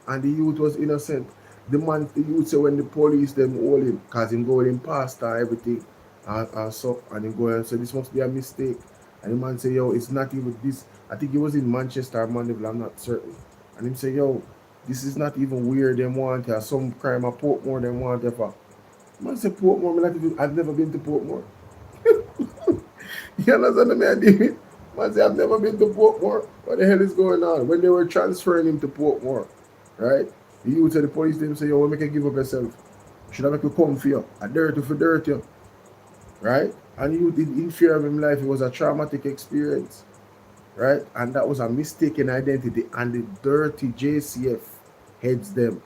Speaker 1: And the youth was innocent. The youth said when the police them hold him, cause him go in pasta everything, and so, and him go and say this must be a mistake. And the man say, yo, it's not even this. I think he was in Manchester or Mandeville, I'm not certain. And him say, yo, this is not even weird. Them want here. Some crime at Portmore them want here for. Man say Portmore, I've never been to Portmore. You understand me, David? Man say I've never been to Portmore. What the hell is going on? When they were transferring him to Portmore, right? The youth said the police didn't say, yo, we make you give up yourself. Should I make you come for you? A dirty for dirt you. Right? And you did in fear of his life. It was a traumatic experience. Right? And that was a mistaken identity. And the dirty JCF heads them.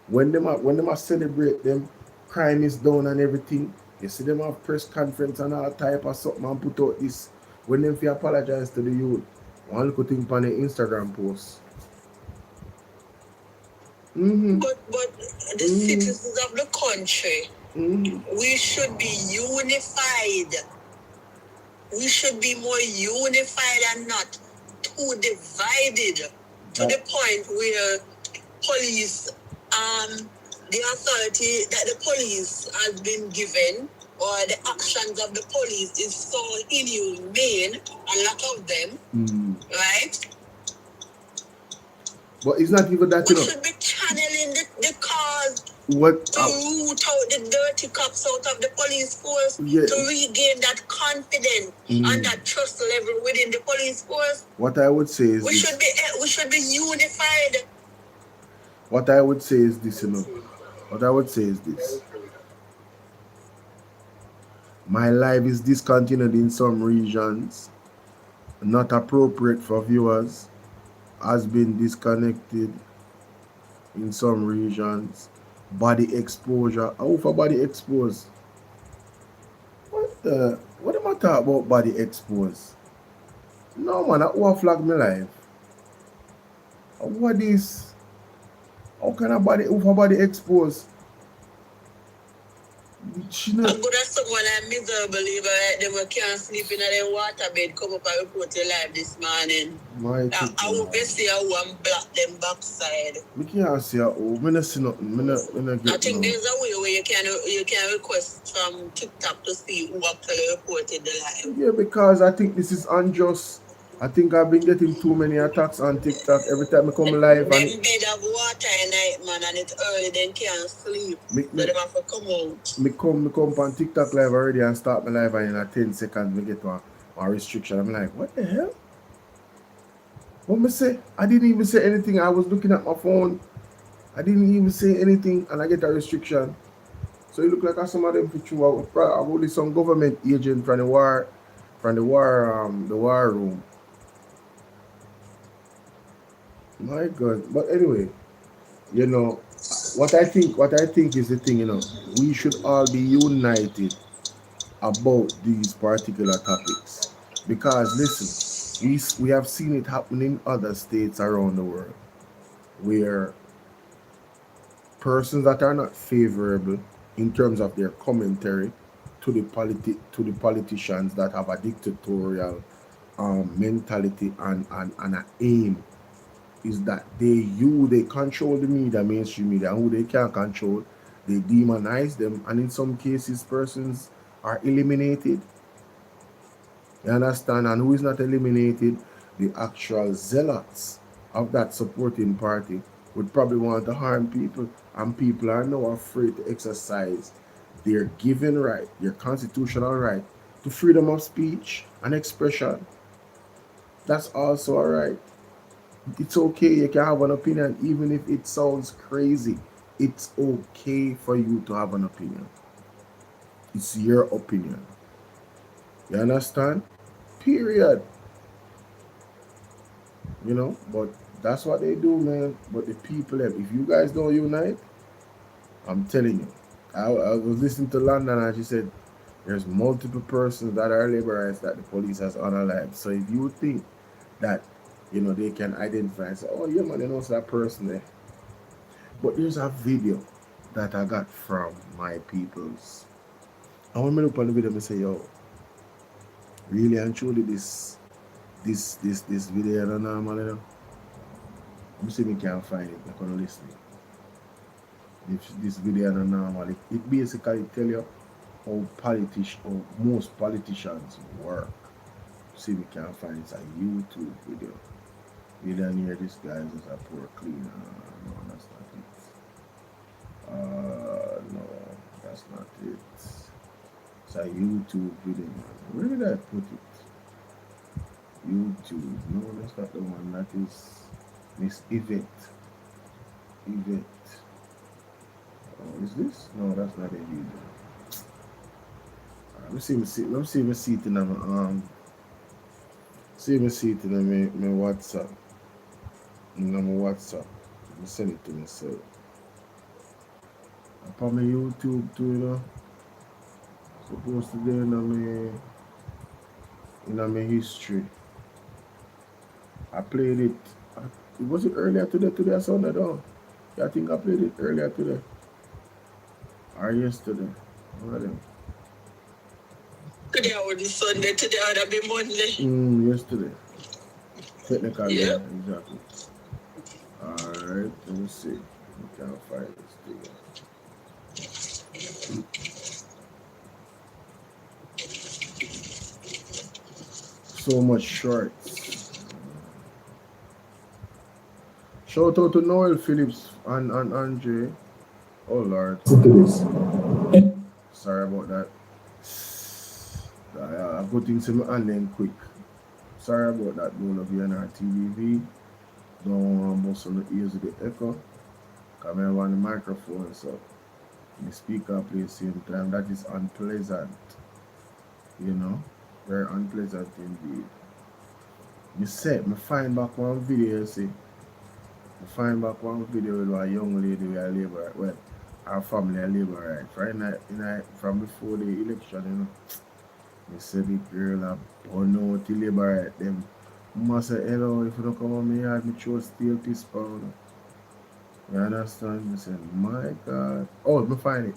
Speaker 1: When them are celebrate them, crime is down and everything. You see them have press conference and all type of something and put out this. When them feel apologize to the youth, one little thing on the Instagram post.
Speaker 14: But the citizens of the country, we should be unified. We should be more unified and not too divided to the point where police, the authority that the police has been given, or the actions of the police is so inhumane, a lot of them, right?
Speaker 1: But it's not even that,
Speaker 14: we should be channeling the cause to root out the dirty cops out of the police force, to regain that confidence and that trust level within the police force.
Speaker 1: What I would say is
Speaker 14: we should be unified.
Speaker 1: What I would say is this, you know. What I would say is this. My live is discontinued in some regions, not appropriate for viewers, has been disconnected in some regions. Body exposure. How for body exposed? What am I talking about body exposed? No man, I will flag my life. What is? How can a body exposed?
Speaker 14: I'm good at someone I'm miserable, they can't sleep in their waterbed, come up and report your life this morning. I hope you see how one block them backside.
Speaker 1: I can't see how. I don't see nothing.
Speaker 14: I think there's a way where you can request from TikTok to see who actually reported the live.
Speaker 1: Yeah, because I think this is unjust. I think I've been getting too many attacks on TikTok every time I come live.
Speaker 14: Them bed have water at night, man, and it's early, then can't sleep. So them have to come out.
Speaker 1: Me come on TikTok live already and start my live, and in a 10 seconds me get one restriction. I'm like, what the hell? What me say? I didn't even say anything. I was looking at my phone. I didn't even say anything, and I get a restriction. So it look like some of them picture out probably some government agent from the war room. My God. But anyway, you know, what I think is the thing, you know, we should all be united about these particular topics. Because listen, we have seen it happen in other states around the world where persons that are not favorable in terms of their commentary to the politicians that have a dictatorial mentality and an aim is that they control the media, mainstream media, and who they can't control, they demonize them, and in some cases persons are eliminated. You understand? And who is not eliminated? The actual zealots of that supporting party would probably want to harm people, and people are now afraid to exercise their given right, their constitutional right to freedom of speech and expression. That's also a right. It's okay, you can have an opinion even if it sounds crazy. It's okay for you to have an opinion. It's your opinion. You understand? Period. You know, but that's what they do, man. But the people, if you guys don't unite, I'm telling you. I was listening to London and she said there's multiple persons that are liberals that the police has unalived. So if you think that, you know, they can identify and say, oh yeah man, they know that person there. But there's a video that I got from my peoples. And when I look on the video, I say, yo, really and truly this video, I don't know, man, you know. Let me see if I can find it. I'm gonna listen. This video, I don't know, man. It basically tell you how most politicians work. See if we can find it. It's a YouTube video. You don't hear this guy is a poor cleaner. No, that's not it. No, that's not it. It's a YouTube video, man. Where did I put it? YouTube. No, that's not the one. That is Miss Yvette. Oh, is this? No, that's not a video. Let me see me see it in my my WhatsApp. In my WhatsApp. Let me send it to myself. Upon my YouTube too, you know. Supposed to be in my history. I played it. Was it earlier today? Today I saw that on. Yeah, I think I played it earlier today. Or yesterday. One of them.
Speaker 14: Today would be Sunday, today would be Monday.
Speaker 1: Yesterday. Technically, yeah, exactly. Alright, let me see. We can't find this thing. So much shorts. Shout out to Noel Phillips and Andre. Oh Lord. Look at this. Sorry about that. I've got things in my hand then quick. Sorry about that, BOLO V&R TVV. Don't bust on the ears of the echo. Because I have on the microphone, so the speaker play at the same time. That is unpleasant. You know? Very unpleasant indeed. You said, I find back one video, you see. I find back one video with a young lady with a labor, well, our family a labor right. From before the election, you know. They said the girl a burn out the labor right. Them must say, hello, if you don't come on me yard, me throw steel piece pound. You understand? I said, my God. Oh, me find it.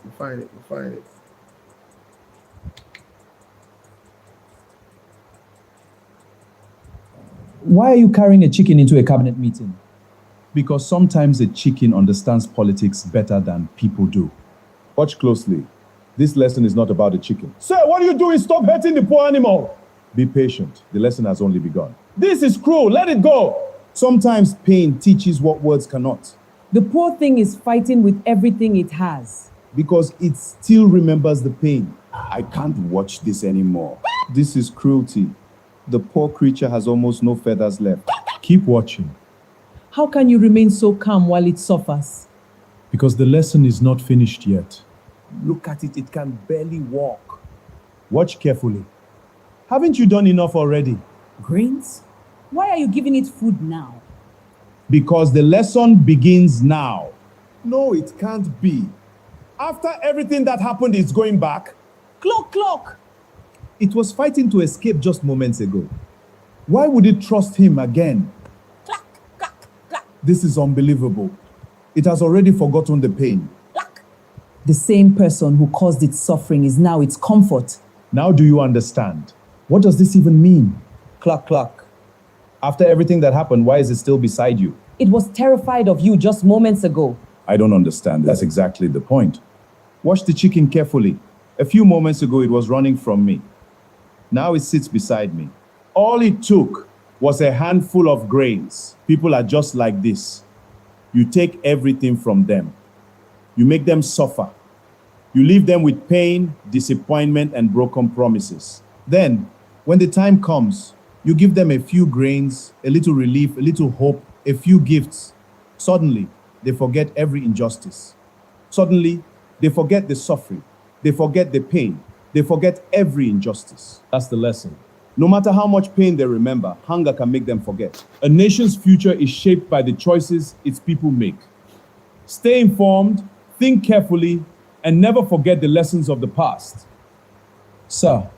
Speaker 18: Why are you carrying a chicken into a cabinet meeting? Because sometimes a chicken understands politics better than people do.
Speaker 19: Watch closely. This lesson is not about the chicken.
Speaker 18: Sir, what are you doing? Stop hurting the poor animal.
Speaker 19: Be patient. The lesson has only begun.
Speaker 18: This is cruel. Let it go. Sometimes pain teaches what words cannot.
Speaker 20: The poor thing is fighting with everything it has.
Speaker 18: Because it still remembers the pain. I can't watch this anymore. This is cruelty. The poor creature has almost no feathers left. Keep watching.
Speaker 20: How can you remain so calm while it suffers?
Speaker 18: Because the lesson is not finished yet. Look at it, it can barely walk. Watch carefully. Haven't you done enough already?
Speaker 20: Grains? Why are you giving it food now?
Speaker 18: Because the lesson begins now. No, it can't be. After everything that happened, it's going back.
Speaker 20: Clock!
Speaker 18: It was fighting to escape just moments ago. Why would it trust him again?
Speaker 20: Clack!
Speaker 18: This is unbelievable. It has already forgotten the pain.
Speaker 20: The same person who caused its suffering is now its comfort.
Speaker 18: Now do you understand? What does this even mean?
Speaker 20: Cluck.
Speaker 18: After everything that happened, why is it still beside you?
Speaker 20: It was terrified of you just moments ago.
Speaker 18: I don't understand. That's exactly the point. Watch the chicken carefully. A few moments ago, it was running from me. Now it sits beside me. All it took was a handful of grains. People are just like this. You take everything from them. You make them suffer. You leave them with pain, disappointment, and broken promises. Then, when the time comes, you give them a few grains, a little relief, a little hope, a few gifts. Suddenly, they forget every injustice. Suddenly, they forget the suffering. They forget the pain. They forget every injustice. That's the lesson. No matter how much pain they remember, hunger can make them forget. A nation's future is shaped by the choices its people make. Stay informed, think carefully, and never forget the lessons of the past. Sir.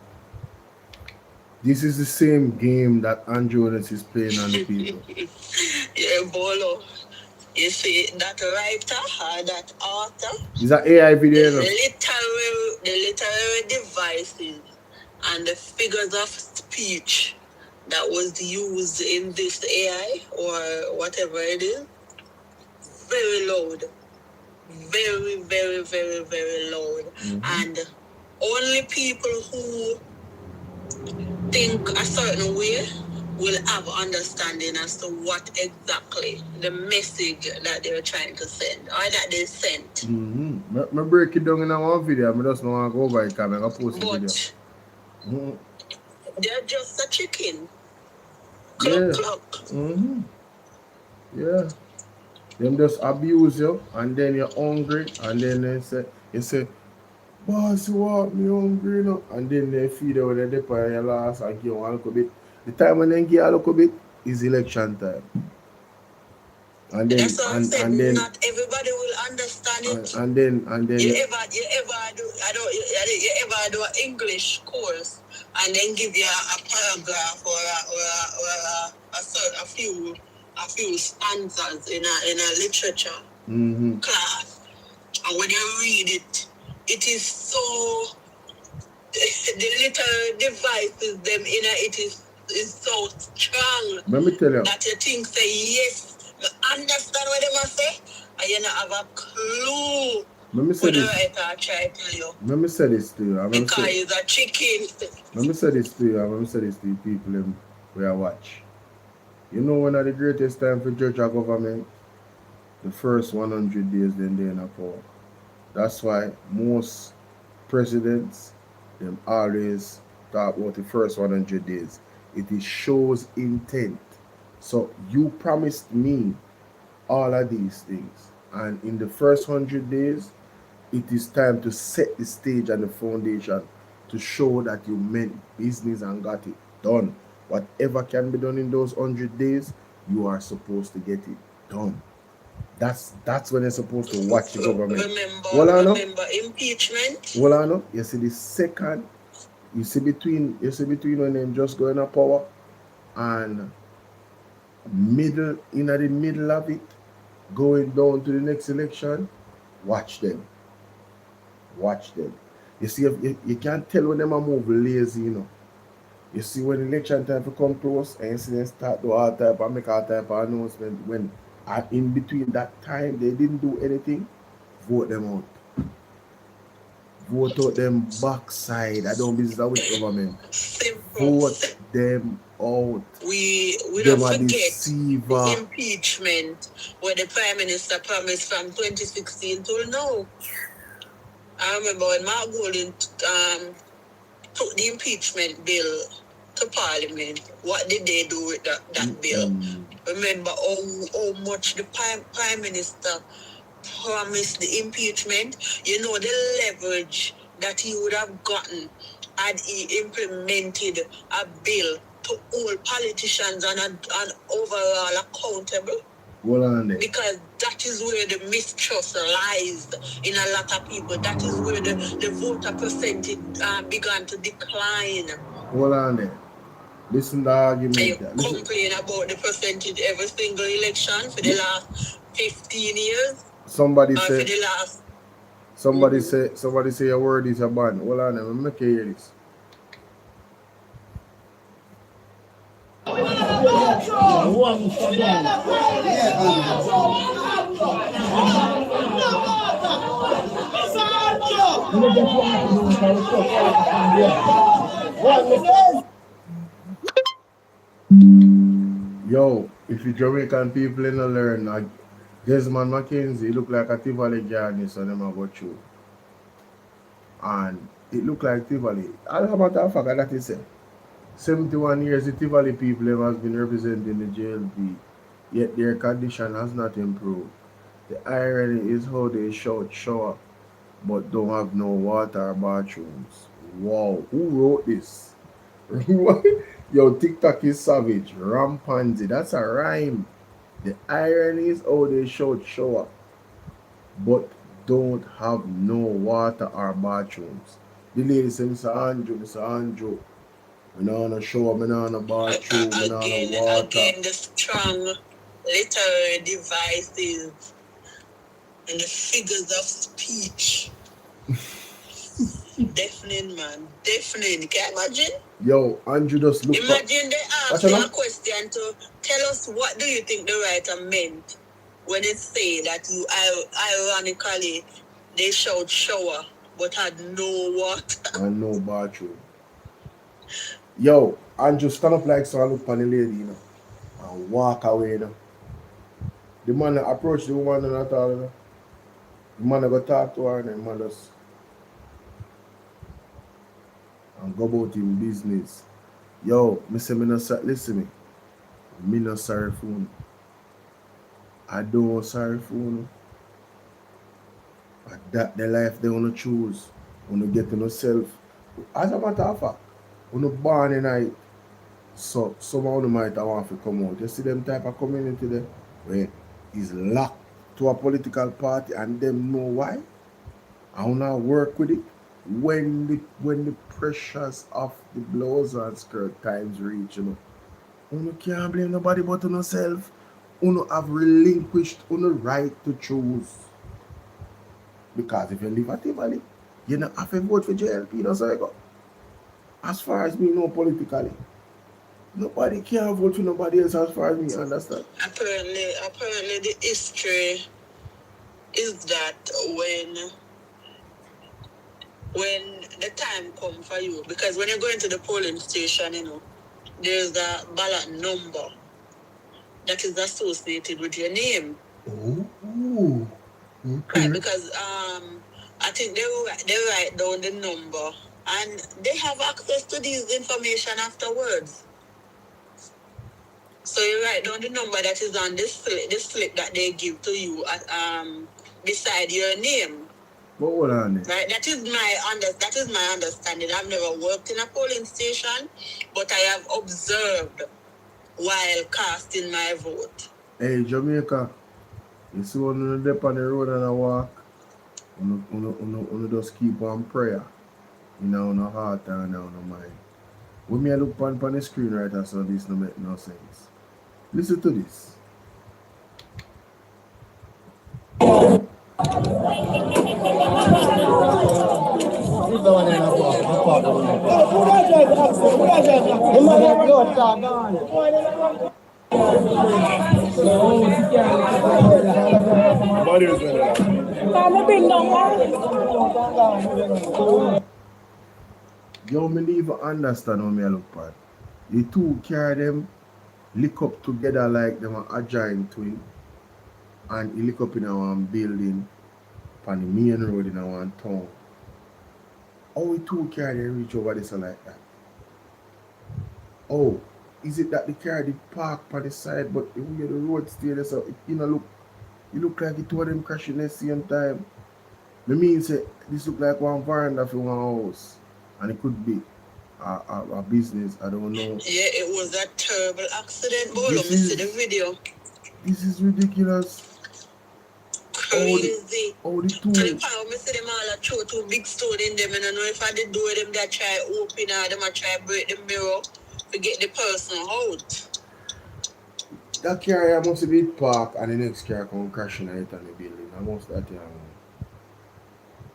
Speaker 1: This is the same game that Andrew is playing on the people.
Speaker 14: Yeah, Bolo. You see, that writer or that author,
Speaker 1: Is that AI video?
Speaker 14: the literary devices and the figures of speech that was used in this AI or whatever it is, very loud. Very, very, very, very loud. And only people who think a certain way will have understanding as to what exactly the message that they're trying to send or that they sent.
Speaker 1: I break it down in one video. I just don't want to go over it because I'm going to post the video.
Speaker 14: They're just a chicken. Cluck.
Speaker 1: Yeah. Them just abuse you and then you're hungry and then you say, boss, you want me hungry now? And then they feed you with the dip on your last and give you a little bit. The time when they give you a little bit is election time. And then,
Speaker 14: that's what I'm saying. Not everybody will understand it.
Speaker 1: And then
Speaker 14: you ever do an English course and then give you a paragraph or a few stanzas in a literature class, and when you read it, it is so the little devices them in it is so strong.
Speaker 1: Let me tell you
Speaker 14: that you think say yes. You understand what they must say, and you don't have a clue.
Speaker 1: Let me say this.
Speaker 14: Let me say this to you.
Speaker 1: Because
Speaker 14: he's a chicken.
Speaker 1: Let me say this to you. Let me say this to you people we are watch. You know one of the greatest time for judge our government? The first 100 days then they're in power. That's why most presidents them always talk about the first 100 days. It is shows intent. So you promised me all of these things. And in the first 100 days, it is time to set the stage and the foundation to show that you meant business and got it done. Whatever can be done in those 100 days, you are supposed to get it done. That's when you're supposed to watch the government.
Speaker 14: Remember impeachment?
Speaker 1: Well, I know. You see the second, you see between when them just going to power and in the middle of it, going down to the next election, watch them. You see, you can't tell when them are move lazy, you know. You see when election time to come close and you see them start to all type and make all type of announcement when in between that time they didn't do anything, vote them out. Vote out them backside. I don't business with government. Vote them out.
Speaker 14: We
Speaker 1: Them
Speaker 14: don't
Speaker 1: a
Speaker 14: forget
Speaker 1: deceiver.
Speaker 14: the impeachment where the Prime Minister promised from 2016 till now. I remember when Mark Golding took the impeachment bill to Parliament. What did they do with that bill? Remember how much the Prime Minister promised the impeachment? You know the leverage that he would have gotten had he implemented a bill to hold politicians and overall accountable.
Speaker 1: Hold on there.
Speaker 14: Because that is where the mistrust lies in a lot of people. That is where the voter percentage began to decline.
Speaker 1: Hold on there. Listen to the argument.
Speaker 14: You complain about the percentage every single election for the last 15 years.
Speaker 1: Somebody
Speaker 14: For
Speaker 1: say.
Speaker 14: the last.
Speaker 1: Somebody say a word is a ban. Hold on there. Let me make you hear this. Yo, if you Jamaican people in the learn, like Desmond Mackenzie, he look like a Tivoli Garden, so them a go through. And it look like Tivoli. As a matter of fact, that is it. 71 years the Tivoli people have been representing the JLP, yet their condition has not improved. The irony is how they shower, but don't have no water or bathrooms. Wow, who wrote this? Yo, TikTok is savage. Rampanzi, that's a rhyme. The irony is how they shower, but don't have no water or bathrooms. The lady said, Mr. Andrew, we not on a shower, we not on a bathroom, we not on a water.
Speaker 14: Again, the strong literary devices and the figures of speech. Deafening, man. Deafening. Can you imagine?
Speaker 1: Yo, Andrew just look
Speaker 14: Imagine they asked you a question to tell us what do you think the writer meant when it say that you ironically they shout shower but had no water.
Speaker 1: And no bathroom. Yo, Andrew stand up like so and look on the lady, you know, and walk away, you know. The man approach the woman and all, you know. The man go talk to her and the man just and go about him business. Yo, me say me no listen me. Me no sorry for you. I don't sorry for you. But that the life they wanna choose. Wanna get to yourself. As a matter of fact, when you born in night, so some of them might want to come out. You see them type of community there where is locked to a political party and them know why. I wanna work with it. When the pressures of the blouse and skirt times reach, you know, you can't blame nobody but yourself. You have relinquished your right to choose. Because if you live at Tivoli, you don't have to vote for JLP, that's how you go. As far as me know politically, nobody can vote for nobody else as far as me understand.
Speaker 14: Apparently the history is that when the time comes for you, because when you go into the polling station, you know, there's a ballot number that is associated with your name.
Speaker 1: Oh. Okay.
Speaker 14: Right, because I think they write down the number and they have access to this information afterwards. So you write down the number that is on the slip that they give to you at, beside your name.
Speaker 1: But hold on there.
Speaker 14: Right, that is my understanding. I've never worked in a polling station, but I have observed while casting my vote.
Speaker 1: Hey, Jamaica, you see when you dip on the road and I walk, you just keep on prayer. You know, no heart and no mind. When me look on the screen right now, so this no make no sense. Listen to this. Yo, me leave understand how me look at. The two car them lick up together like them a giant twin. And he lick up in one building on the main road in one town. How the two car they reach over this like that? Oh, is it that the car did park on the side but the way the road stay there so it look like the two of them crashing at the same time. I mean say this look like one veranda for one house. And it could be a business, I don't know.
Speaker 14: Yeah, it was a terrible accident, Bolo. Let me see the video.
Speaker 1: This is ridiculous.
Speaker 14: Crazy.
Speaker 1: All the two.
Speaker 14: And the power, I see them all a throw two big stone in them, and I know if I did do them, they try open or them try break the mirror to get the person out.
Speaker 1: That car must be parked and the next car come crashing right on the building. I must that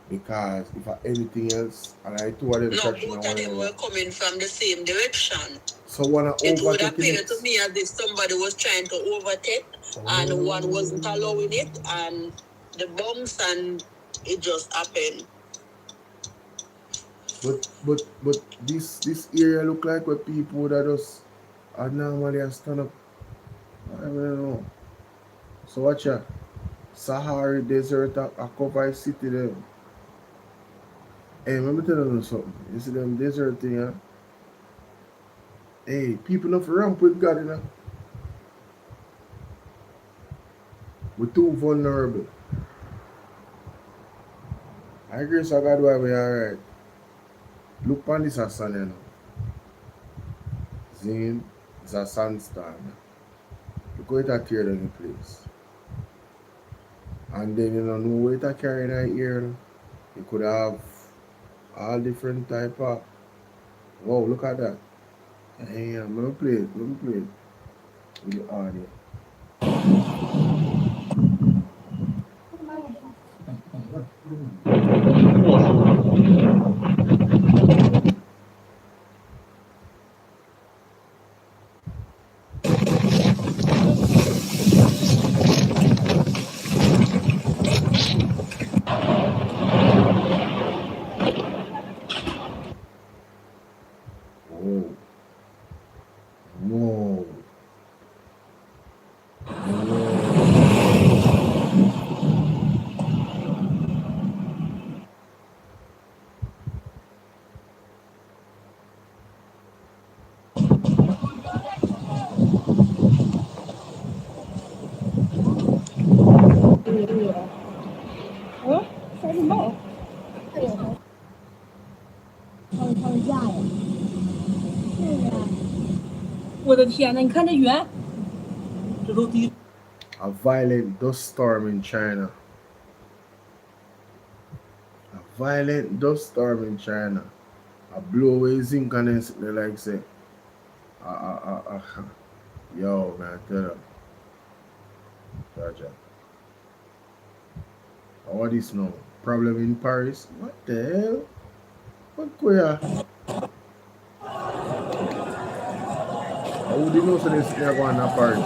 Speaker 1: because if anything else, and I two of them crashing.
Speaker 14: No, both of them were coming from the same direction.
Speaker 1: So one
Speaker 14: it would appear to me as if somebody was trying to overtake and one wasn't allowing it, and the bumps and it just happened.
Speaker 1: But this area look like where people that just are normally stand up. I don't know. So watch out. Sahara Desert a cover city there. Hey, let me tell you something. You see them desert thing, huh? Hey, people not ramp with God, you know. We're too vulnerable. I agree, so God why we alright. Look on this sun, you know. Zine, it's a sandstorm. Look how it tear down the place. And then you know where it carry that here. You could have all different type of. Wow, look at that. Hey, I'm gonna play it. With the audio. Whoa. A violent dust storm in China. A blow away zinc condensate, they like say. Yo, man, tell you. Georgia. What is now? Problem in Paris? What the hell? What queer? How would you know so this thing going to Paris?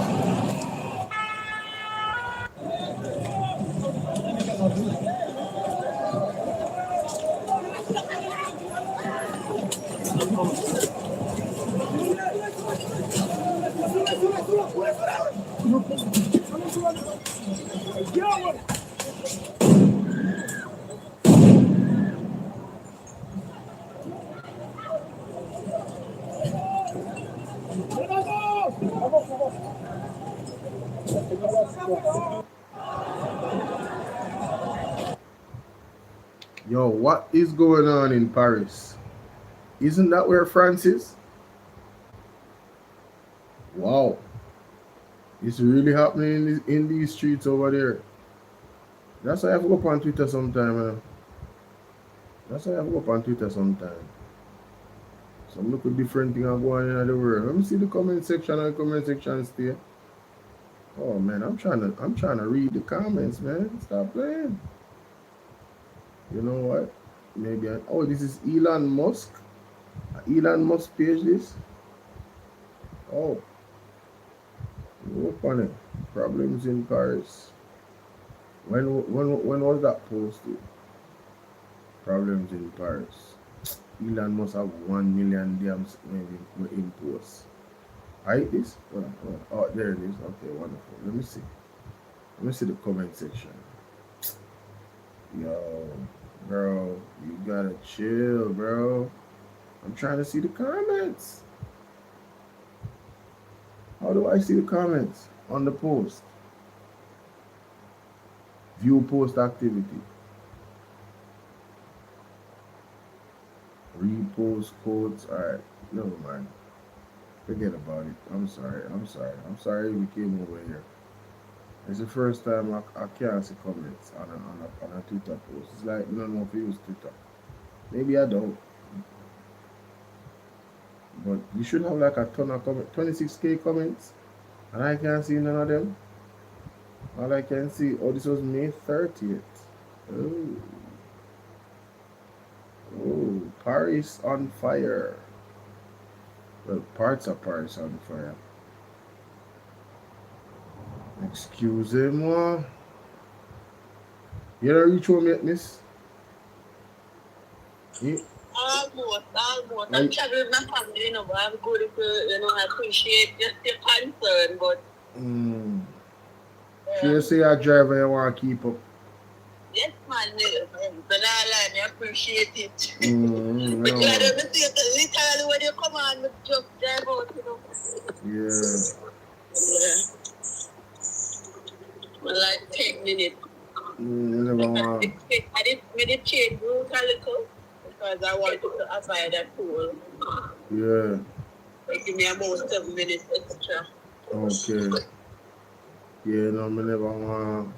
Speaker 1: Yo, what is going on in Paris? Isn't that where France is? Wow. It's really happening in these streets over there. That's why I have to go up on Twitter sometime, man. Some look at different things are going on in the world. Let me see the comment section and the comment section stay. Oh man, I'm trying to read the comments, man. Stop playing. You know what? Maybe this is Elon Musk. Elon Musk page this. Oh. Look on it. Problems in Paris. When was that posted? Problems in Paris. Elon must have 1 million dams maybe in post. Right, this? Oh, there it is. Okay, wonderful. Let me see. Let me see the comment section. Yo, bro, you gotta chill, bro. I'm trying to see the comments. How do I see the comments on the post? View post activity. Repost quotes. Alright, never mind. Forget about it. I'm sorry we came over here. It's the first time I can't see comments on a Twitter post. It's like, I don't know if you use Twitter. Maybe I don't. But you should have like a ton of comments. 26K comments. And I can't see none of them. All I can see, oh, this was May 30th. Oh, Paris on fire. Well, parts of Paris on fire. Excusez-moi. You don't reach home yet, miss? Yeah.
Speaker 14: Almost. I'm traveling with my family, but I'm good to, I appreciate just your concern, but...
Speaker 1: So you say you're a driver, you want to keep up?
Speaker 14: Yes, man. But I appreciate it. Because I don't see it literally when you come on, just drive out,
Speaker 1: Yeah.
Speaker 14: Well, like 10 minutes.
Speaker 1: I
Speaker 14: did change route a little because I wanted to avoid that toll.
Speaker 1: Yeah.
Speaker 14: It give me about 7 minutes extra.
Speaker 1: Okay. Yeah, no, I never want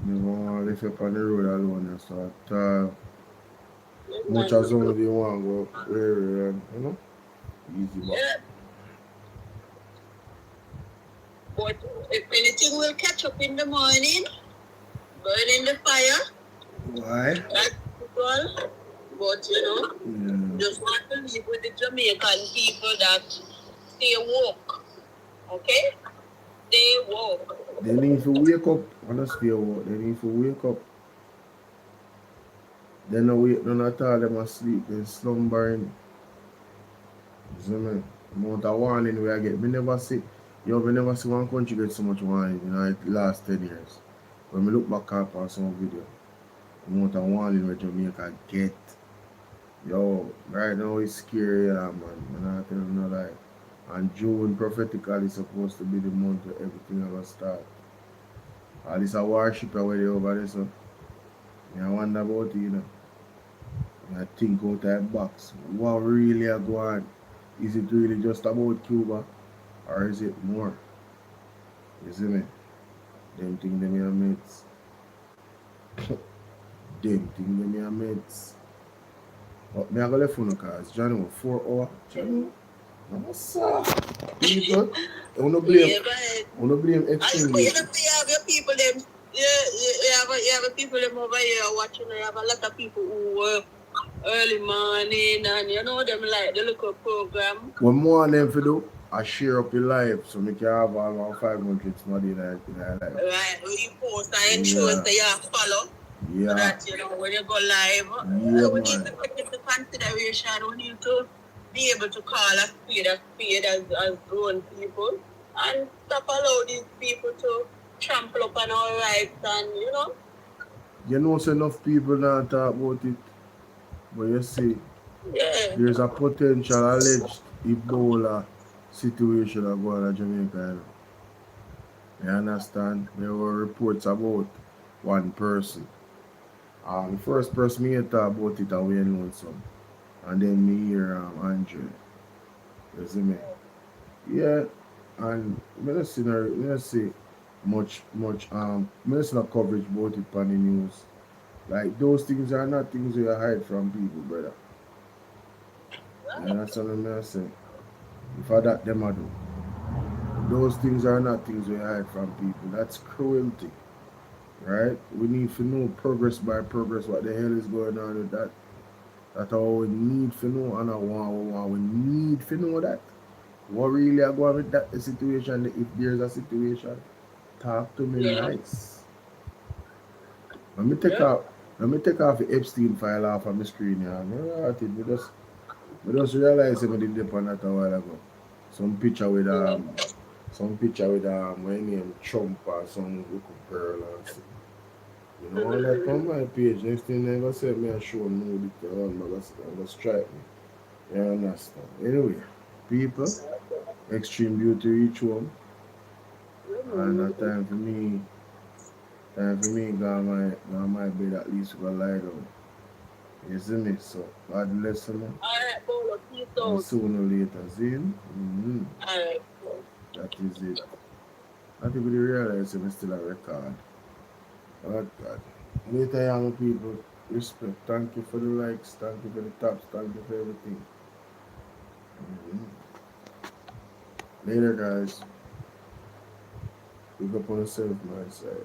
Speaker 1: to lift up on the road alone. So much as only you want to go where, easy.
Speaker 14: Yeah. But if anything will catch up in the morning, burning the fire.
Speaker 1: Why?
Speaker 14: That's all. But just want to live with the Jamaican people that stay woke. Okay? Stay woke.
Speaker 1: They need to wake up. Honestly, they need to wake up. They don't wake none at all. Them asleep. They're slumbering. You see me? The amount of warning we get. We never see one country get so much warning in the last 10 years. When we look back up on some video, the amount of warning where Jamaica get. Yo, right now it's scary, man. I'm not telling no lie. And June prophetically supposed to be the month where everything ever start. All this a worship already over there, so I wonder about it, I think out that box. What really are going? Is it really just about Cuba? Or is it more? You see me? Them think them are mates. Them think them are mates. But me I go left on the cars. Johnny was 4 hours. Johnny? What's up? People? I want to blame extremely.
Speaker 14: You have your people them. You have people them over here watching. You have a lot of people who work early morning and them like the local program.
Speaker 1: One more them for do, I share up your life so me can have all 500 somebody in life.
Speaker 14: Right, when you post and ensure that you follow.
Speaker 1: Yeah.
Speaker 14: So that when you go live, we need to take into consideration. We need to be able to call a spade as grown people and stop allow these people to trample up on our rights and
Speaker 1: so enough people don't talk about it. But you see, there's a potential alleged Ebola situation going on in Jamaica. You understand? There were reports about one person. The first person me talk about it away known some. And then me hear Andre. You see me? Yeah. And I don't see much no coverage about it on the news. Like those things are not things you hide from people, brother. And that's what I'm saying. If I that them I do. Those things are not things we hide from people. That's cruelty. Right? We need to know progress by progress what the hell is going on with that. That's all we need to know, and we need to know that. What really are going with that situation? If there's a situation, talk to me nice. Let me take Let me take off the Epstein file off of my screen here. We just realized I did dip on that a while ago. Some picture with my name Trump or some little girl or something. You know, all that on my page. Next thing they gonna say me and show no the one, but that's strike me. You understand? Anyway, people, extreme beauty reach home. And that time for me, go my bed at least go lie down. You see me? So God bless you.
Speaker 14: Alright, Bolo, peace
Speaker 1: And
Speaker 14: out.
Speaker 1: sooner or later, see you?
Speaker 14: Alright.
Speaker 1: That is it. I think we realize we still a record. Oh God. Later, young people, respect. Thank you for the likes, thank you for the taps, thank you for everything. Later, guys. Big up on yourself, my side.